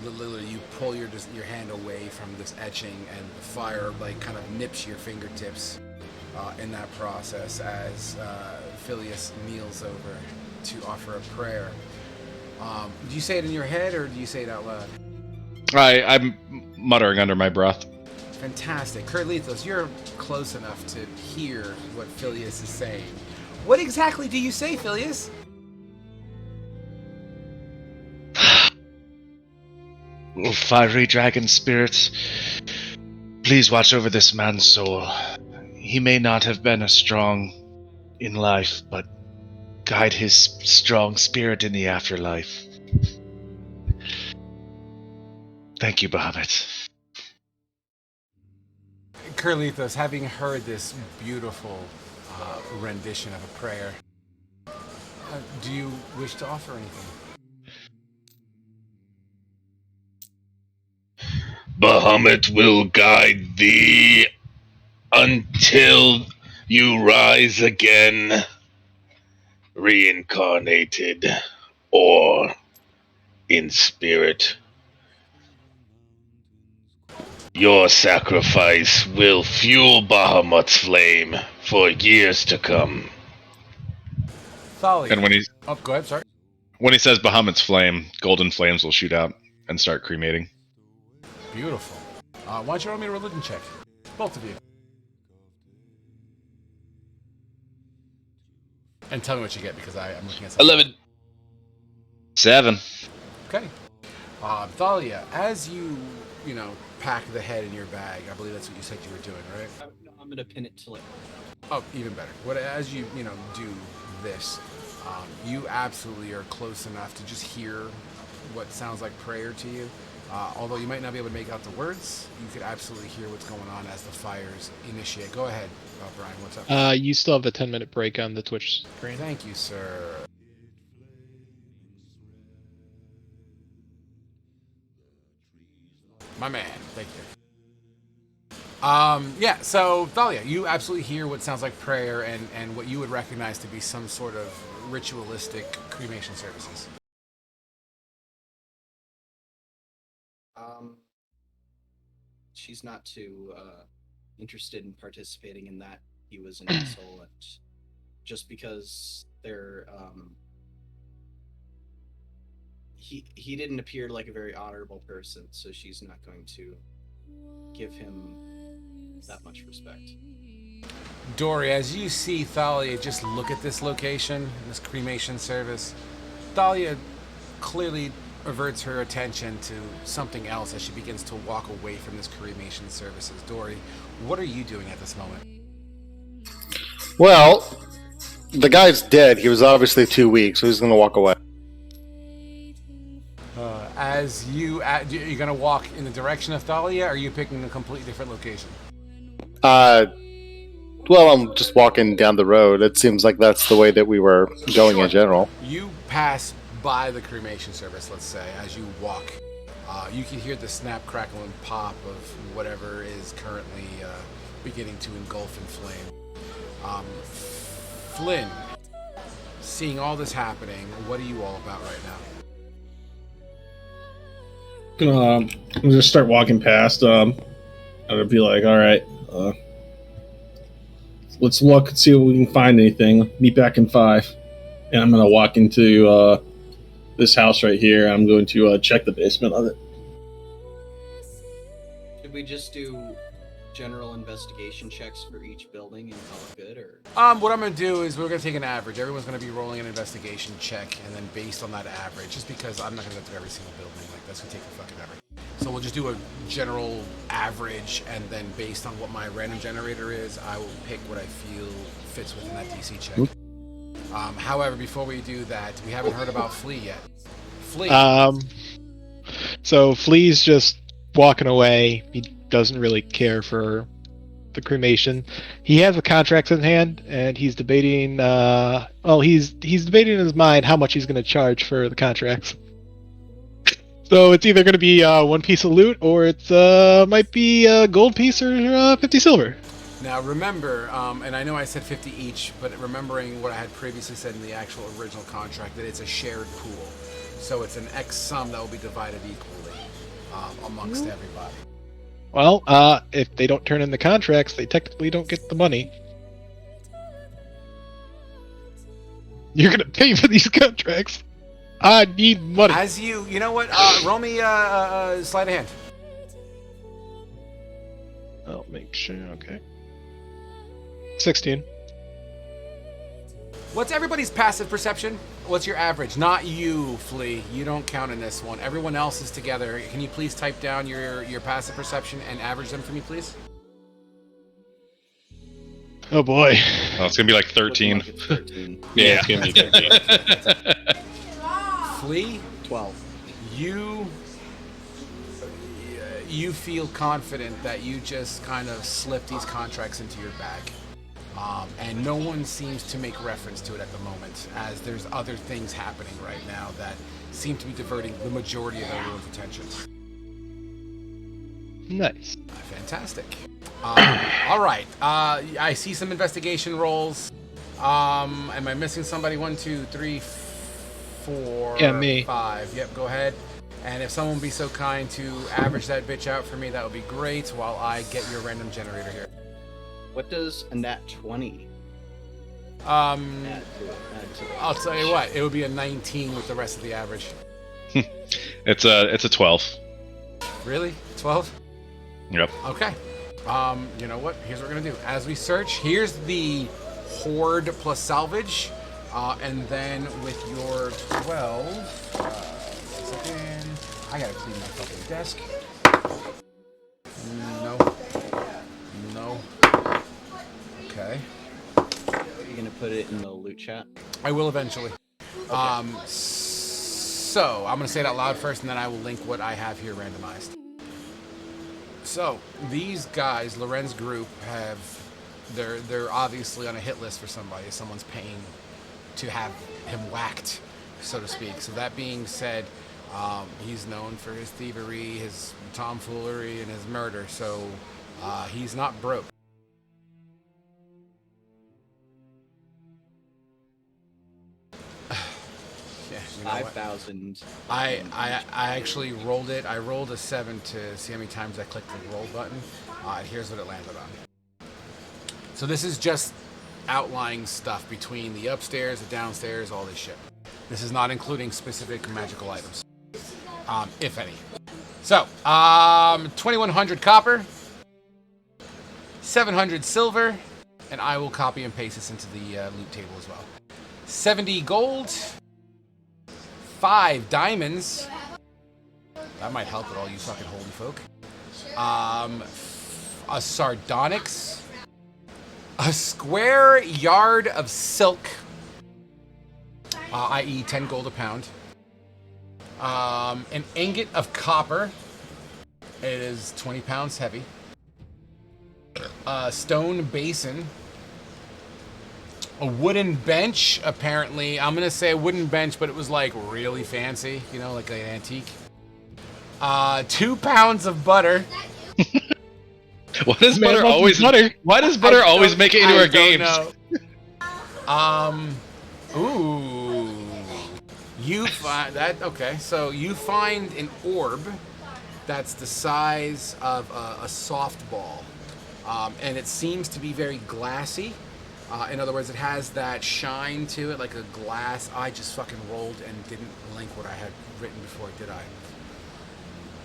Literally, you pull your hand away from this etching, and the fire kind of nips your fingertips in that process as Phileas kneels over to offer a prayer. Do you say it in your head, or do you say it out loud? I'm muttering under my breath. Fantastic. Carlitos, you're close enough to hear what Phileas is saying. What exactly do you say, Phileas? Oh, fiery dragon spirits, please watch over this man's soul. He may not have been as strong in life, but guide his strong spirit in the afterlife. Thank you, Bahamut. Carlitos, having heard this beautiful rendition of a prayer, do you wish to offer anything? Bahamut will guide thee until you rise again, reincarnated or in spirit. Your sacrifice will fuel Bahamut's flame for years to come. Thalia. And when he go ahead, sorry. When he says Bahamut's flame, golden flames will shoot out and start cremating. Beautiful. Why don't you roll me a religion check? Both of you. And tell me what you get, because I'm looking at something. 11. 7. Okay. Thalia, as you pack the head in your bag, I believe that's what you said you were doing, right? I'm gonna pin it to it. Oh, even better. As you do this, You absolutely are close enough to just hear what sounds like prayer to you. Although you might not be able to make out the words, you could absolutely hear what's going on as the fires initiate. Go ahead, Brian, what's up? You still have a 10-minute break on the Twitch screen. Thank you, sir. My man, thank you. Yeah, so Thalia, you absolutely hear what sounds like prayer and what you would recognize to be some sort of ritualistic cremation services. She's not too interested in participating in that. He was an asshole, and just because they're he didn't appear like a very honorable person, so she's not going to give him that much respect. Dory, as you see Thalia just look at this location, this cremation service, Thalia clearly averts her attention to something else as she begins to walk away from this cremation services. Dory, what are you doing at this moment? Well, the guy's dead. He was obviously too weak, so he's going to walk away. As you're going to walk in the direction of Thalia, or are you picking a completely different location? Well, I'm just walking down the road. It seems like that's the way that we were going Sure. in general. You pass by the cremation service, let's say, as you walk. You can hear the snap, crackle, and pop of whatever is currently beginning to engulf in flame. Flynn, seeing all this happening, what are you all about right now? I'm gonna just start walking past. I'm gonna be like, all right, let's look and see if we can find anything. Meet back in 5, and I'm gonna walk into this house right here. I'm going to check the basement of it. Should we just do general investigation checks for each building and call it good, or? What I'm going to do is we're going to take an average. Everyone's going to be rolling an investigation check, and then based on that average, just because I'm not going to go through every single building, like that's going to take a fucking ever. So we'll just do a general average, and then based on what my random generator is, I will pick what I feel fits within that DC check. However, before we do that, we haven't heard about Flea yet. Flea. So Flea's just walking away. He doesn't really care for the cremation. He has the contracts in hand, and he's debating. He's debating in his mind how much he's going to charge for the contracts. So it's either going to be one piece of loot, or it's might be a gold piece or 50 silver. Now remember, and I know I said 50 each, but remembering what I had previously said in the actual original contract, that it's a shared pool. So it's an X sum that will be divided equally amongst everybody. Well, if they don't turn in the contracts, they technically don't get the money. You're going to pay for these contracts. I need money. As you know what? Roll me sleight of hand. I'll make sure. Okay. 16. What's everybody's passive perception? What's your average? Not you, Flea. You don't count in this one. Everyone else is together. Can you please type down your passive perception and average them for me, please? Oh boy. Oh, it's gonna be like 13. Looking like it's 13. Yeah, it's gonna be 13. Flea, 12. you feel confident that you just kind of slip these contracts into your bag. And no one seems to make reference to it at the moment, as there's other things happening right now that seem to be diverting the majority of everyone's attention. Nice. Fantastic. All right. I see some investigation rolls. Am I missing somebody? 1, 2, 3, 4, Yeah, me. 5. Yep, go ahead. And if someone would be so kind to average that bitch out for me, that would be great while I get your random generator here. What does a nat 20 Um, add to it? I'll tell you what, it would be a 19 with the rest of the average. It's a 12. Really? 12? Yep. Okay. You know what? Here's what we're gonna do. As we search, here's the horde plus salvage, and then with your 12, second, I gotta clean my fucking desk. No. Okay. Are you gonna put it in the loot chat? I will eventually. So I'm gonna say it out loud first, and then I will link what I have here randomized. So these guys, Loren's group, they're obviously on a hit list for somebody. Someone's paying to have him whacked, so to speak. So that being said, he's known for his thievery, his tomfoolery, and his murder. So he's not broke. Yeah, you know what? 5,000. I actually rolled it. I rolled a 7 to see how many times I clicked the roll button. Here's what it landed on. So this is just outlying stuff between the upstairs, the downstairs, all this shit. This is not including specific magical items, if any. So, 2,100 copper, 700 silver, and I will copy and paste this into the loot table as well. 70 gold, 5 diamonds. That might help with all you fucking holy folk. A sardonyx, a square yard of silk, i.e. 10 gold a pound. An ingot of copper. It is 20 pounds heavy. A stone basin. A wooden bench, apparently. I'm gonna say a wooden bench, but it was like really fancy, you know, like an antique. 2 pounds of butter. Why does Man butter loves always butter. Why does butter always make it into I our don't games? know. Ooh. You find that, okay, so you find an orb that's the size of a softball. And it seems to be very glassy. In other words, it has that shine to it, like a glass. I just fucking rolled and didn't link what I had written before, did I?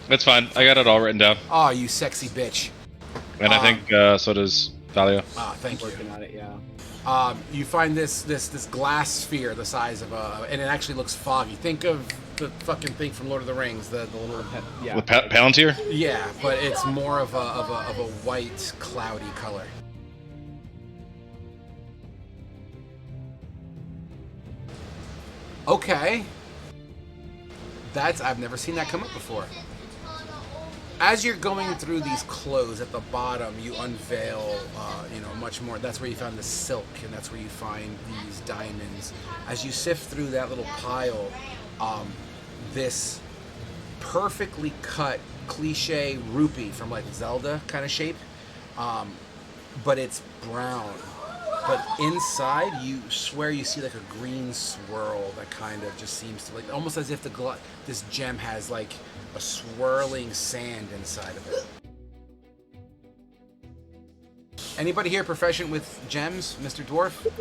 That's fine. I got it all written down, Oh, you sexy bitch. and I think so does Thalia. Thank you. Working on it, yeah. You find this glass sphere the size of and it actually looks foggy. Think of the fucking thing from Lord of the Rings, the little Yeah. The Palantir. yeah, but it's more of a white cloudy color. Okay, I've never seen that come up before. As you're going through these clothes at the bottom, you unveil, much more. That's where you found the silk, and that's where you find these diamonds. As you sift through that little pile, this perfectly cut cliche rupee from like Zelda kind of shape, but it's brown. But inside, you swear you see like a green swirl that kind of just seems to like almost as if this gem has like a swirling sand inside of it. Anybody here proficient with gems, Mr. Dwarf?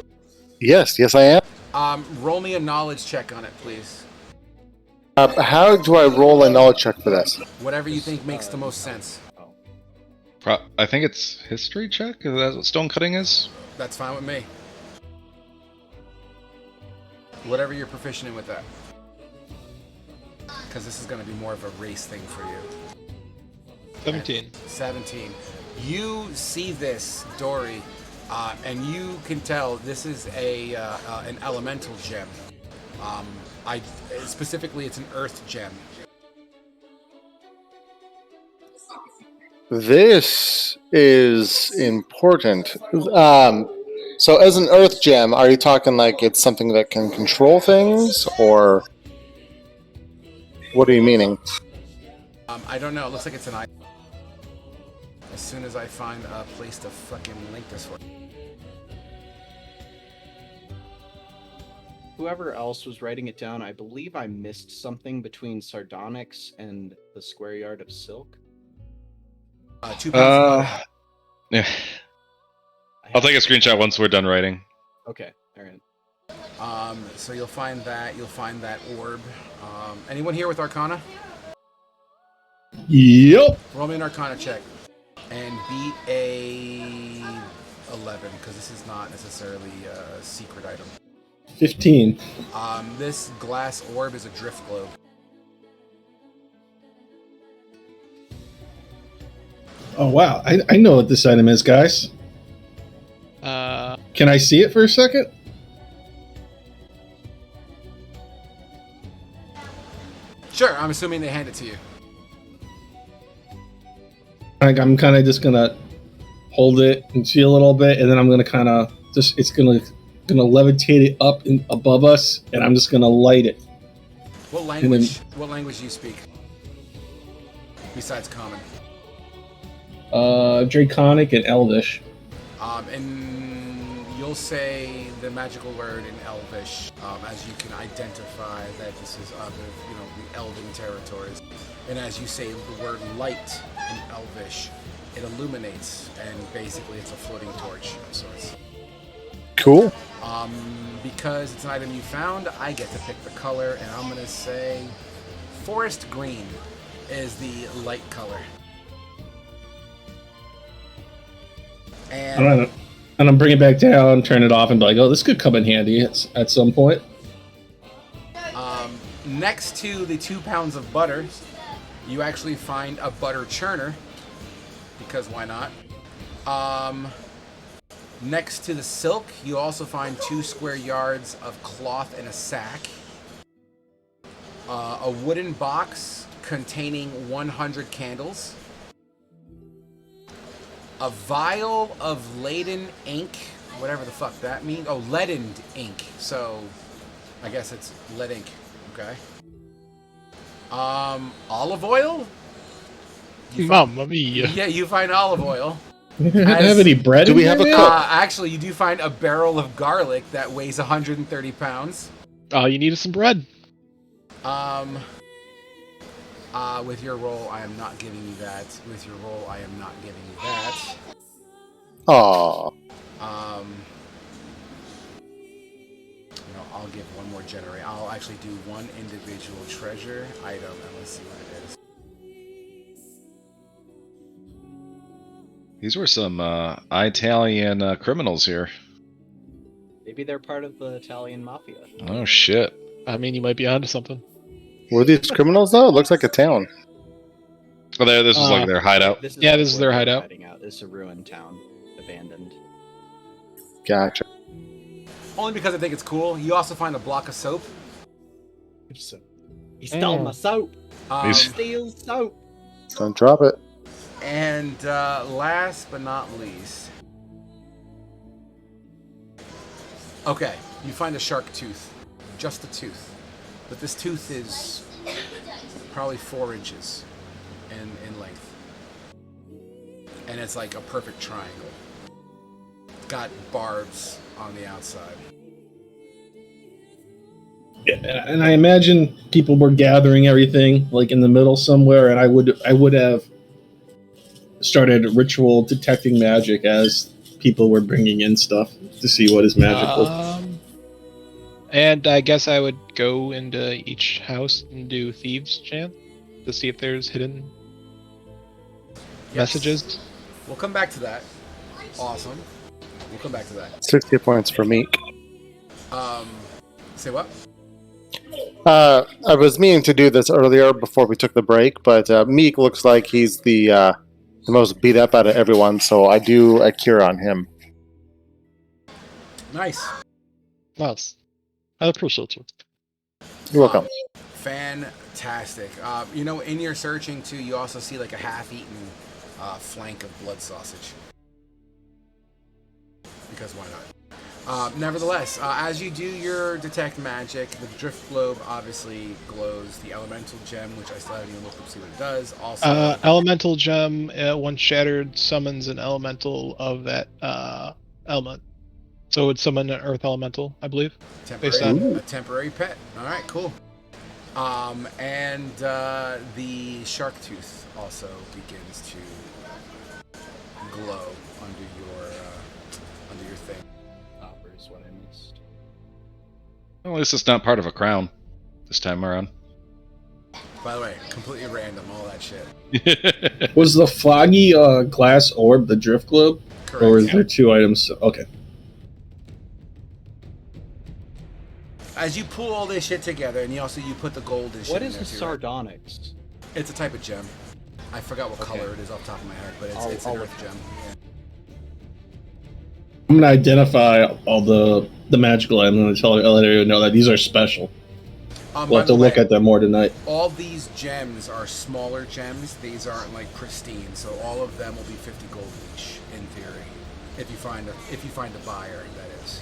Yes, I am. Roll me a knowledge check on it, please. How do I roll a knowledge check for this? Whatever you think makes the most sense. I think it's history check. Is that what stone cutting is? That's fine with me. Whatever you're proficient in with that. Because this is going to be more of a race thing for you. 17. 17. You see this, Dory, and you can tell this is an elemental gem. Specifically, it's an earth gem. This is important. So, as an earth gem, are you talking like it's something that can control things, or what are you meaning? I don't know. It looks like it's an item. As soon as I find a place to fucking link this for. Whoever else was writing it down, I believe I missed something between sardonyx and the square yard of silk. 2 pounds of butter. Yeah. I'll take a screenshot once we're done writing. Okay, all right. So you'll find that orb. Anyone here with Arcana? Yep. Roll me an Arcana check. And beat a 11, because this is not necessarily a secret item. 15. This glass orb is a drift globe. Oh, wow. I know what this item is, guys. Can I see it for a second? Sure, I'm assuming they hand it to you. Like I'm kind of just gonna hold it and see a little bit, and then I'm gonna kind of just it's gonna levitate it up above us, and I'm just gonna light it. What language? What language do you speak? Besides Common. Draconic and Elvish. And you'll say the magical word in Elvish, as you can identify that this is other, the Elven territories. And as you say the word light in Elvish, it illuminates, and basically it's a floating torch of sorts. Cool. Because it's an item you found, I get to pick the color, and I'm gonna say forest green is the light color. And I'm bring it back down, turn it off, and be like, oh, this could come in handy at some point. Next to the 2 pounds of butter, you actually find a butter churner, because why not? Next to the silk, you also find 2 square yards of cloth in a sack, a wooden box containing 100 candles, a vial of laden ink, whatever the fuck that means. Oh, leadened ink. So, I guess it's lead ink. Okay. Olive oil? Mamma mia. Yeah, you find olive oil. Have any bread? Do we have a cook? Actually, you do find a barrel of garlic that weighs 130 pounds. All you need is some bread. With your roll, I am not giving you that. With your roll, I am not giving you that. Aww. I'll give one more generate. I'll actually do one individual treasure item, and let's see what it is. These were some Italian criminals here. Maybe they're part of the Italian mafia. Oh shit! I mean, you might be onto something. Were these criminals though? It looks like a town. Oh, this was like their hideout. This is Yeah, this is where their they're hideout. hiding out. This is a ruined town, abandoned. Gotcha. Only because I think it's cool. You also find a block of soap. He stole my soap. Steals soap. Don't drop it. And last but not least, okay, you find a shark tooth, just a tooth, but this tooth is probably 4 inches in length, and it's like a perfect triangle. It's got barbs on the outside. Yeah, and I imagine people were gathering everything like in the middle somewhere, and I would have started ritual detecting magic as people were bringing in stuff to see what is magical. And I guess I would go into each house and do thieves' chant to see if there's hidden messages. We'll come back to that. Awesome. We'll come back to that. 60 points for Meek. Say what? I was meaning to do this earlier before we took the break, but Meek looks like he's the most beat up out of everyone, so I do a cure on him. Nice. Nice. I appreciate you. You're welcome. Fantastic. In your searching too, you also see like a half-eaten flank of blood sausage. Because why not? Nevertheless, as you do your detect magic, the drift globe obviously glows. The elemental gem, which I still haven't even looked up to see what it does, also. Elemental gem, once shattered, summons an elemental of that element. So it would summon an earth elemental, I believe. A temporary pet. All right, cool. And the shark tooth also begins to glow under your thing. Is what I missed. Well, at least it's not part of a crown this time around. By the way, completely random, all that shit. Was the foggy glass orb the drift globe? Correct. Or is there 2 items? Okay. As you pull all this shit together, and you put the gold and shit What in is there a too, right? sardonyx? It's a type of gem. I forgot what Okay. color it is off the top of my head, but it's I'll an look earth it gem. Yeah. I'm gonna identify all the magical items. I'm gonna let everyone know that these are special. By We'll have the to look way, at them more tonight. all these gems are smaller gems. These aren't like pristine, so all of them will be 50 gold each in theory. If you find a buyer, that is.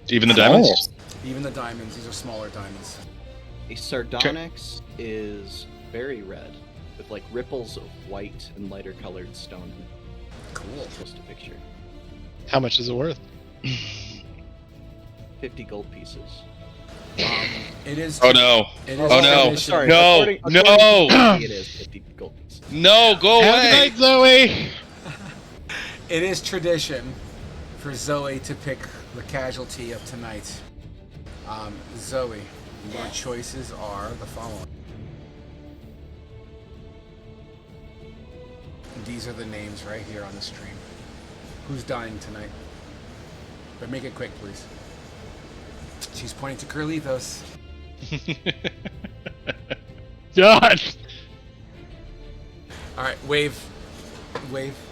Even the diamonds? Even the diamonds, these are smaller diamonds. A sardonyx is very red, with like ripples of white and lighter colored stone in it. Cool. Just a picture. How much is it worth? 50 gold pieces. It is. Oh no. It is Oh, no. tradition- Sorry. No, according no. to Wiki, it is 50 gold pieces. No, go Have a away. good night, Zoe. It is tradition for Zoe to pick the casualty of tonight. Zoe, your choices are the following. These are the names right here on the stream. Who's dying tonight? But make it quick, please. She's pointing to Curlithos. God. All right, wave.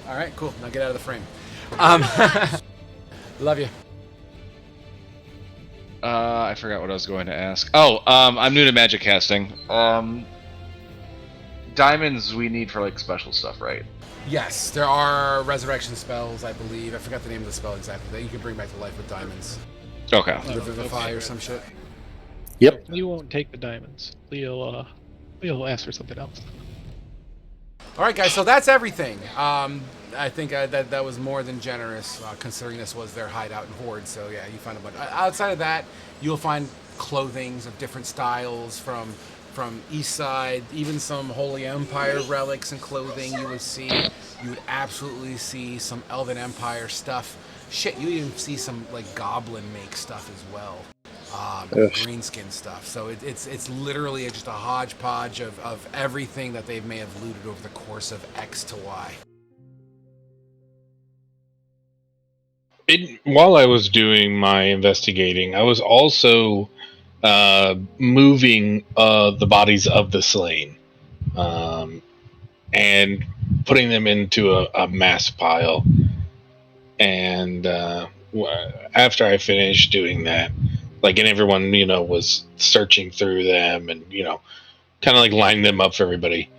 All right, cool. Now get out of the frame. Love you. I forgot what I was going to ask. Oh, I'm new to magic casting. Diamonds we need for like special stuff, right? Yes, there are resurrection spells, I believe. I forgot the name of the spell exactly that you can bring back to life with diamonds. Okay. Revivify or some shit. Yep. You won't take the diamonds. Leo'll ask for something else. All right, guys. So that's everything. I think that was more than generous, considering this was their hideout and horde. So yeah, you find a bunch. Outside of that, you'll find clothings of different styles from East Side, even some Holy Empire relics and clothing. You would absolutely see some Elven Empire stuff. Shit, you even see some like Goblin make stuff as well. Greenskin stuff. So it's literally just a hodgepodge of everything that they may have looted over the course of X to Y. While I was doing my investigating, I was also moving the bodies of the slain and putting them into a mass pile. And after I finished doing that, and everyone, was searching through them and, kind of like lining them up for everybody,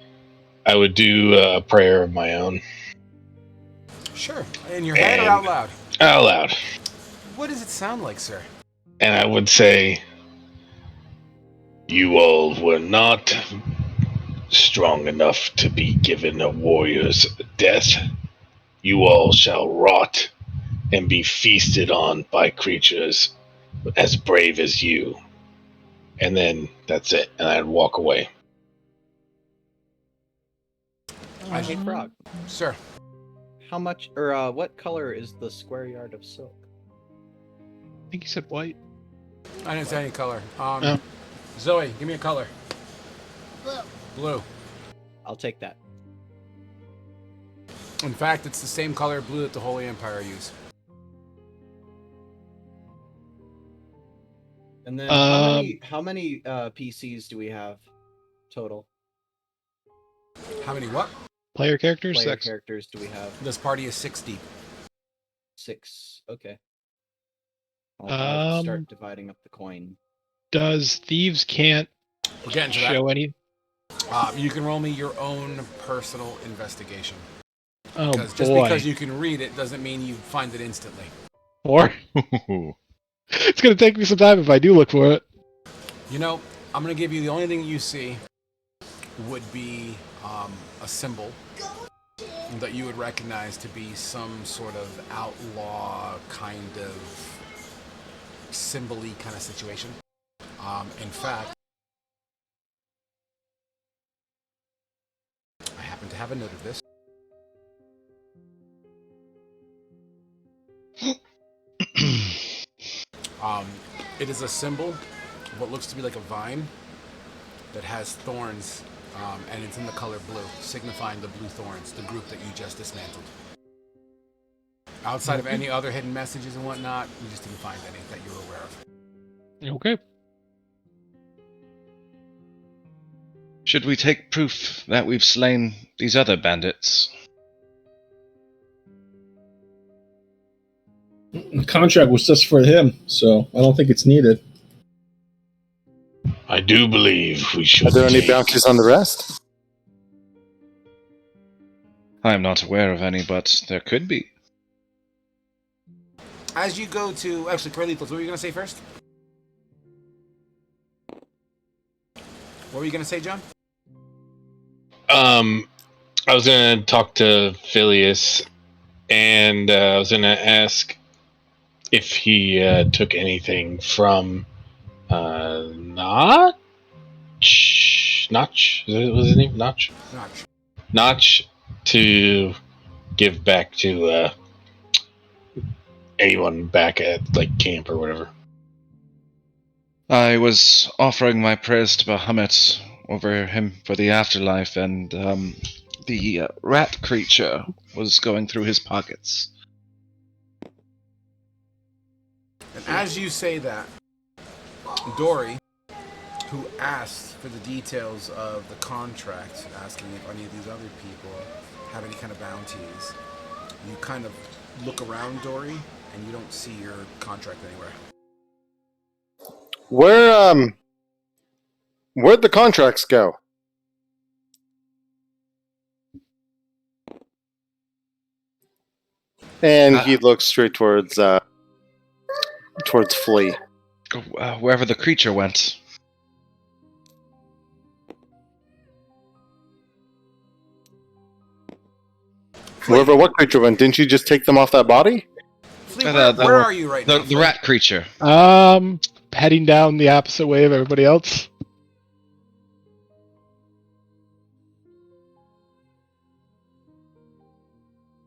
I would do a prayer of my own. Sure. In your head or And- out loud? Out loud. What does it sound like, sir? And I would say, "You all were not strong enough to be given a warrior's death. You all shall rot and be feasted on by creatures as brave as you." And then that's it. And I'd walk away. Hey, Frog, Sir. how much, or what color is the square yard of silk? I think he said white. I didn't say any color. Oh. Zoe, give me a color. Blue. I'll take that. In fact, it's the same color blue that the Holy Empire use. And then how many PCs do we have total? How many what? Player characters? Player 6. characters do we have? This party is 6 deep. 6. Okay. I'll start Um, dividing up the coin. Does Thieves can't We're getting to that. show any? You can roll me your own personal investigation. Oh Because just boy. because you can read it doesn't mean you find it instantly. Or it's gonna take me some time if I do look for it. You know, I'm going to give you the only thing you see would be a symbol that you would recognize to be some sort of outlaw kind of symbol-y kind of situation. In fact, I happen to have a note of this. It is a symbol of what looks to be like a vine that has thorns, and it's in the color blue, signifying the blue thorns, the group that you just dismantled. Outside of any other hidden messages and whatnot, you just didn't find any that you were aware of. Okay. Should we take proof that we've slain these other bandits? The contract was just for him, so I don't think it's needed. I do believe we should Are there any take... bounties on the rest? I'm not aware of any, but there could be. As you go to... Actually, Carlitos, what were you going to say first? What were you going to say, John? I was gonna talk to Phileas, and I was gonna ask if he took anything from Notch. Notch? Was his name Notch? Notch. Notch to give back to anyone back at like camp or whatever. I was offering my prayers to Bahamut over him for the afterlife, and the rat creature was going through his pockets. And as you say that, Dory, who asked for the details of the contract, asking if any of these other people have any kind of bounties, you kind of look around, Dory, and you don't see your contract anywhere. Where'd the contracts go? And he looks straight towards Flea. Wherever the creature went. Wherever what creature went? Didn't you just take them off that body? Flea, where are you right now? The rat creature. Heading down the opposite way of everybody else.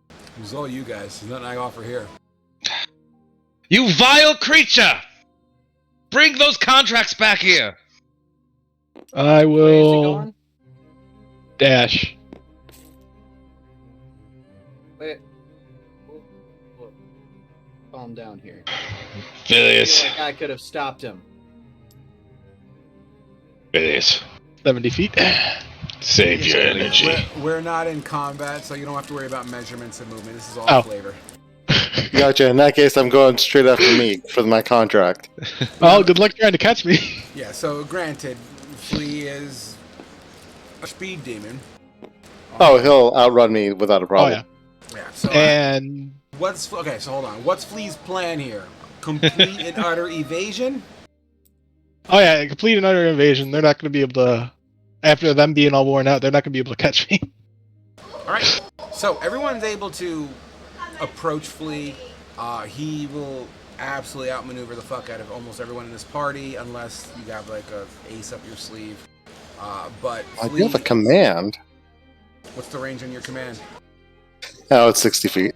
It was all you guys. There's nothing I offer here. You vile creature! Bring those contracts back here! I Where is he will going? dash. Wait. Calm down here. Phileas. I could have stopped him. Phileas. 70 feet. Save your energy. We're not in combat, so you don't have to worry about measurements and movement. This is all flavor. Gotcha. In that case, I'm going straight after me for my contract. Well, good luck trying to catch me. Yeah, so granted, Flea is a speed demon. Oh, he'll outrun me without a Oh, problem. yeah. Yeah, so And okay, so hold on. What's Flea's plan here? Complete and utter evasion? oh yeah, complete and utter invasion. They're not going to be able to, after them being all worn out, they're not going to be able to catch me. Alright, so everyone's able to approach Flea. He will absolutely outmaneuver the fuck out of almost everyone in this party, unless you have like a ace up your sleeve. But I Flea, do have a command. what's the range on your command? Oh, it's 60 feet.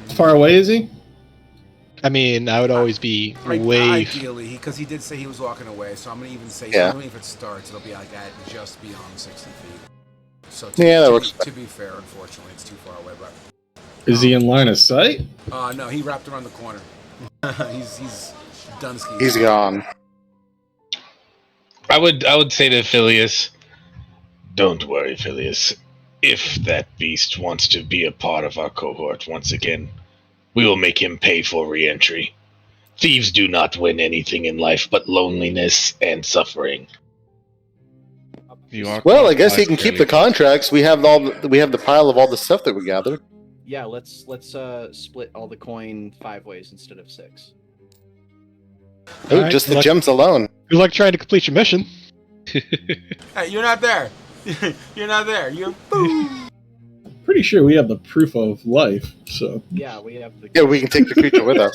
How far away is he? I mean, I would always be way. Ideally, because he did say he was walking away, so I'm gonna even say Yeah. even if it starts, it'll be like at just beyond 60 feet. So Yeah, that works. To be fair, unfortunately, it's too far away. But Is he in line of sight? no, he wrapped around the corner. he's done skiing. He's gone. I would say to Phileas, don't worry, Phileas. If that beast wants to be a part of our cohort once again, we will make him pay for re-entry. Thieves do not win anything in life but loneliness and suffering. You are Well, I guess he can qualified, keep the Carly. contracts. We have the pile of all the stuff that we gathered. Yeah, let's split all the coin 5 ways instead of 6. Ooh, Alright, just the luck- gems alone. Good luck trying to complete your mission. Hey, you're not there. You're not there. You're. Pretty sure we have the proof of life, so. Yeah, we have the. Yeah, we can take the creature with us.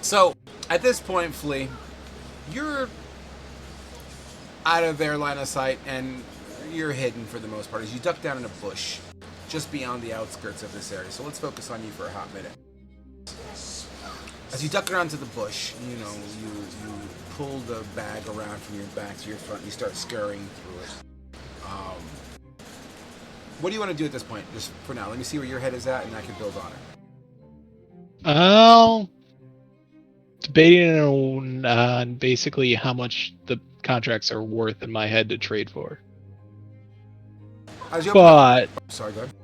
So at this point, Flea, you're out of their line of sight and you're hidden for the most part as you duck down in a bush just beyond the outskirts of this area. So let's focus on you for a hot minute. As you duck around to the bush, you pull the bag around from your back to your front and you start scurrying through it. What do you want to do at this point? Just for now, let me see where your head is at and I can build on it. Well, debating on basically how much the contracts are worth in my head to trade for. As you But sorry, go ahead.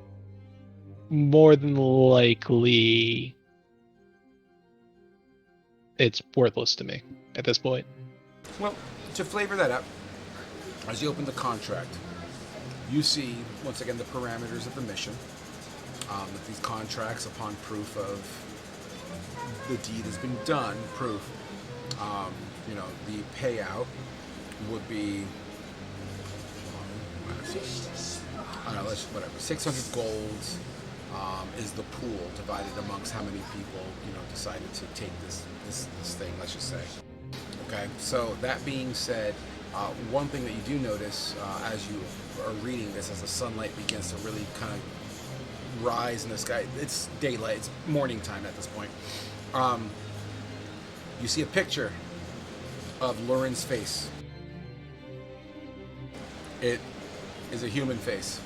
more than likely, it's worthless to me at this point. Well, to flavor that up, as you open the contract, you see, once again, the parameters of the mission. That these contracts, upon proof of the deed has been done, proof, the payout would be, whatever, 600 golds is the pool divided amongst how many people, decided to take this thing, let's just say. Okay, so that being said, one thing that you do notice as you are reading this, as the sunlight begins to really kind of rise in the sky, it's daylight, it's morning time at this point. You see a picture of Lauren's face. It is a human face.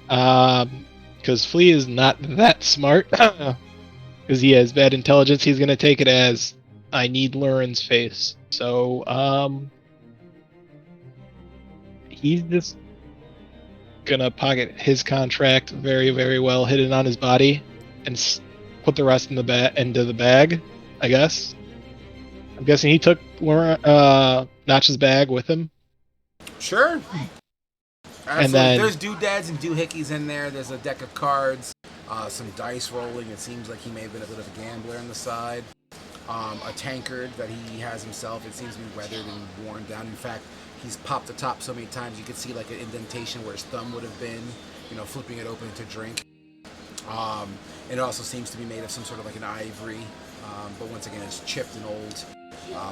Because Flea is not that smart. Because he has bad intelligence, he's gonna take it as, I need Lauren's face. So, he's just gonna pocket his contract very, very well hidden on his body, and put the rest in into the bag, I guess. I'm guessing he took Notch's bag with him. Sure. Absolutely. And then there's doodads and doohickeys in there. There's a deck of cards, some dice rolling. It seems like he may have been a bit of a gambler on the side. A tankard that he has himself. It seems to be weathered and worn down. In fact, he's popped the top so many times you could see like an indentation where his thumb would have been, flipping it open to drink. It also seems to be made of some sort of like an ivory, but once again, it's chipped and old,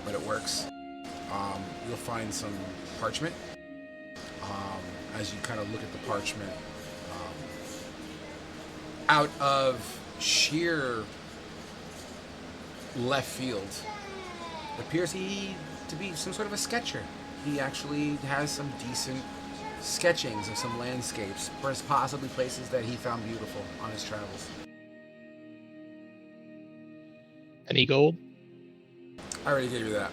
but it works. You'll find some parchment. As you kind of look at the parchment, out of sheer left field, it appears he to be some sort of a sketcher. He actually has some decent sketchings of some landscapes, possibly places that he found beautiful on his travels. Any gold? I already gave you that.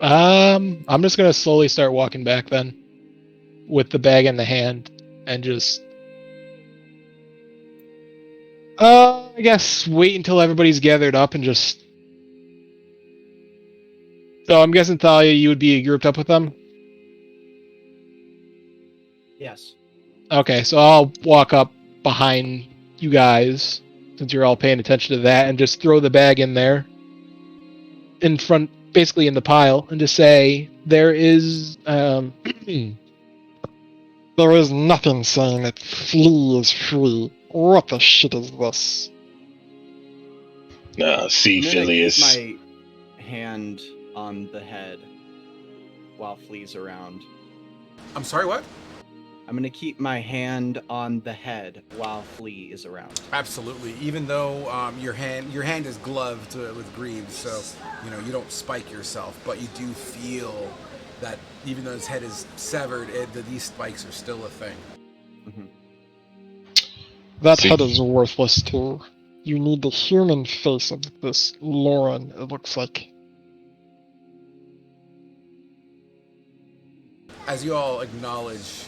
I'm just gonna slowly start walking back then, with the bag in the hand, and just, I guess wait until everybody's gathered up and just. So I'm guessing Thalia, you would be grouped up with them. Yes. Okay, so I'll walk up behind you guys, since you're all paying attention to that, and just throw the bag in there, in front. Basically in the pile, and to say there is there is nothing saying that Flea is free. What the shit is this? See, I'm gonna Phileas. keep my hand on the head while Flea's around. I'm sorry, what? I'm gonna keep my hand on the head while Flea is around. Absolutely. Even though your hand is gloved with greaves, so you don't spike yourself, but you do feel that even though his head is severed, these spikes are still a thing. Mm-hmm. That See. head is worthless too. You need the human face of this Lauren, it looks like. As you all acknowledge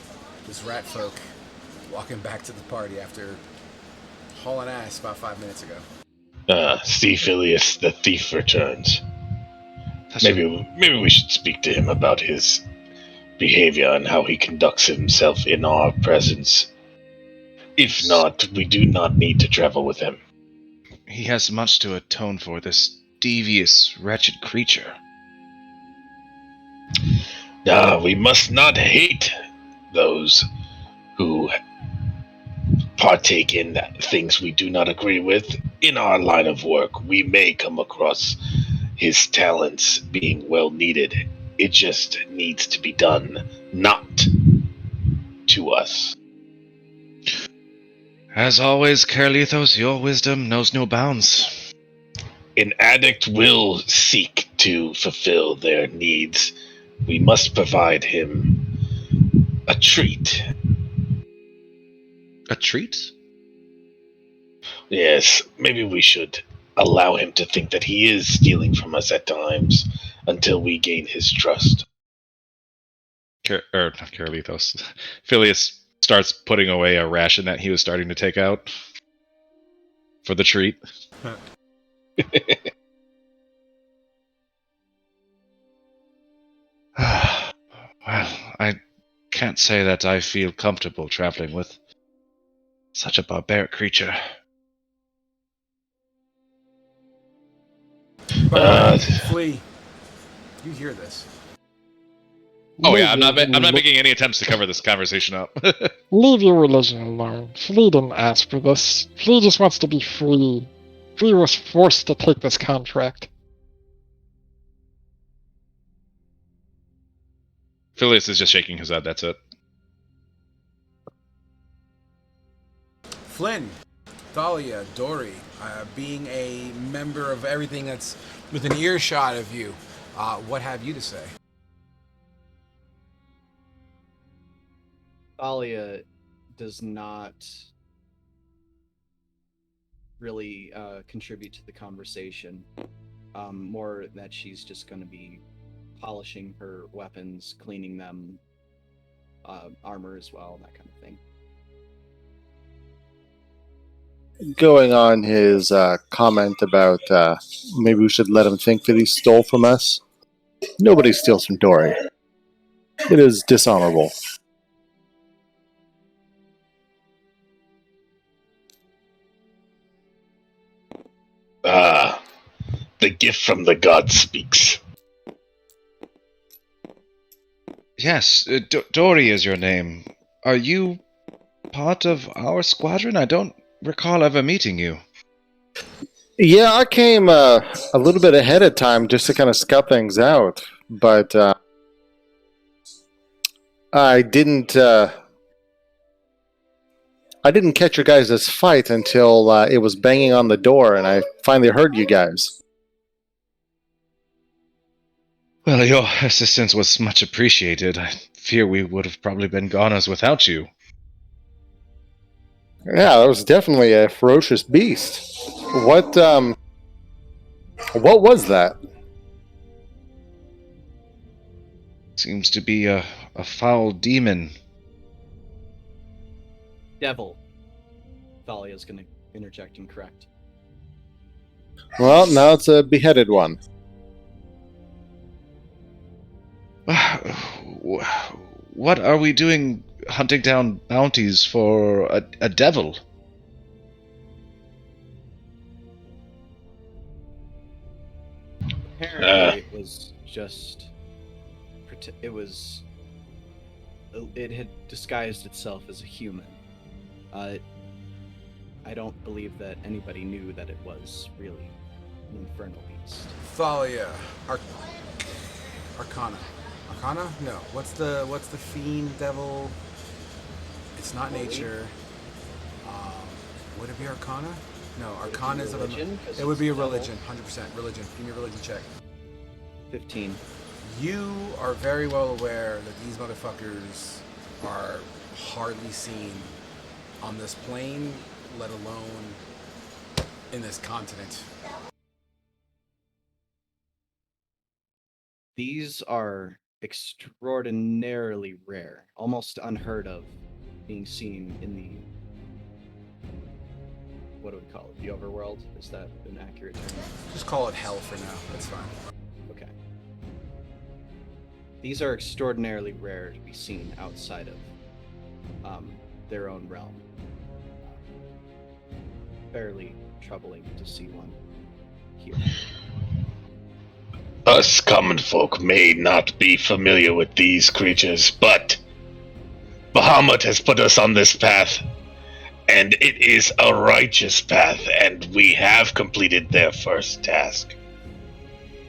this rat folk walking back to the party after hauling ass about 5 minutes ago. See, Phileas, the thief returns. Maybe we should speak to him about his behavior and how he conducts himself in our presence. If not, we do not need to travel with him. He has much to atone for, this devious, wretched creature. We must not hate those who partake in things we do not agree with. In our line of work, we may come across his talents being well needed. It just needs to be done, not to us. As always, Carlithos, your wisdom knows no bounds. An addict will seek to fulfill their needs. We must provide him a treat. A treat? Yes, maybe we should allow him to think that he is stealing from us at times until we gain his trust. Not Carlithos. Phileas starts putting away a ration that he was starting to take out for the treat. Well, I can't say that I feel comfortable traveling with such a barbaric creature. By the way, Flea, you hear this? Oh yeah, I'm not making any attempts to cover this conversation up. Leave your religion alone. Flea didn't ask for this. Flea just wants to be free. Flea was forced to take this contract. Phileas is just shaking his head, that's it. Flynn, Thalia, Dory, being a member of everything that's within earshot of you, what have you to say? Thalia does not really contribute to the conversation. More that she's just going to be polishing her weapons, cleaning them, armor as well, that kind of thing. Going on his comment about maybe we should let him think that he stole from us. Nobody steals from Dory. It is dishonorable. Ah, the gift from the gods speaks. Yes, Dory is your name. Are you part of our squadron? I don't recall ever meeting you. Yeah, I came a little bit ahead of time just to kind of scout things out, but I didn't catch your guys' fight until it was banging on the door, and I finally heard you guys. Well, your assistance was much appreciated. I fear we would have probably been goners without you. Yeah, that was definitely a ferocious beast. What was that? Seems to be a foul demon. Devil. Thalia's going to interject and correct. Well, now it's a beheaded one. What are we doing hunting down bounties for a devil? Apparently, it was just... It had disguised itself as a human. I don't believe that anybody knew that it was really an infernal beast. Thalia, Arcana. Arcana? No. What's the fiend devil? It's not nature. Would it be Arcana? No, Arcana is religion? it would be a religion, 100% religion. Give me a religion check. 15. You are very well aware that these motherfuckers are hardly seen on this plane, let alone in this continent. These are extraordinarily rare, almost unheard of, being seen in the... What do we call it? The overworld? Is that an accurate term? Just call it hell for now. That's fine. Okay. These are extraordinarily rare to be seen outside of their own realm. Fairly troubling to see one here. Us common folk may not be familiar with these creatures, but Bahamut has put us on this path, and it is a righteous path, and we have completed their first task.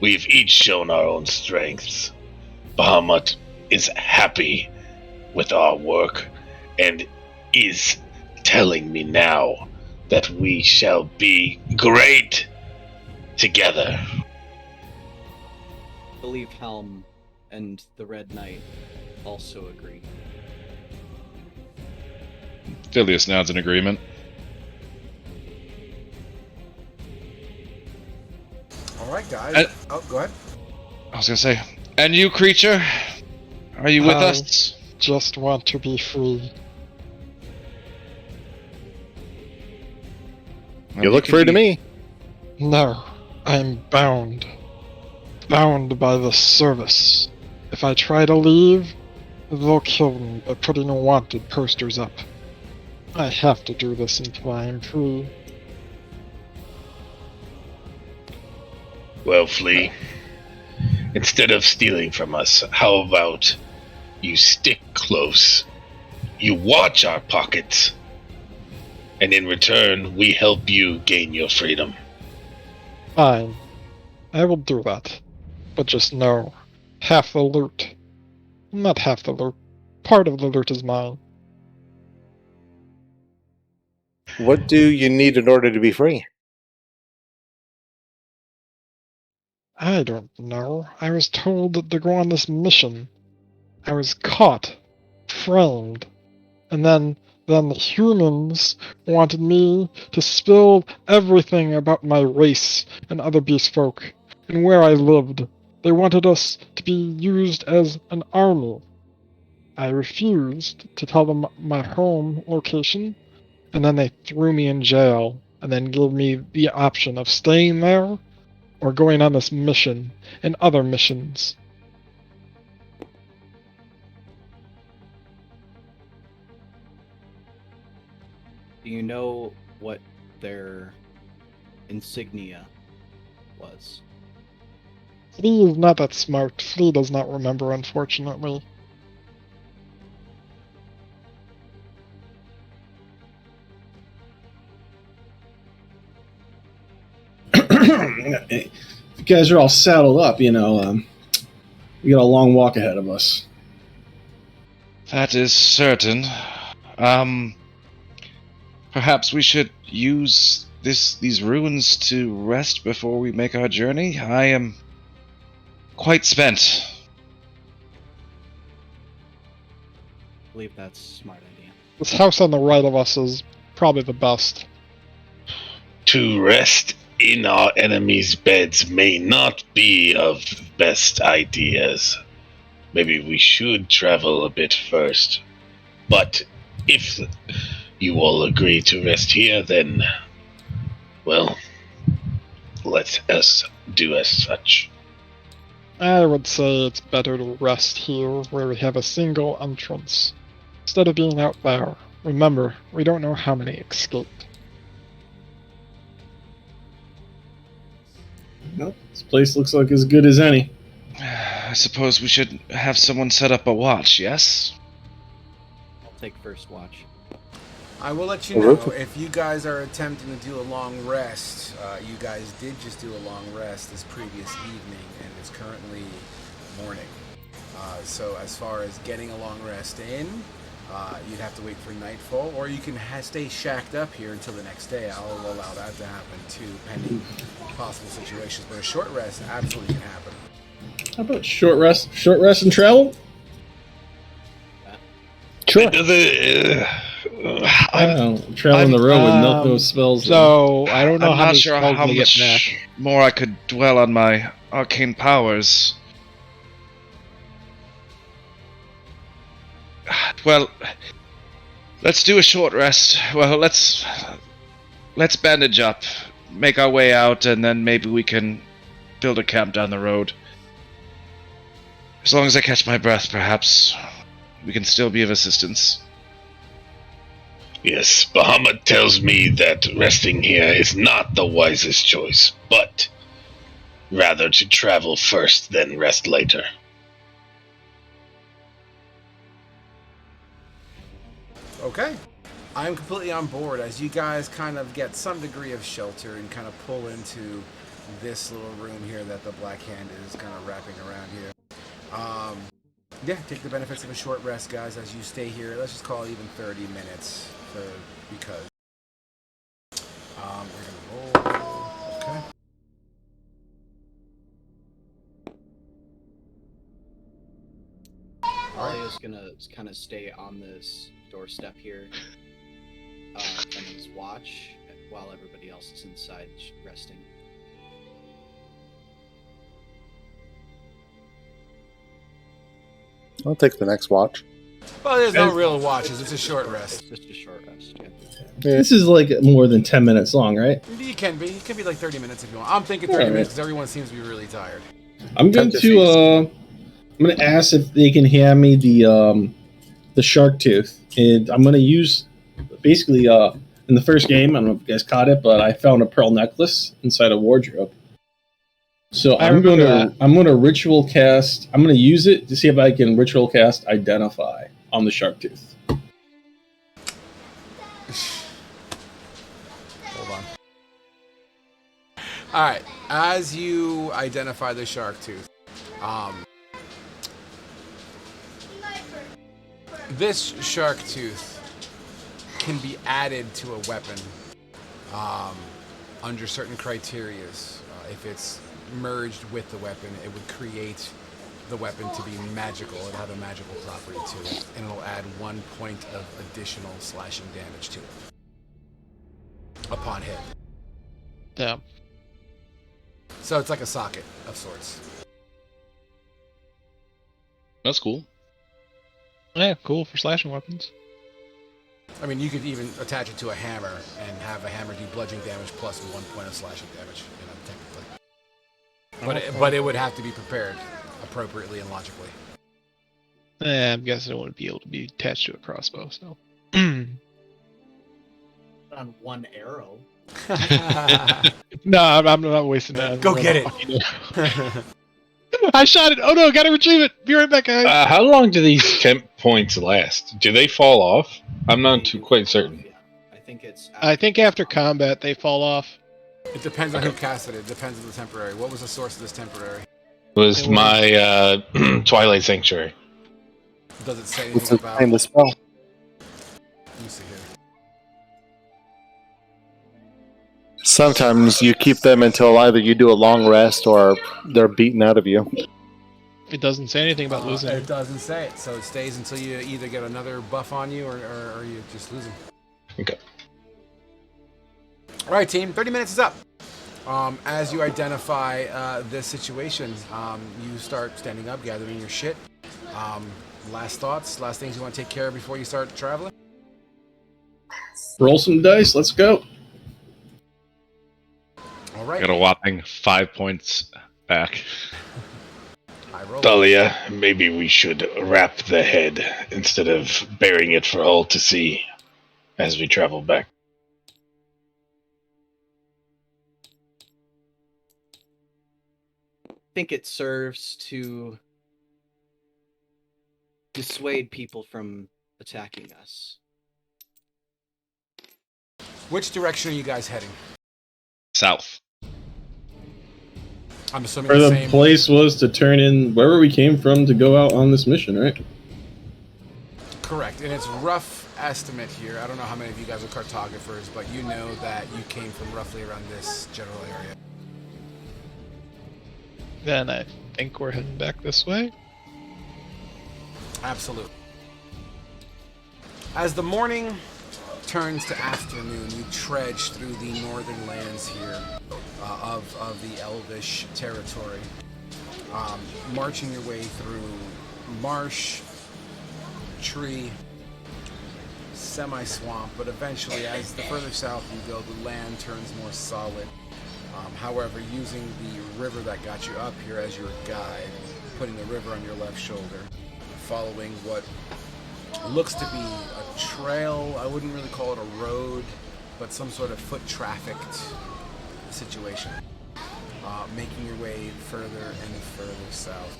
We've each shown our own strengths. Bahamut is happy with our work, and is telling me now that we shall be great together. I believe Helm and the Red Knight also agree. Phileas nods in agreement. All right, guys. Oh, go ahead. I was gonna say, and you, creature, are you with us? Just want to be free. You look free to me. No, I'm bound. Bound by the service. If I try to leave, they'll kill me by putting wanted posters up. I have to do this until I am free. Well, Flea, instead of stealing from us, how about you stick close? You watch our pockets, and in return, we help you gain your freedom. Fine. I will do that. But just know, half the loot. Not half the loot. Part of the loot is mine. What do you need in order to be free? I don't know. I was told to go on this mission. I was caught. Framed. And then the humans wanted me to spill everything about my race and other beast folk, and where I lived. They wanted us to be used as an army. I refused to tell them my home location, and then they threw me in jail, and then gave me the option of staying there or going on this mission and other missions. Do you know what their insignia was? Flea is not that smart. Flea does not remember, unfortunately. If you guys are all saddled up, we got a long walk ahead of us. That is certain. Perhaps we should use these ruins to rest before we make our journey. I am quite spent. I believe that's a smart idea. This house on the right of us is probably the best. To rest in our enemies' beds may not be of best ideas. Maybe we should travel a bit first. But if you all agree to rest here, then, well, let us do as such. I would say it's better to rest here where we have a single entrance, instead of being out there. Remember, we don't know how many escaped. Nope, this place looks like as good as any. I suppose we should have someone set up a watch, yes? I'll take first watch. I will let you know if you guys are attempting to do a long rest. You guys did just do a long rest this previous evening, and it's currently morning. So as far as getting a long rest in, you'd have to wait for nightfall, or you can stay shacked up here until the next day. I'll allow that to happen too, pending possible situations. But a short rest absolutely can happen. How about short rest and travel? Sure. Traveling the road would melt those spells. So I don't know I'm how not many sure spells how they get much back. more I could dwell on my arcane powers. Well, let's do a short rest. Well, let's bandage up, make our way out, and then maybe we can build a camp down the road. As long as I catch my breath, perhaps we can still be of assistance. Yes, Bahamut tells me that resting here is not the wisest choice, but rather to travel first, then rest later. Okay. I'm completely on board as you guys kind of get some degree of shelter and kind of pull into this little room here that the Black Hand is kind of wrapping around here. Yeah, take the benefits of a short rest, guys, as you stay here. Let's just call it even 30 minutes because we're gonna roll. Okay. Talia's gonna kind of stay on this doorstep here, and just watch while everybody else is inside resting. I'll take the next watch. Well, there's no real watches. It's a short rest. It's just a short rest. Yeah. This is like more than 10 minutes long, right? You can be. It can be like 30 minutes if you want. I'm thinking 30 Alright. minutes because everyone seems to be really tired. I'm going to I'm going to ask if they can hand me the shark tooth, and I'm going to use basically in the first game. I don't know if you guys caught it, but I found a pearl necklace inside a wardrobe. So I'm going to ritual cast. I'm going to use it to see if I can ritual cast identify on the shark tooth. Hold on. All right. As you identify the shark tooth, this shark tooth can be added to a weapon under certain criterias. If it's merged with the weapon, it would create the weapon to be magical. It'll have a magical property to it, and it'll add 1 point of additional slashing damage to it upon hit. Yeah. So it's like a socket of sorts. That's cool. Yeah, cool for slashing weapons. I mean, you could even attach it to a hammer and have a hammer do bludgeoning damage plus 1 point of slashing damage, technically. But it would have to be prepared appropriately and logically. I'm guessing it wouldn't be able to be attached to a crossbow, so. On one arrow. No, I'm not wasting that. Go get it. I shot it. Oh no, gotta retrieve it. Be right back, guys. How long do these temp points last? Do they fall off? I'm not too quite certain. I think After combat they fall off. It depends on who casted it. It depends on the temporary. What was the source of this temporary? It was my Twilight Sanctuary. Does it say It's anything about... behind the spell. Let me see here. Sometimes you keep them until either you do a long rest or they're beaten out of you. It doesn't say anything about losing. It doesn't say it, so it stays until you either get another buff on you or you just lose them. Okay. All right, team. 30 minutes is up. As you identify this situation, you start standing up, gathering your shit. Last thoughts, last things you want to take care of before you start traveling? Roll some dice. Let's go. All right. Got a whopping 5 points back. I roll. Thalia, maybe we should wrap the head instead of burying it for all to see as we travel back. I think it serves to dissuade people from attacking us. Which direction are you guys heading? South. I'm assuming Where the the same. place was to turn in wherever we came from to go out on this mission, right? Correct. And it's rough estimate here. I don't know how many of you guys are cartographers, but you know that you came from roughly around this general area. Then I think we're heading back this way. Absolutely. As the morning turns to afternoon, you trudge through the northern lands here of the Elvish territory, marching your way through marsh, tree, semi-swamp, but eventually, as the further south you go, the land turns more solid. However, using the river that got you up here as your guide, putting the river on your left shoulder, following what looks to be a trail. I wouldn't really call it a road, but some sort of foot trafficked situation. Making your way further and further south.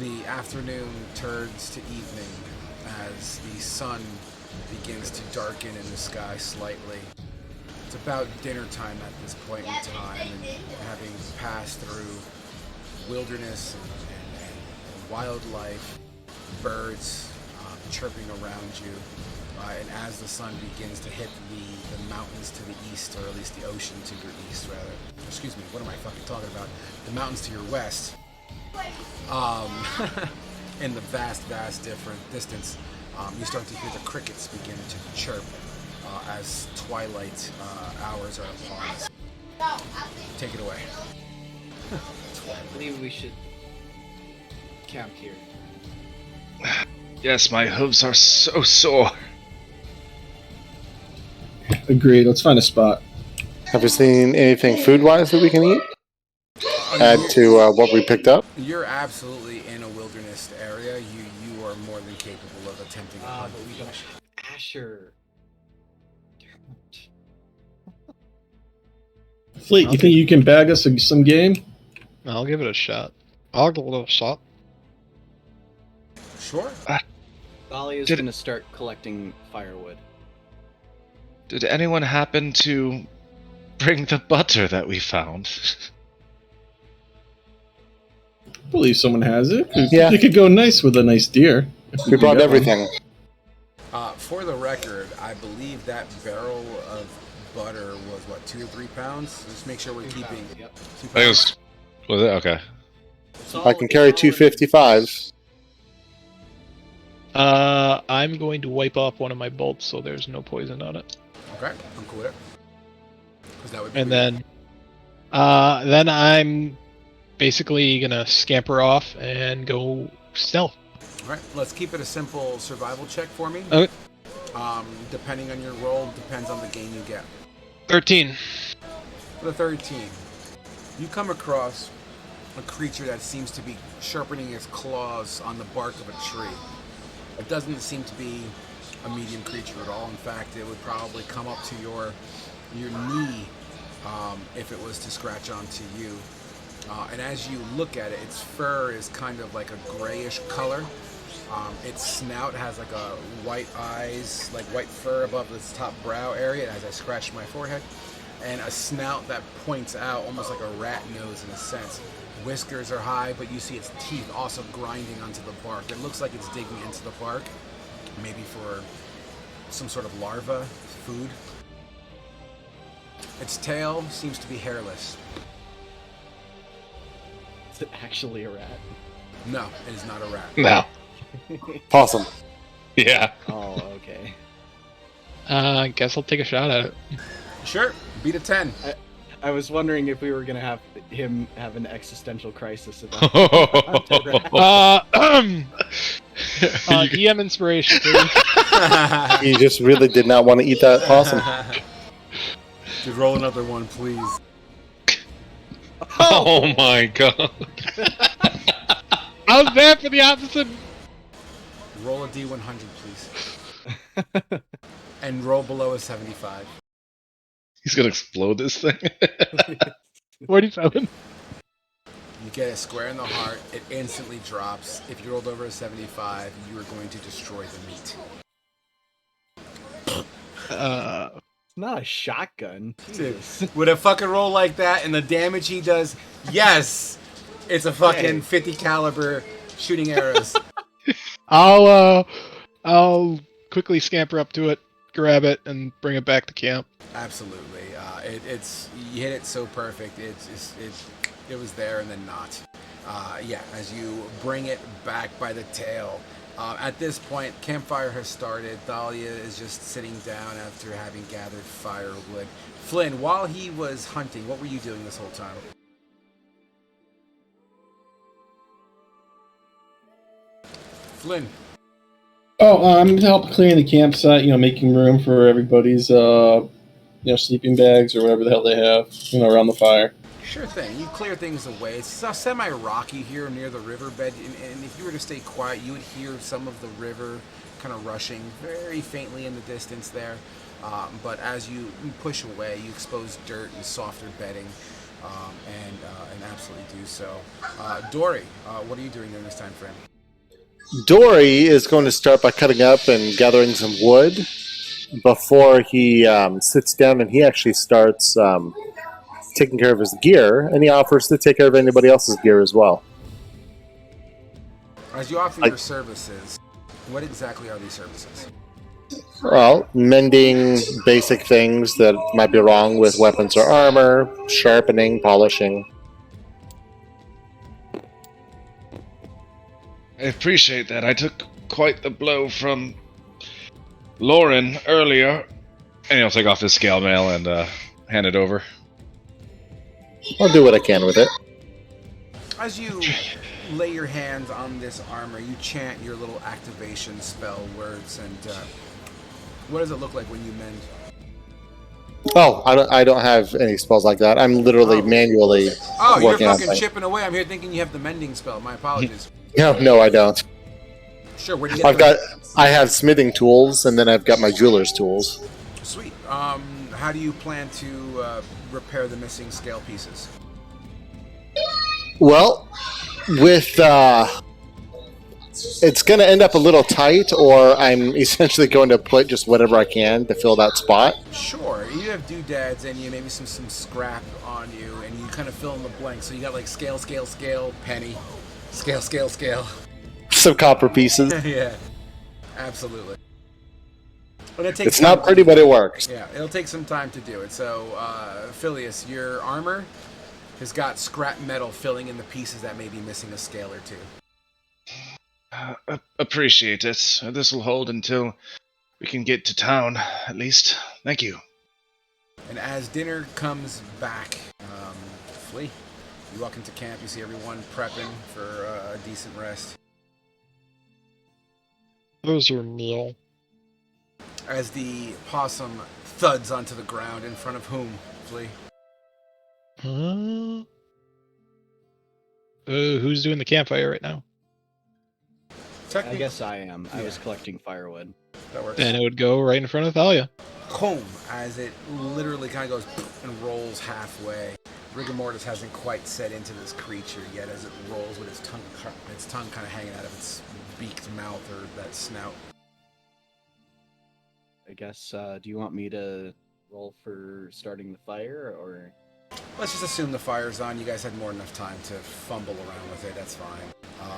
The afternoon turns to evening as the sun begins to darken in the sky slightly. It's about dinner time at this point in time, and having passed through wilderness and wildlife, birds chirping around you, and as the sun begins to hit the mountains to the east, or at least the ocean to your east, rather. Excuse me, what am I fucking talking about? The mountains to your west. In the vast different distance, you start to hear the crickets begin to chirp as twilight hours are upon us. Take it away. I believe we should camp here. Yes, my hooves are so sore. Agreed. Let's find a spot. Have you seen anything food-wise that we can eat? Add You're, to what we picked up? you're absolutely in a wilderness area. You are more than capable of attempting a hunt. But we don't have Asher. Fleet, you think you can bag us some game? I'll give it a shot. I'll give it a shot. Sure. Thalia is Did- going to start collecting firewood. Did anyone happen to bring the butter that we found? I believe someone has it. Yeah. It could go nice with a nice deer. if We could brought get one. everything. For the record, I believe that barrel of butter was what, 2 or 3 pounds. Just make sure we're keeping. Yep. 2 I think it pounds. was it? Okay. I can carry 255. I'm going to wipe off one of my bolts so there's no poison on it. Okay, I'm cool with it. 'Cause that would be And weird. then I'm basically gonna scamper off and go stealth. All right, let's keep it a simple survival check for me. Okay. Depending on your roll, depends on the gain you get. 13. For the 13, you come across a creature that seems to be sharpening its claws on the bark of a tree. It doesn't seem to be a medium creature at all. In fact, it would probably come up to your knee if it was to scratch onto you. And as you look at it, its fur is kind of like a grayish color. Its snout has like a white eyes, like white fur above its top brow area as I scratch my forehead, and a snout that points out almost like a rat nose in a sense. Whiskers are high, but you see its teeth also grinding onto the bark. It looks like it's digging into the bark, maybe for some sort of larva, food. Its tail seems to be hairless. Is it actually a rat? No, it is not a rat. No. Possum. Yeah. Oh, okay. I guess I'll take a shot at it. Sure, beat a 10. I was wondering if we were gonna have him have an existential crisis about the rat. DM inspiration, please. He just really did not want to eat that possum. Just roll another one, please. Oh my god. I was there for the opposite. Roll a D100, please. And roll below a 75. He's gonna explode this thing. 47. You get a square in the heart, it instantly drops. If you rolled over a 75, you are going to destroy the meat. It's not a shotgun. Jesus. With a fucking roll like that and the damage he does, yes! It's a fucking 50 caliber shooting arrows. I'll quickly scamper up to it, grab it, and bring it back to camp. Absolutely. It's you hit it so perfect. It was there and then not. As you bring it back by the tail. At this point, campfire has started. Thalia is just sitting down after having gathered firewood. Flynn, while he was hunting, what were you doing this whole time? Flynn. Oh, I'm to help clearing the campsite. Making room for everybody's sleeping bags or whatever the hell they have. Around the fire. Sure thing. You clear things away. It's semi-rocky here near the riverbed, and if you were to stay quiet, you would hear some of the river kind of rushing very faintly in the distance there. But as you push away, you expose dirt and softer bedding, and absolutely do so. Dory, what are you doing during this time frame? Dory is going to start by cutting up and gathering some wood before he sits down, and he actually starts taking care of his gear, and he offers to take care of anybody else's gear as well. As you offer your services, what exactly are these services? Well, mending basic things that might be wrong with weapons or armor, sharpening, polishing. I appreciate that. I took quite the blow from Lauren earlier. And he'll take off his scale mail and hand it over. I'll do what I can with it. As you lay your hands on this armor, you chant your little activation spell words, and what does it look like when you mend? Oh, I don't have any spells like that. I'm literally Oh. manually Oh, you're working on fucking things. chipping away. I'm here thinking you have the mending spell. My apologies. No, I don't. Sure, where do you get I have smithing tools, and then I've got my jeweler's tools. Sweet. How do you plan to repair the missing scale pieces? Well, with it's going to end up a little tight, or I'm essentially going to put just whatever I can to fill that spot. Sure. You have doodads and you maybe some scrap on you, and you kind of fill in the blanks. So you got like scale, penny, scale. Some copper pieces. Yeah, absolutely. But it takes It's not pretty, but it works. Yeah, it'll take some time to do it. So, Phileas, your armor has got scrap metal filling in the pieces that may be missing a scale or two. Appreciate it. This will hold until we can get to town, at least. Thank you. And as dinner comes back, Flea, you walk into camp, you see everyone prepping for a decent rest. There's your meal. As the possum thuds onto the ground in front of whom, Flea? Who's doing the campfire right now? I guess I am. I was collecting firewood. That works. Then it would go right in front of Thalia. Home, as it literally kind of goes and rolls halfway. Rigor mortis hasn't quite set into this creature yet as it rolls with its tongue kind of hanging out of its beaked mouth or that snout. I guess, do you want me to roll for starting the fire, or...? Let's just assume the fire's on. You guys had more than enough time to fumble around with it. That's fine.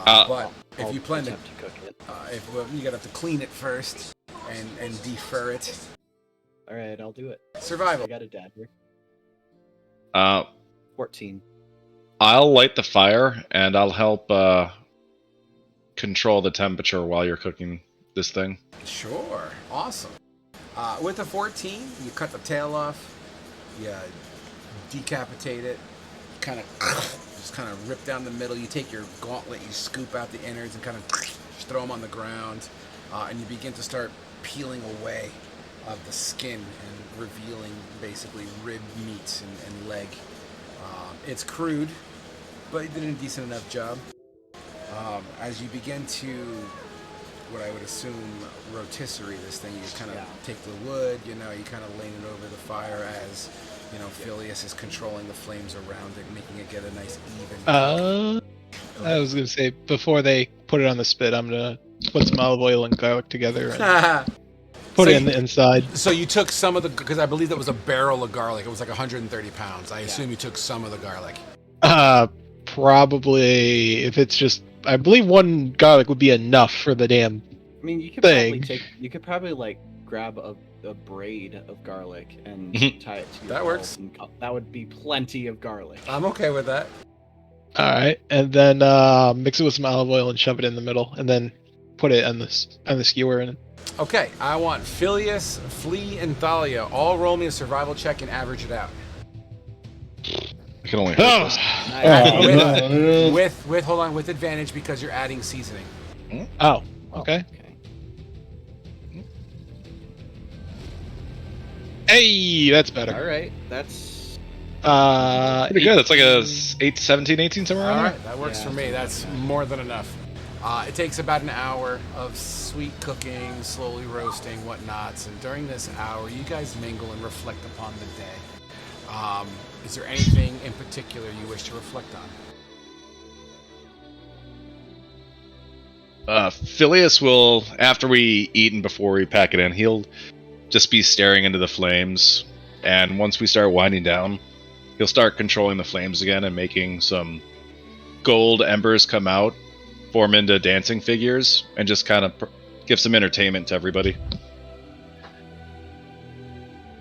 But if you plan to cook it. you gotta have to clean it first and defer it. All right, I'll do it. Survival. I got a dagger. 14. I'll light the fire and I'll help control the temperature while you're cooking this thing. Sure. Awesome. With the 14, you cut the tail off. You decapitate it. Just kind of rip down the middle. You take your gauntlet, you scoop out the innards and kind of just throw them on the ground, and you begin to start peeling away of the skin and revealing basically rib meats and leg. It's crude, but you did a decent enough job. As you begin to, what I would assume, rotisserie this thing, you kind of take the wood, you kind of lean it over the fire as Phileas is controlling the flames around it, making it get a nice even. I was gonna say before they put it on the spit, I'm gonna put some olive oil and garlic together and put it in the inside. So you took some of the, because I believe that was a barrel of garlic. It was like 130 pounds. I assume you took some of the garlic. Probably if it's just, I believe one garlic would be enough for the damn. I mean, you could thing. probably like grab a braid of garlic and tie it to your That belt works. and that would be plenty of garlic. I'm okay with that. All right, and then mix it with some olive oil and shove it in the middle, and then put it on the skewer. And Okay, I want Phileas, Flea, and Thalia all roll me a survival check and average it out. I can only hope this. With advantage because you're adding seasoning. Oh, okay. Hey, that's better. All right, that's Pretty good. It's like a 17, 18 somewhere around All there. right, that works Yeah, for me. That's more than enough. It takes about an hour of sweet cooking, slowly roasting, whatnots, and during this hour, you guys mingle and reflect upon the day. Is there anything in particular you wish to reflect on? Phileas will, after we eat and before we pack it in, he'll just be staring into the flames. And once we start winding down, he'll start controlling the flames again and making some gold embers come out, form into dancing figures, and just kind of give some entertainment to everybody.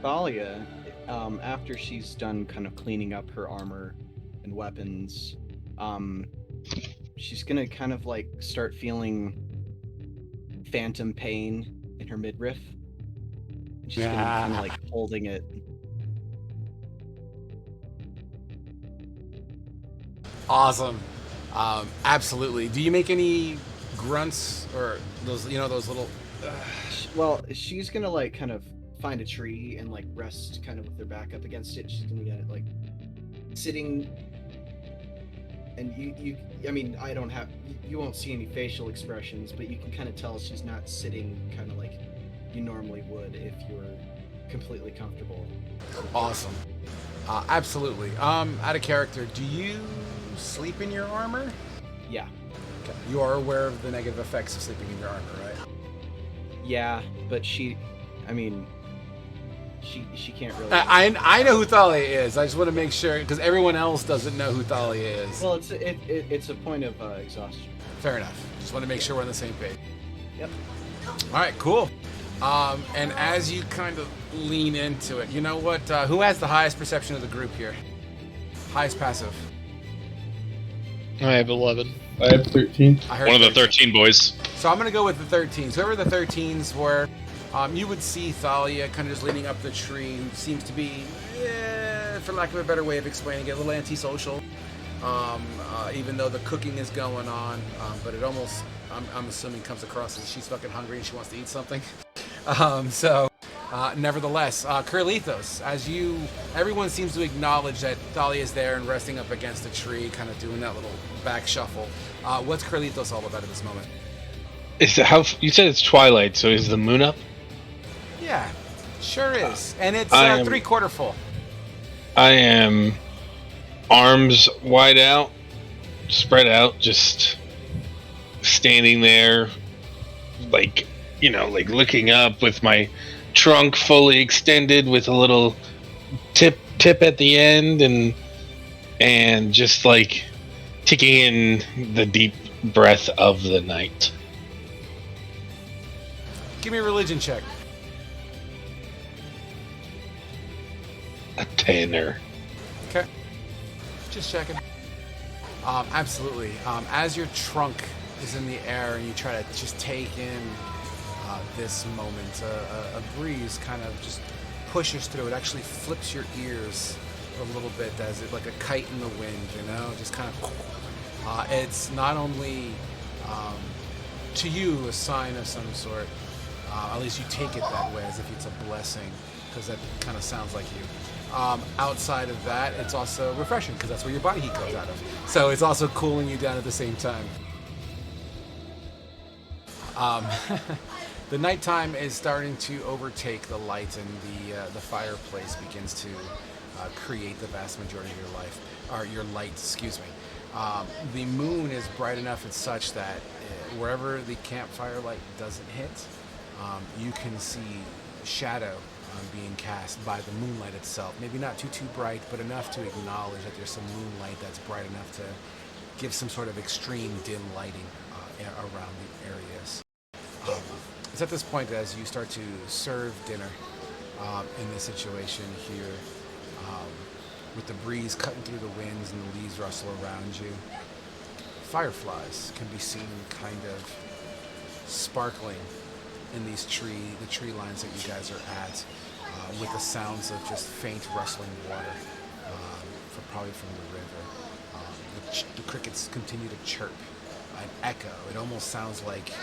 Thalia, after she's done kind of cleaning up her armor and weapons, she's gonna kind of like start feeling phantom pain in her midriff. She's gonna be kind of like holding it. Awesome. Absolutely. Do you make any grunts or those those little? Well, she's gonna like kind of find a tree and like rest kind of with her back up against it. She's gonna get it like sitting, and I mean, I don't have, you won't see any facial expressions, but you can kind of tell she's not sitting kind of like you normally would if you were completely comfortable. Awesome. Absolutely. Out of character, do you sleep in your armor? Yeah. Okay. You are aware of the negative effects of sleeping in your armor, right? Yeah, but she can't really. I know who Thalia is. I just want to make sure because everyone else doesn't know who Thalia is. Well, it's a point of exhaustion. Fair enough. Just want to make sure we're on the same page. Yep. All right, cool. And as you kind of lean into it, you know what? Who has the highest perception of the group here? Highest passive. I have 11. I have 13. I heard One of the 13. 13 boys. So I'm going to go with the 13s. Whoever the 13s were, you would see Thalia kind of just leaning up the tree, who seems to be, for lack of a better way of explaining it, a little antisocial. Even though the cooking is going on, but it almost, I'm assuming, comes across as she's fucking hungry and she wants to eat something. Nevertheless, Curlithos, everyone seems to acknowledge that Thalia is there and resting up against a tree, kind of doing that little back shuffle. What's Curlithos all about at this moment? Is it how you said it's twilight? So is the moon up? Yeah, sure is, and it's I am- 3/4 full. I am arms wide out, spread out, just standing there, like like looking up with my trunk fully extended with a little tip at the end, and just like taking in the deep breath of the night. Give me a religion check. A tenor. Okay. Just checking. Absolutely. As your trunk is in the air and you try to just take in this moment, a breeze kind of just pushes through. It actually flips your ears a little bit as it like a kite in the wind, just kind of. It's not only to you a sign of some sort, at least you take it that way, as if it's a blessing, because that kind of sounds like you. Outside of that, it's also refreshing because that's where your body heat comes out of. So it's also cooling you down at the same time. The nighttime is starting to overtake the light, and the fireplace begins to create the vast majority of your life, or your light. Excuse me. The moon is bright enough and such that wherever the campfire light doesn't hit, you can see shadow being cast by the moonlight itself. Maybe not too bright, but enough to acknowledge that there's some moonlight that's bright enough to give some sort of extreme dim lighting around the areas. It's at this point as you start to serve dinner in this situation here, with the breeze cutting through the winds and the leaves rustle around you. Fireflies can be seen kind of sparkling in the tree lines that you guys are at, with the sounds of just faint rustling water, probably from the river. The crickets continue to chirp and echo. It almost sounds like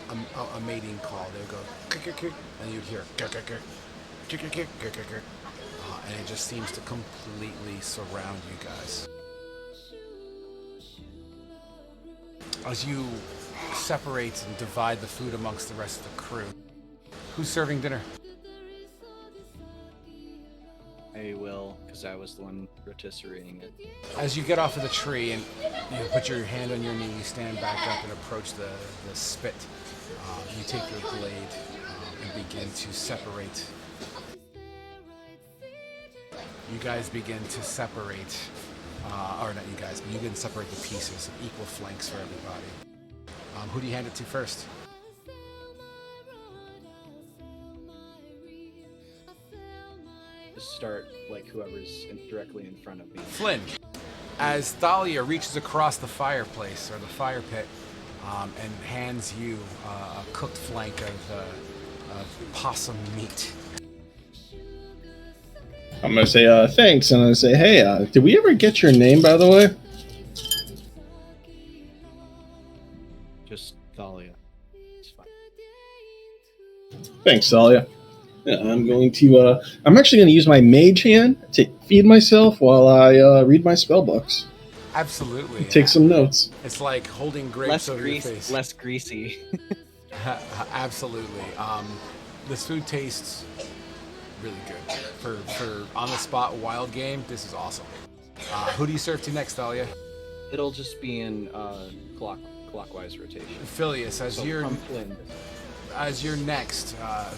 a mating call. They would go kick, and you'd hear kick, and it just seems to completely surround you guys. As you separate and divide the food amongst the rest of the crew, who's serving dinner? I will, because I was the one rotisseriing it. As you get off of the tree and you put your hand on your knee, you stand back up and approach the spit. You take your blade and begin to separate. You guys begin to separate, or not you guys, but you begin to separate the pieces of equal flanks for everybody. Who do you hand it to first? Just start like whoever's directly in front of me. Flynn. As Thalia reaches across the fireplace or the fire pit and hands you a cooked flank of possum meat. I'm gonna say thanks, and I'm gonna say, hey, did we ever get your name, by the way? Just Thalia. It's fine. Thanks, Salia. Yeah, I'm going to. I'm actually going to use my mage hand to feed myself while I read my spell books. Absolutely. Take some notes. It's like holding grapes Less over your face. less greasy. Absolutely. This food tastes really good. For on the spot wild game, this is awesome. Who do you serve to next, Thalia? It'll just be in clockwise rotation. Phileas, as So you're from Flynn. as you're next,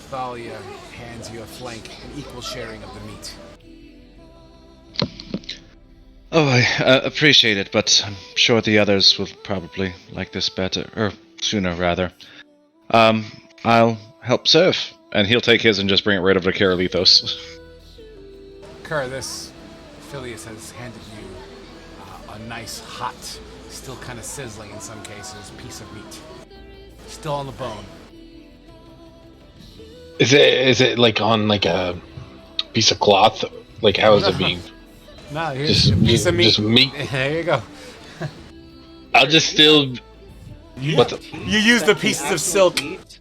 Thalia hands you a flank, an equal sharing of the meat. Oh, I appreciate it, but I'm sure the others will probably like this better, or sooner rather. I'll help serve, and he'll take his and just bring it right over to Karalithos. This Phileas has handed you a nice, hot, still kind of sizzling in some cases, piece of meat. Still on the bone. Is it like on like a piece of cloth? Like how is it being? No, here's a piece of meat. Just meat. There you go. I'll just still. What the? You use the That can pieces of actually silk. eat?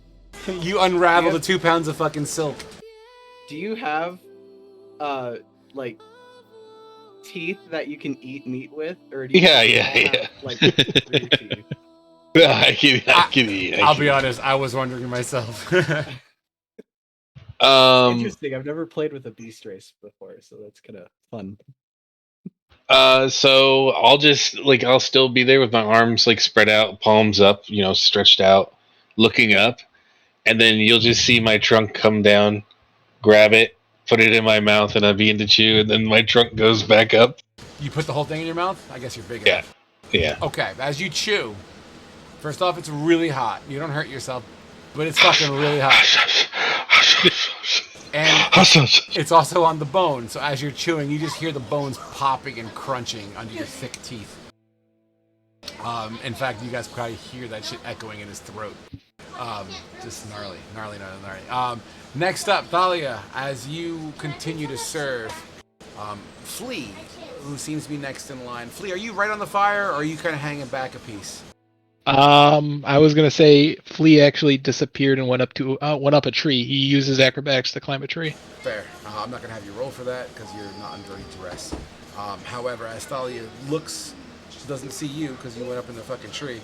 You unravel Yeah. the 2 pounds of fucking silk. Do you have, like, teeth that you can eat meat with, or do you Yeah, just yeah, all yeah. have, like, 3 teeth? I can eat. I'll be honest, I was wondering myself. Interesting. I've never played with a beast race before, so that's kind of fun. So I'll still be there with my arms like spread out, palms up, stretched out, looking up, and then you'll just see my trunk come down, grab it, put it in my mouth, and I begin to chew, and then my trunk goes back up. You put the whole thing in your mouth? I guess you're big Yeah, enough. yeah. Okay, as you chew, first off, it's really hot. You don't hurt yourself, but it's fucking really hot. And it's also on the bone, so as you're chewing, you just hear the bones popping and crunching under your thick teeth. In fact, you guys probably hear that shit echoing in his throat. Just gnarly. Next up, Thalia, as you continue to serve, Flea, who seems to be next in line. Flea, are you right on the fire, or are you kind of hanging back a piece? I was gonna say Flea actually disappeared and went up a tree. He uses acrobatics to climb a tree. Fair. I'm not going to have you roll for that because you're not under any duress. However, as Thalia doesn't see you because you went up in the fucking tree,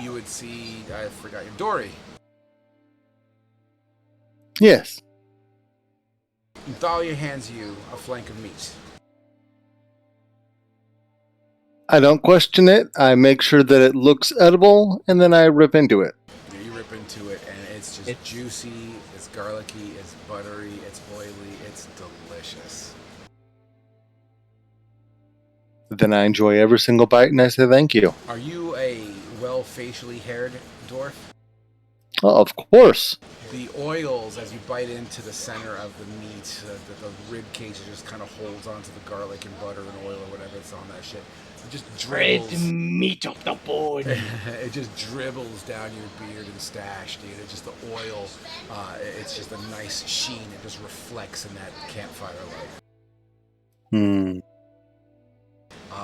you would see, I forgot your Dory. Yes. Thalia hands you a flank of meat. I don't question it. I make sure that it looks edible, and then I rip into it. Yeah, you rip into it, and it's just juicy, it's garlicky, it's buttery, it's oily, it's delicious. Then I enjoy every single bite, and I say thank you. Are you a well-facially haired dwarf? Oh, of course. The oils, as you bite into the center of the meat, the rib cage just kind of holds onto the garlic and butter and oil or whatever it's on that shit. It just dribbles. meat off the bone. It just dribbles down your beard and stash, dude. It's just the oil. It's just a nice sheen. It just reflects in that campfire light. Hmm.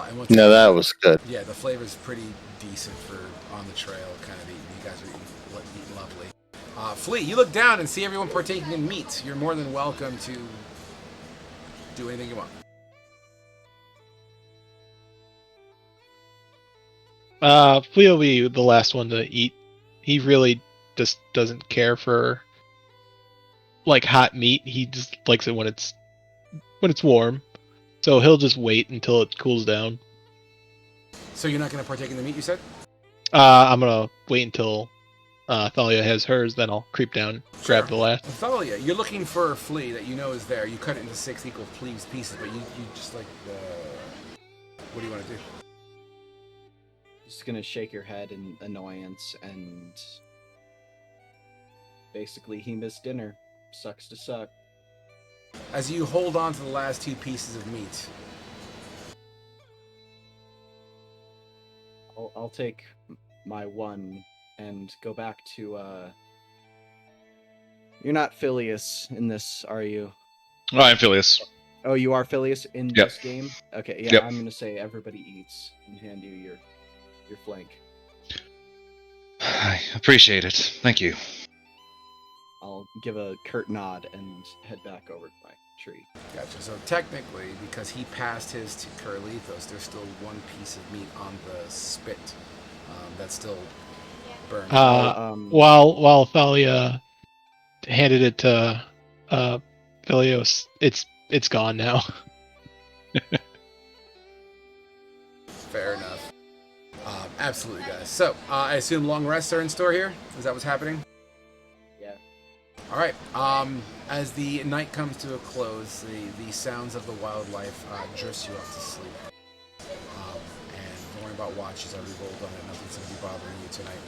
And once No, again, that was good. yeah, the flavor's pretty decent for on the trail kind of eating. You guys are eating lovely. Flea, you look down and see everyone partaking in meat. You're more than welcome to do anything you want. Flea will be the last one to eat. He really just doesn't care for like hot meat. He just likes it when it's warm. So he'll just wait until it cools down. So you're not going to partake in the meat, you said? I'm gonna wait until Thalia has hers, then I'll creep down, grab the last. Thalia, you're looking for a flea that you know is there. You cut it into 6 equal pieces, but you just like, what do you want to do? Just gonna shake your head in annoyance, and basically he missed dinner. Sucks to suck. As you hold on to the last 2 pieces of meat, I'll take my one and go back to You're not Phileas in this, are you? Oh, I'm Phileas. Oh, you are Phileas in Yep. this game? Okay, yeah, Yep. I'm gonna say everybody eats and hand you your flank. I appreciate it. Thank you. I'll give a curt nod and head back over to my tree. Gotcha. So technically, because he passed his to Carlitos, there's still one piece of meat on the spit that's still burned. While Thalia handed it to Philios, it's gone now. Fair enough. Absolutely, guys. So I assume long rests are in store here. Is that what's happening? Yeah. All right. As the night comes to a close, the sounds of the wildlife drifts you off to sleep. And don't worry about watches. I re-rolled on it. Nothing's going to be bothering you tonight.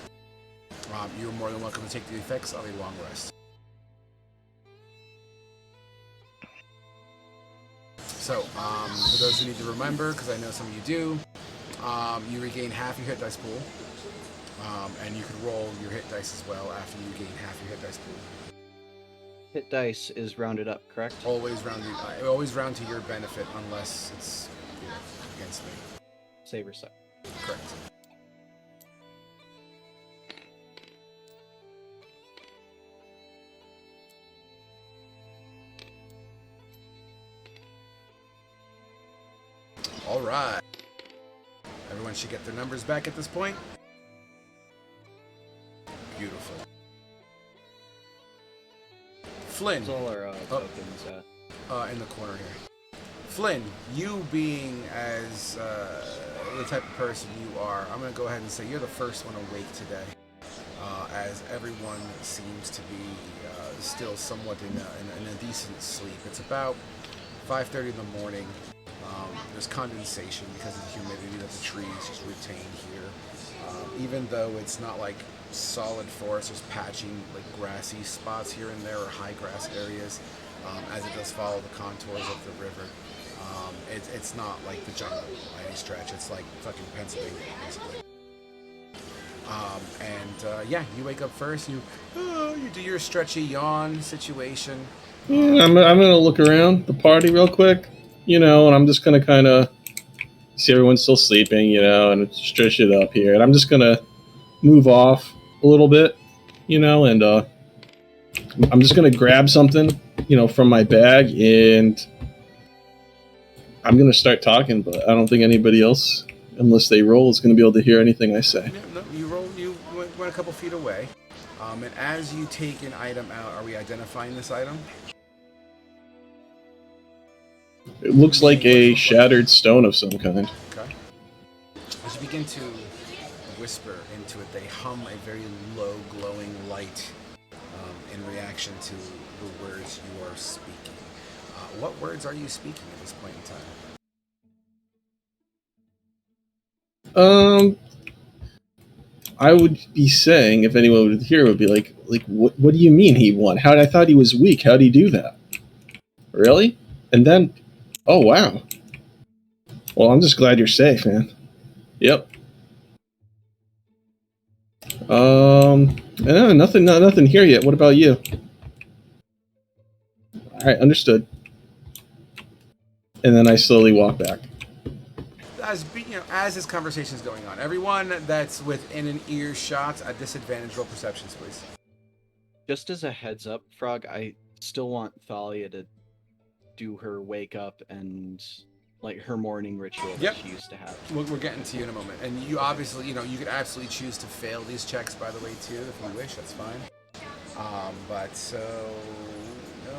You're more than welcome to take the effects of a long rest. So, for those who need to remember, because I know some of you do, you regain half your hit dice pool. And you can roll your hit dice as well after you gain half your hit dice pool. Hit dice is rounded up, correct? Always round to your benefit unless it's against me. Save or suck. Correct. All right. Everyone should get their numbers back at this point. Beautiful. Flynn. All our tokens. In the corner here. Flynn, you being as the type of person you are, I'm going to go ahead and say you're the first one awake today. As everyone seems to be still somewhat in a decent sleep. It's about 5:30 in the morning. There's condensation because of the humidity that the trees just retain here. Even though it's not like solid forest, there's patchy, like grassy spots here and there, or high grass areas, as it does follow the contours of the river. It's not like the jungle by any stretch. It's like fucking Pennsylvania, basically. You wake up first. You do your stretchy yawn situation. Yeah, I'm gonna look around the party real quick, and I'm just gonna kind of see everyone's still sleeping, and stretch it up here, and I'm just gonna move off a little bit, and I'm just gonna grab something, from my bag, and I'm gonna start talking, but I don't think anybody else, unless they roll, is gonna be able to hear anything I say. No, you roll. You went a couple feet away, and as you take an item out, are we identifying this item? It looks like a shattered stone of some kind. Okay. As you begin to whisper into it, they hum a very low, glowing light in reaction to the words you are speaking. What words are you speaking at this point in time? I would be saying, if anyone would hear, it would be like, what do you mean he won? I thought he was weak. How'd he do that? Really? And then, oh wow. Well, I'm just glad you're safe, man. Yep. Nothing here yet. What about you? All right, understood. And then I slowly walk back. As this conversation is going on, everyone that's within an earshot, at disadvantage, roll perceptions, please. Just as a heads up, Frog, I still want Thalia to do her wake up and like her morning ritual that she used to have. We're getting to you in a moment, and you obviously, you could absolutely choose to fail these checks, by the way, too, if you wish. That's fine. But so no,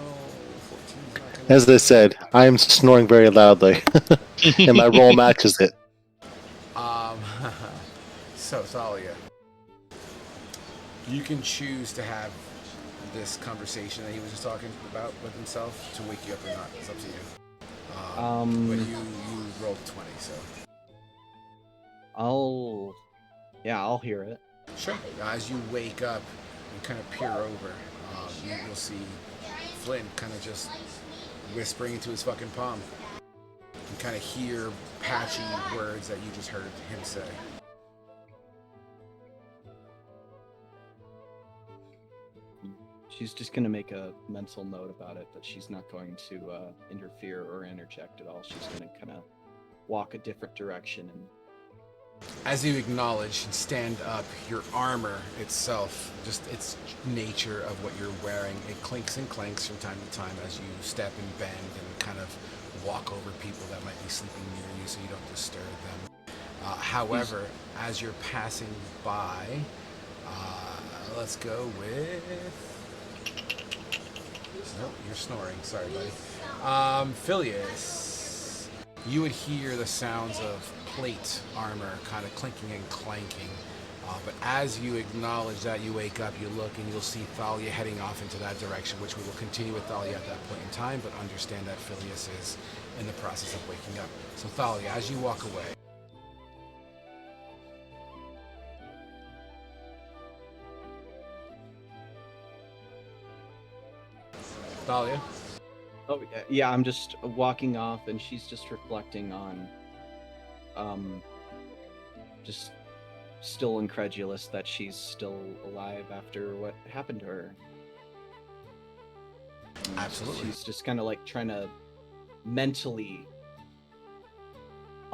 14's not gonna. As they said, I am snoring very loudly, and my roll matches it. So Thalia, you can choose to have this conversation that he was just talking about with himself to wake you up or not. It's up to you. But you rolled 20, so I'll hear it. sure. As you wake up and kind of peer over, you'll see Flynn kind of just whispering into his fucking palm. You kind of hear patchy words that you just heard him say. She's just going to make a mental note about it, but she's not going to interfere or interject at all. She's going to kind of walk a different direction and As you acknowledge and stand up, your armor itself, just its nature of what you're wearing, it clinks and clanks from time to time as you step and bend and kind of walk over people that might be sleeping near you so you don't disturb them. However, as you're passing by, let's go with... Nope, you're snoring. Sorry, buddy. Phileas, you would hear the sounds of plate armor kind of clinking and clanking. But as you acknowledge that, you wake up, you look, and you'll see Thalia heading off into that direction, which we will continue with Thalia at that point in time, but understand that Phileas is in the process of waking up. So Thalia, as you walk away, Thalia? Oh yeah, I'm just walking off, and she's just reflecting on, just still incredulous that she's still alive after what happened to her. And Absolutely. she's just kind of like trying to mentally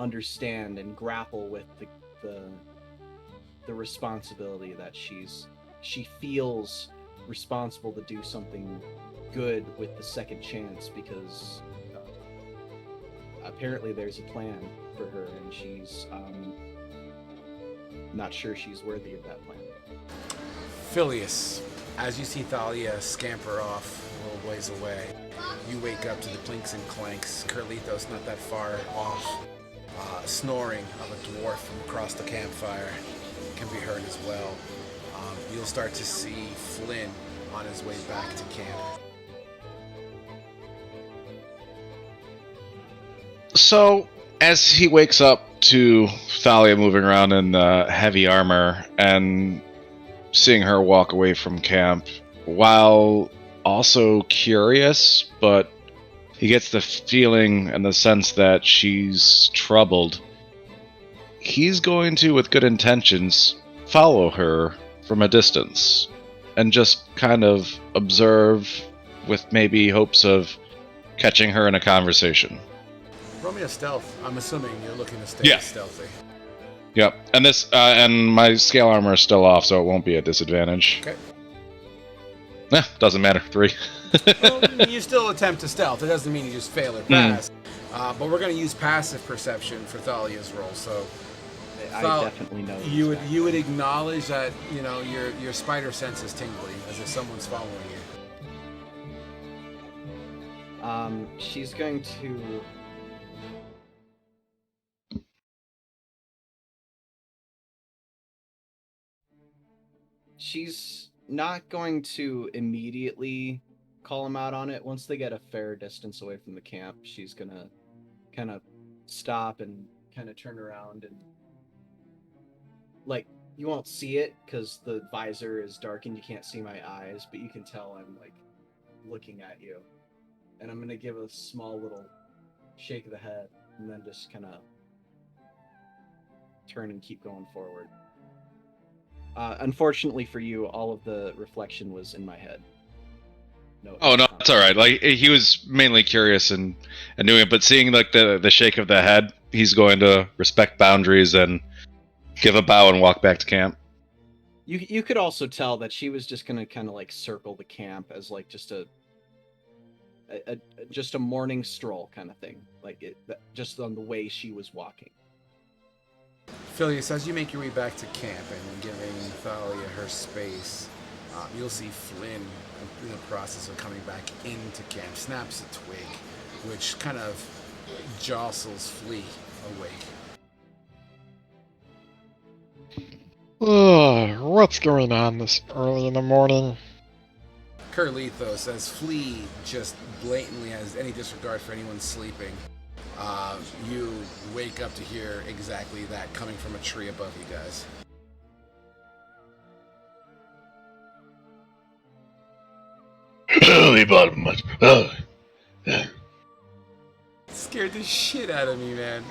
understand and grapple with the responsibility that she feels responsible to do something good with the second chance, because apparently there's a plan for her, and she's not sure she's worthy of that plan. Phileas, as you see Thalia scamper off a little ways away, you wake up to the clinks and clanks. Carlitos, not that far off, snoring of a dwarf from across the campfire can be heard as well. You'll start to see Flynn on his way back to camp. So, as he wakes up to Thalia moving around in heavy armor and seeing her walk away from camp, while also curious, but he gets the feeling and the sense that she's troubled, he's going to, with good intentions, follow her from a distance and just kind of observe with maybe hopes of catching her in a conversation. Roll me a stealth. I'm assuming you're looking to stay stealthy. Yep, and this and my scale armor is still off, so it won't be a disadvantage. Okay. Doesn't matter. 3. Well, you still attempt to stealth. It doesn't mean you just fail or pass. But we're going to use passive perception for Thalia's roll. So I definitely know. You would acknowledge that your spider sense is tingling, as if someone's following you. She's going to. She's not going to immediately call him out on it. Once they get a fair distance away from the camp, she's gonna kind of stop and kind of turn around, and like, you won't see it because the visor is dark and you can't see my eyes, but you can tell I'm like looking at you, and I'm gonna give a small little shake of the head and then just kind of turn and keep going forward. Unfortunately for you, all of the reflection was in my head. No, it's all right. Like, he was mainly curious and doing it, but seeing like the shake of the head, he's going to respect boundaries and give a bow and walk back to camp. You could also tell that she was just gonna kind of like circle the camp as like just a morning stroll kind of thing, like just on the way she was walking. Phileas, as you make your way back to camp and giving Thalia her space, you'll see Flynn in the process of coming back into camp, snaps a twig, which kind of jostles Flea awake. What's going on this early in the morning? Carlitos, as Flea just blatantly has any disregard for anyone sleeping, you wake up to hear exactly that coming from a tree above you guys. We bought much. Scared the shit out of me, man.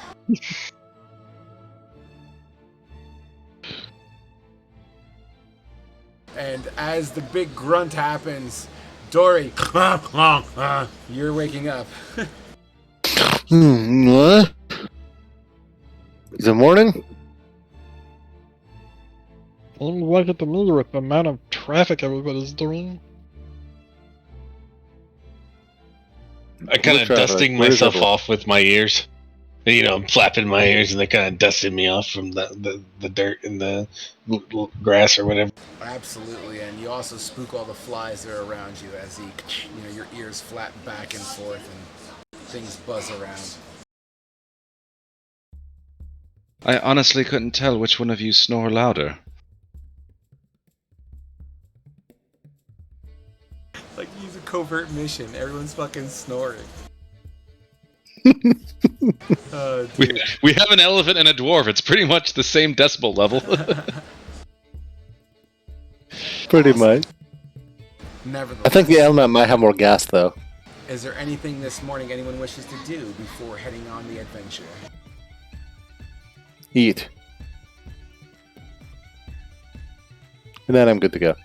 And as the big grunt happens, Dory, you're waking up. What? Is it morning? Seems like it to me with the amount of traffic everybody's doing. I kind of Which, dusting where's myself everyone? off with my ears. You know, I'm flapping my ears, and they kind of dusted me off from the dirt and the grass or whatever. Absolutely, and you also spook all the flies that are around you as your ears flap back and forth and things buzz around. I honestly couldn't tell which one of you snore louder. Like, use a covert mission. Everyone's fucking snoring. We have an elephant and a dwarf. It's pretty much the same decibel level. Pretty much. Nevertheless, I think the element might have more gas, though. is there anything this morning anyone wishes to do before heading on the adventure? Eat. And then I'm good to go.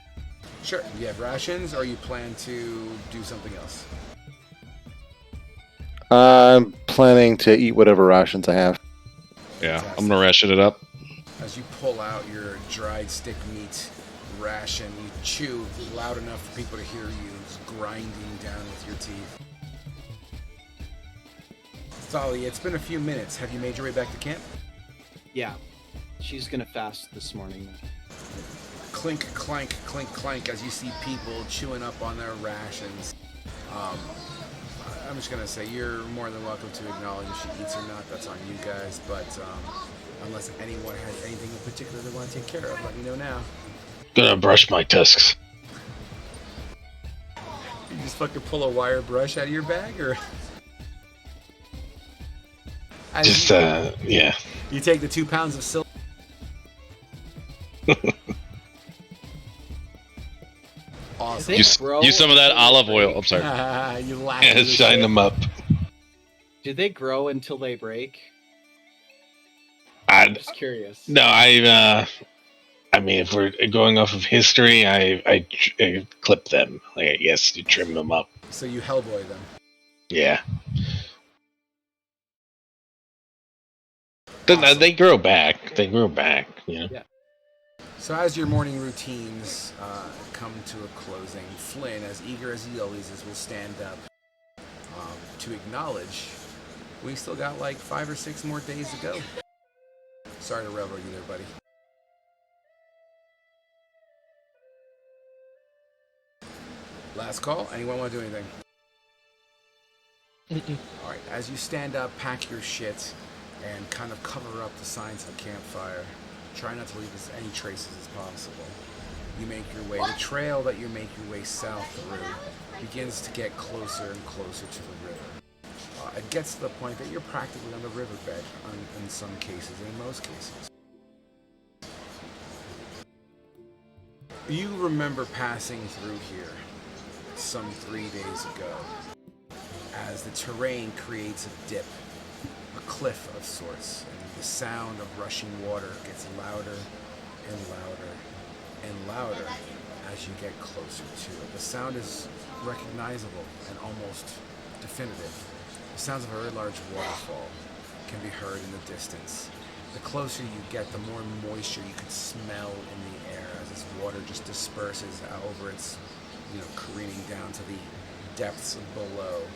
Sure. You have rations, or you plan to do something else? I'm planning to eat whatever rations I have. Yeah, Fantastic. I'm gonna ration it up. As you pull out your dried stick meat ration, you chew loud enough for people to hear you just grinding down with your teeth. Thalia, it's been a few minutes. Have you made your way back to camp? Yeah, she's gonna fast this morning. Clink, clank, clink, clank as you see people chewing up on their rations. I'm just gonna say you're more than welcome to acknowledge if she eats or not. That's on you guys. But unless anyone has anything in particular they want to take care of, let me know now. Gonna brush my tusks. You just fucking pull a wire brush out of your bag, or Just yeah. you take the 2 pounds of silver. Awesome. Use some of that olive oil. I'm sorry. You laugh. Yeah, shine them up. Do they grow until they break? I'm just curious. No, I mean, if we're going off of history, I clip them. Like, I guess you trim them up. So you Hellboy them. Yeah. Awesome. They grow back. They grow back. You know. Yeah. So as your morning routines come to a closing, Flynn, as eager as he always is, will stand up to acknowledge we still got like 5 or 6 more days to go. Sorry to railroad you there, buddy. Last call. Anyone want to do anything? All right. As you stand up, pack your shit, and kind of cover up the signs of the campfire. Try not to leave as any traces as possible. You make your way. The trail that you make your way south through begins to get closer and closer to the river. It gets to the point that you're practically on the riverbed in some cases, in most cases. You remember passing through here some 3 days ago as the terrain creates a dip, a cliff of sorts, and the sound of rushing water gets louder and louder and louder as you get closer to it. The sound is recognizable and almost definitive. The sounds of a very large waterfall can be heard in the distance. The closer you get, the more moisture you can smell in the air as this water just disperses over its, careening down to the depths below.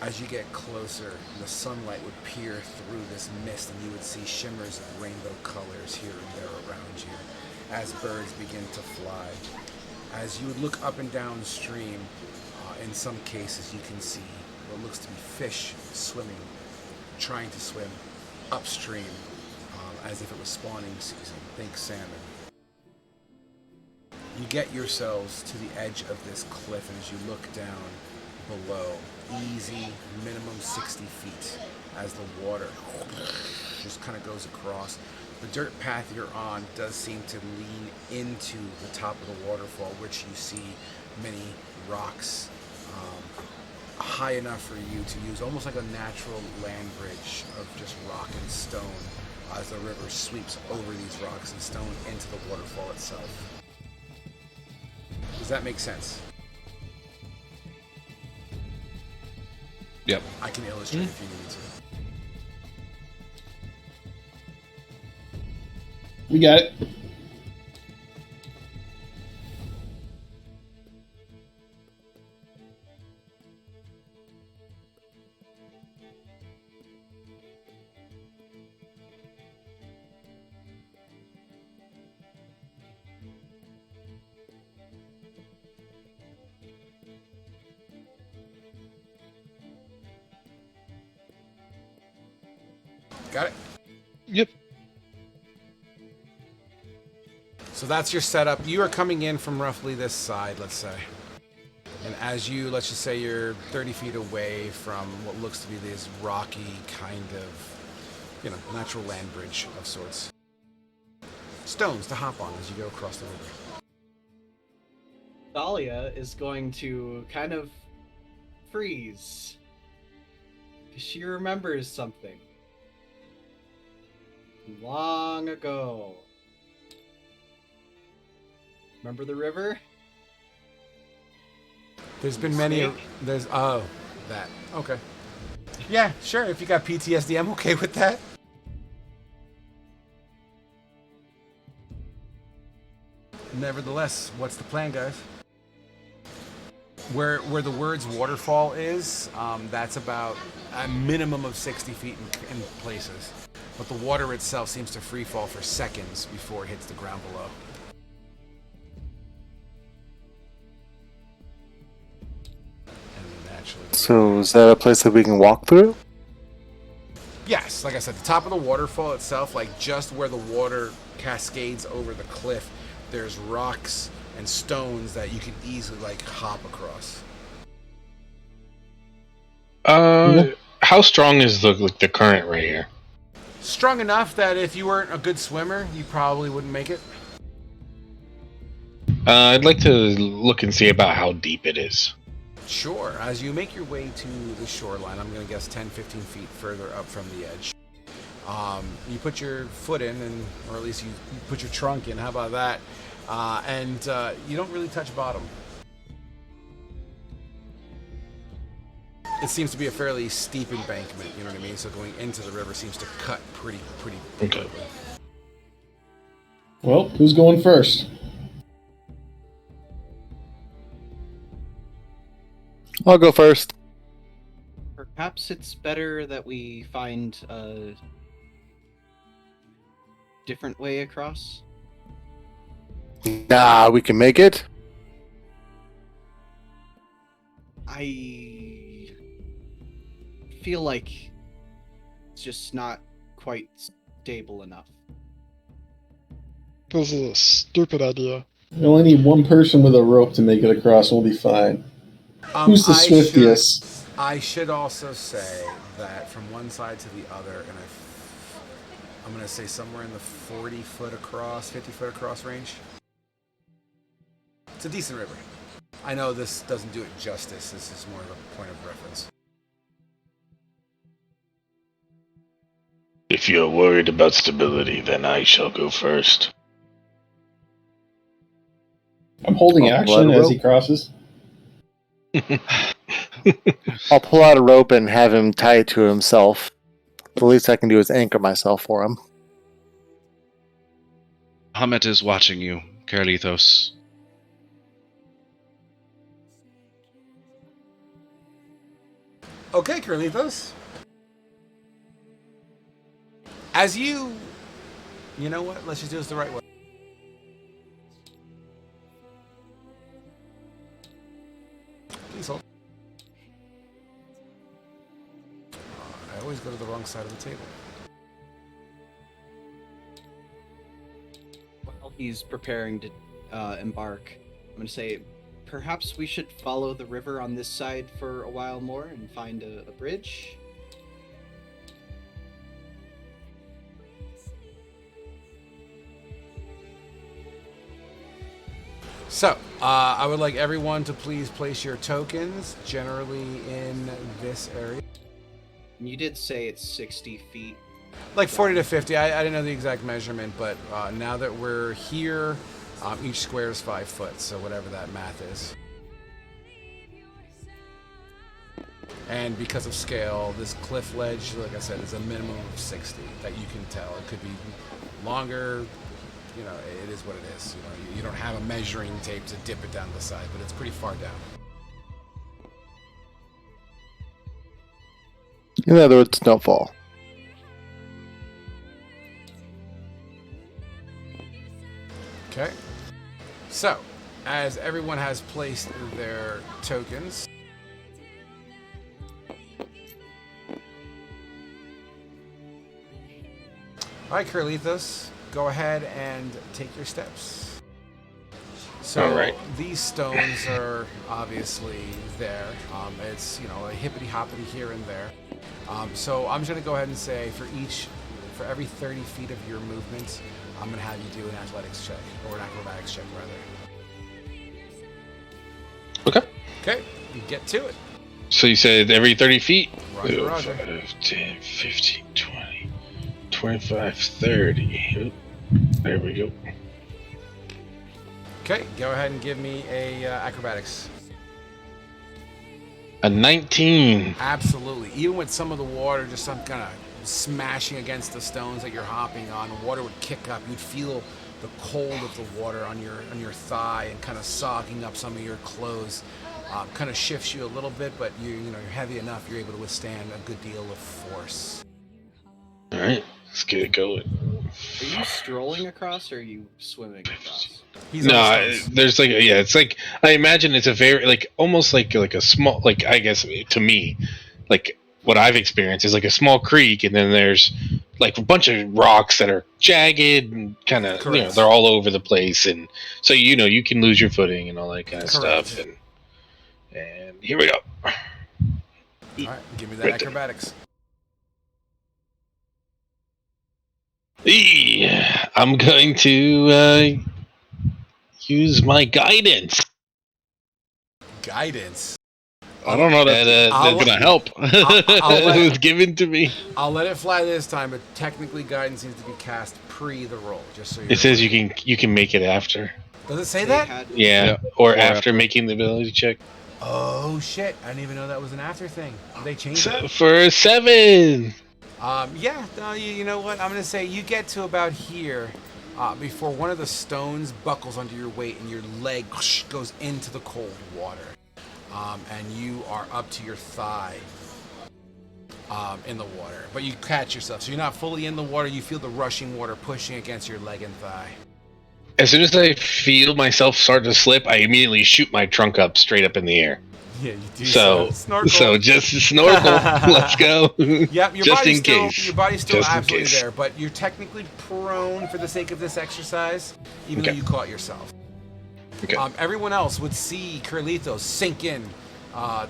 As you get closer, the sunlight would peer through this mist and you would see shimmers of rainbow colors here and there around you as birds begin to fly. As you would look up and downstream, in some cases you can see what looks to be fish swimming, trying to swim upstream as if it was spawning season. Think salmon. You get yourselves to the edge of this cliff, and as you look down below, easy minimum 60 feet as the water just kind of goes across. The dirt path you're on does seem to lean into the top of the waterfall, which you see many rocks high enough for you to use, almost like a natural land bridge of just rock and stone as the river sweeps over these rocks and stone into the waterfall itself. Does that make sense? Yep. I can illustrate if you need We got it. Got it? Yep. So that's your setup. You are coming in from roughly this side, let's say. And as you, let's just say you're 30 feet away from what looks to be this rocky kind of, natural land bridge of sorts. Stones to hop on as you go across the river. Thalia is going to kind of freeze. She remembers something. Long ago. Remember the river? There's been many. That. Okay. Yeah, sure. If you got PTSD, I'm okay with that. Nevertheless, what's the plan, guys? Where the words waterfall is, that's about a minimum of 60 feet in places. But the water itself seems to free fall for seconds before it hits the ground below. And naturally. So is that a place that we can walk through? Yes, like I said, the top of the waterfall itself, like just where the water cascades over the cliff, there's rocks and stones that you can easily hop across. How strong is the current right here? Strong enough that if you weren't a good swimmer, you probably wouldn't make it. I'd like to look and see about how deep it is. Sure. As you make your way to the shoreline, I'm going to guess 10, 15 feet further up from the edge. You put your foot in, or at least you put your trunk in. How about that? And you don't really touch bottom. It seems to be a fairly steep embankment, you know what I mean? So going into the river seems to cut pretty Okay. quickly. Well, who's going first? I'll go first. Perhaps it's better that we find a different way across. Nah, we can make it. I feel like it's just not quite stable enough. This is a stupid idea. We only need one person with a rope to make it across. We'll be fine. Who's the swiftiest? I should also say that from one side to the other, and I'm going to say somewhere in the 40-foot across, 50-foot across range. It's a decent river. I know this doesn't do it justice. This is more of a point of reference. If you're worried about stability, then I shall go first. I'm holding action as he crosses. I'll pull out a rope and have him tie it to himself. The least I can do is anchor myself for him. Hamet is watching you, Carlithos. Okay, Carlitos. As you know what? Let's just do this the right way. Please hold. I always go to the wrong side of the table. While he's preparing to embark, I'm going to say, perhaps we should follow the river on this side for a while more and find a bridge. So, I would like everyone to please place your tokens generally in this area. And you did say it's 60 feet. Like 40 to 50. I didn't know the exact measurement, but now that we're here, each square is 5 foot, so whatever that math is. And because of scale, this cliff ledge, like I said, is a minimum of 60 that you can tell. It could be longer, you know, it is what it is. You know, you don't have a measuring tape to dip it down the side, but it's pretty far down. In other words, don't fall. Okay. So, as everyone has placed their tokens, all right, Carlitos, go ahead and take your steps. So All right. these stones are obviously there. It's, you know, a hippity hoppity here and there. So I'm just gonna go ahead and say for every 30 feet of your movement, I'm gonna have you do an athletics check or an acrobatics check rather. Okay. Okay, you get to it. So you said every 30 feet? Roger, roger. 5, 10, 15, 20, 25, 30. Oop. There we go. Okay, go ahead and give me a acrobatics. A 19. Absolutely. Even with some of the water, just some kind of smashing against the stones that you're hopping on, the water would kick up. You'd feel the cold of the water on your thigh and kind of soaking up some of your clothes. Kind of shifts you a little bit, but you're heavy enough. You're able to withstand a good deal of force. All right, let's get it going. Are you strolling across or are you swimming across? He's on the stones. There's like it's like I imagine it's a very almost like a small I guess to me like what I've experienced is like a small creek and then there's like a bunch of rocks that are jagged and kind of they're all over the place and so you can lose your footing and all that kind of stuff and here we go. All right, give me that Right there. acrobatics. I'm going to use my guidance. Guidance. I don't know that's gonna help. It was given to me. I'll let it fly this time, but technically guidance needs to be cast pre the roll, just so you. It says you can make it after. Does it say that? Yeah, or after making the ability check. Oh shit! I didn't even know that was an after thing. They changed it. For 7. Yeah. No, you know what? I'm gonna say you get to about here before one of the stones buckles under your weight and your leg goes into the cold water, and you are up to your thigh in the water. But you catch yourself, so you're not fully in the water. You feel the rushing water pushing against your leg and thigh. As soon as I feel myself start to slip, I immediately shoot my trunk up straight up in the air. Yeah, you do. So just snorkel. Let's go. Yep, your just body's in still, case. Your body's still Just in absolutely case. there, but you're technically prone for the sake of this exercise, even though you caught yourself. Okay. Everyone else would see Carlitos sink in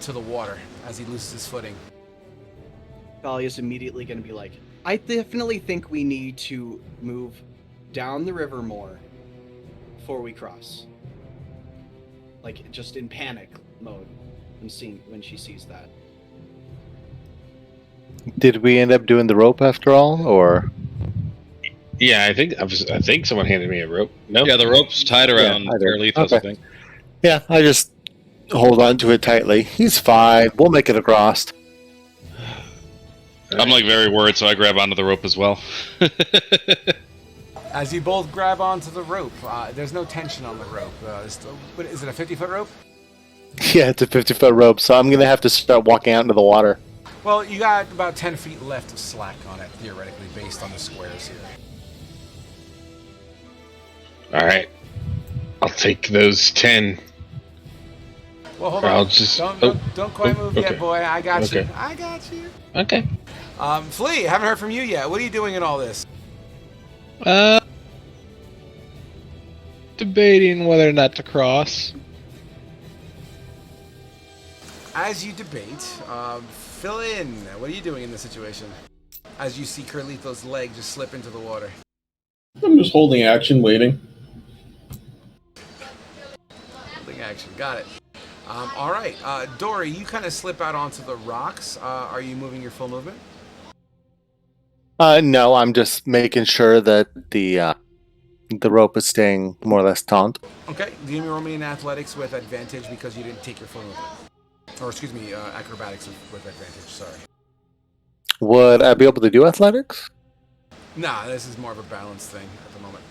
to the water as he loses his footing. Thalia's immediately going to be like, I definitely think we need to move down the river more before we cross. Like, just in panic mode when she sees that. Did we end up doing the rope after all, or? Yeah, I think someone handed me a rope. No. Yeah, the rope's tied around I did. Carlitos, Okay. I think. Yeah, I just hold on to it tightly. He's fine. We'll make it across. I'm like very worried, so I grab onto the rope as well. As you both grab onto the rope, there's no tension on the rope. What is it, a 50-foot rope? Yeah, it's a 50-foot rope, so I'm gonna have to start walking out into the water. Well, you got about 10 feet left of slack on it, theoretically, based on the squares here. All right. I'll take those 10. Well, hold I'll on. just- Don't quite move yet, okay. boy. I got you. Okay. I got you. Okay. Flea, haven't heard from you yet. What are you doing in all this? Debating whether or not to cross. As you debate, fill in. What are you doing in this situation? As you see Carlitos' leg just slip into the water. I'm just holding action, waiting. Holding action. Got it. All right. Dory, you kind of slip out onto the rocks. Are you moving your full movement? No, I'm just making sure that the rope is staying more or less taut. Okay. Give me roll me in athletics with advantage because you didn't take your full movement. Or excuse me, acrobatics with advantage. Sorry. Would I be able to do athletics? Nah, this is more of a balance thing at the moment.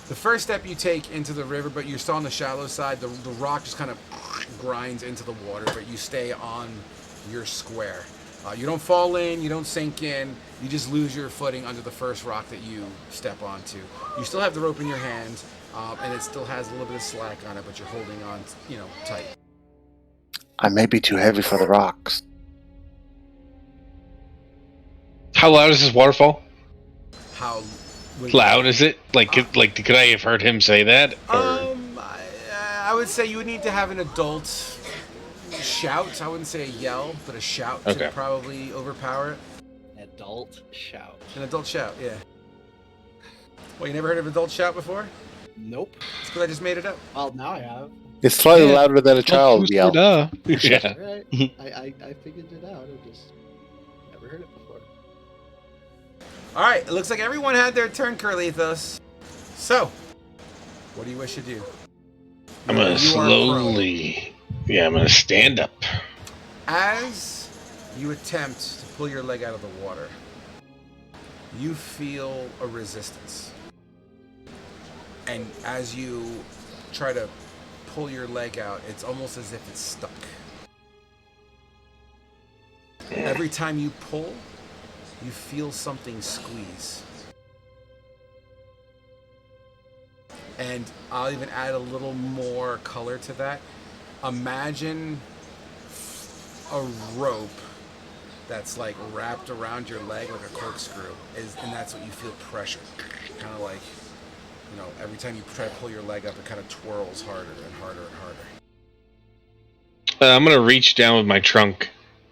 The first step you take into the river, but you're still on the shallow side, the rock just kind of grinds into the water, but you stay on your square. You don't fall in, you don't sink in, you just lose your footing under the first rock that you step onto. You still have the rope in your hand, and it still has a little bit of slack on it, but you're holding on, tight. I may be too heavy for the rocks. How loud is this waterfall? How Loud is it? Could I have heard him say that? Or? I would say you would need to have an adult shout. I wouldn't say a yell, but a shout Okay. to probably overpower it. Adult shout. An adult shout, yeah. Well, you never heard of adult shout before? Nope. It's because I just made it up. Well, now I have. It's slightly Yeah. louder than a child yell. Duh. Yeah. Right. I figured it out. I just never heard it before. All right, it looks like everyone had their turn, Carlithos. So, what do you wish to do? I'm gonna You are slowly. Yeah, I'm gonna stand up. prone. As you attempt to pull your leg out of the water, you feel a resistance. And as you try to pull your leg out, it's almost as if it's stuck. Every time you pull, you feel something squeeze. And I'll even add a little more color to that. Imagine a rope that's like wrapped around your leg like a corkscrew, and that's what you feel pressure. Kind of like, every time you try to pull your leg up, it kind of twirls harder and harder and harder. I'm gonna reach down with my trunk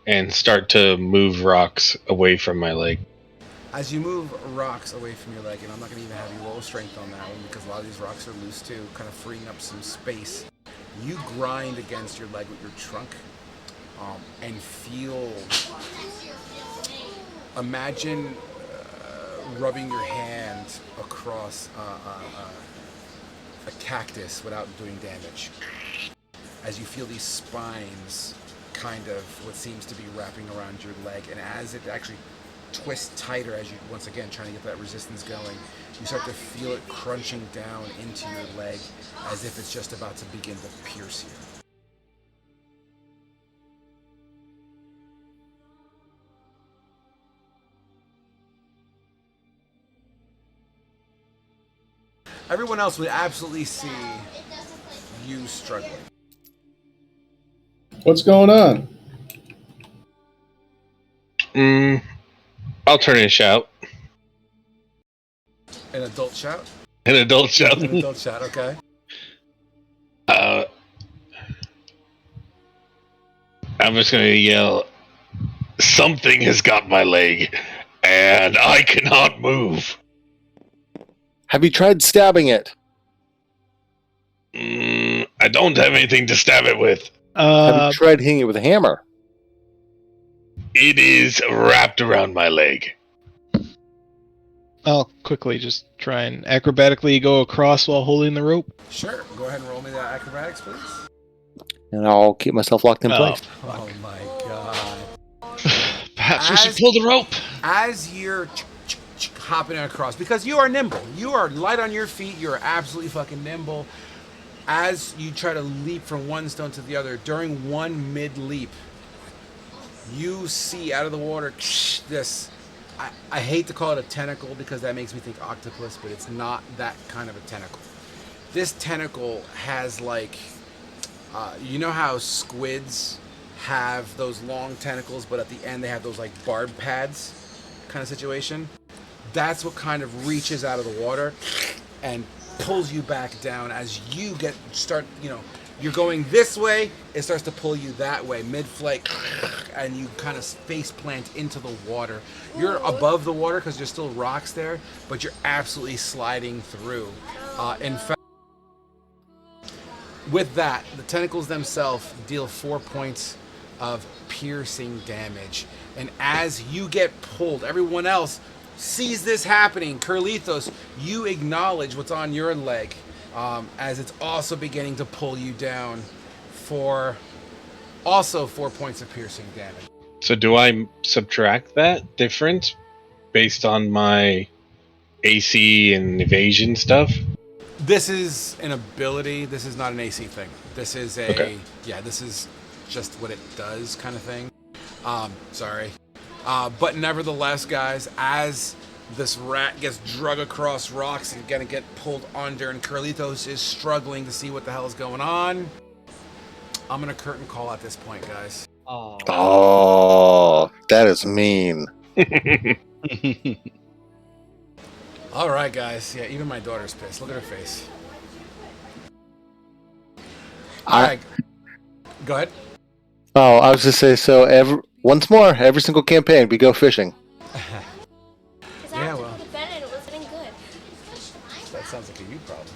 and start to move rocks away from my leg. As you move rocks away from your leg, and I'm not going to even have you roll strength on that one because a lot of these rocks are loose too, kind of freeing up some space. You grind against your leg with your trunk and feel. Imagine rubbing your hand across a cactus without doing damage. As you feel these spines kind of what seems to be wrapping around your leg, and as it actually twists tighter as you, once again, trying to get that resistance going, you start to feel it crunching down into your leg as if it's just about to begin to pierce you. Everyone else would absolutely see you struggling. What's going on? I'll turn in and shout. An adult shout? An adult shout. An adult shout, okay. I'm just gonna yell, something has got my leg, and I cannot move. Have you tried stabbing it? I don't have anything to stab it with. Have you tried hitting it with a hammer? It is wrapped around my leg. I'll quickly just try and acrobatically go across while holding the rope. Sure. Go ahead and roll me that acrobatics, please. And I'll keep myself locked in Oh. place. Oh my god. Perhaps we should pull the rope. As you're hopping across, because you are nimble, you are light on your feet, you are absolutely fucking nimble. As you try to leap from one stone to the other, during one mid leap, you see out of the water this. I hate to call it a tentacle because that makes me think octopus, but it's not that kind of a tentacle. This tentacle has like, you know how squids have those long tentacles, but at the end they have those like barb pads kind of situation? That's what kind of reaches out of the water and pulls you back down as you you're going this way, it starts to pull you that way, mid-flight, and you kind of face plant into the water. You're above the water because there's still rocks there, but you're absolutely sliding through. In fact, with that, the tentacles themselves deal 4 points of piercing damage. And as you get pulled, everyone else sees this happening. Carlithos, you acknowledge what's on your leg as it's also beginning to pull you down for also 4 points of piercing damage. So do I subtract that difference based on my AC and evasion stuff? This is an ability. This is not an AC thing. This is a Okay. this is just what it does kind of thing. Sorry. But nevertheless, guys, as this rat gets drug across rocks and gonna get pulled under, and Carlitos is struggling to see what the hell is going on, I'm gonna curtain call at this point, guys. Oh. Oh, that is mean. All right, guys. Yeah, even my daughter's pissed. Look at her face. All right. Go ahead. Oh, I was just say so. Once more, every single campaign we go fishing. Because Yeah, I well. well. to bed and it wasn't good. That sounds like a you problem.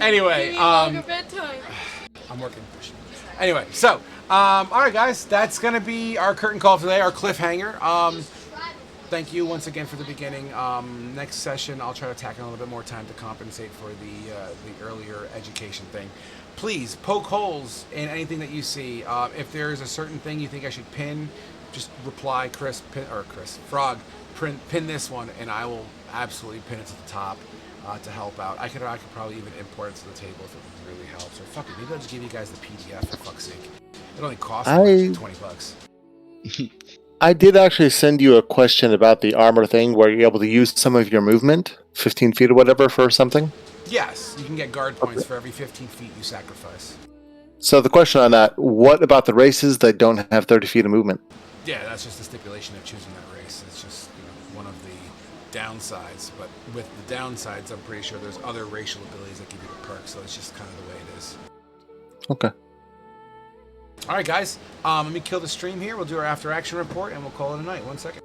Anyway, Give me a longer bedtime. I'm working. Anyway, so, all right, guys, that's gonna be our curtain call for today, our cliffhanger. Thank you once again for the beginning. Next session, I'll try to tack on a little bit more time to compensate for the earlier education thing. Please poke holes in anything that you see. If there's a certain thing you think I should pin, just reply Frog, pin this one, and I will absolutely pin it to the top to help out. I could probably even import it to the table if it really helps. Or fuck it, maybe I'll just give you guys the PDF for fuck's sake. It only costs like $20. I did actually send you a question about the armor thing where you're able to use some of your movement, 15 feet or whatever, for something. Yes, you can get guard points for every 15 feet you sacrifice. So the question on that, what about the races that don't have 30 feet of movement? Yeah, that's just the stipulation of choosing that race. It's just one of the downsides. But with the downsides, I'm pretty sure there's other racial abilities that give you the perks, so it's just kind of the way it is. Okay. All right, guys. Let me kill the stream here. We'll do our after action report, and we'll call it a night. 1 second.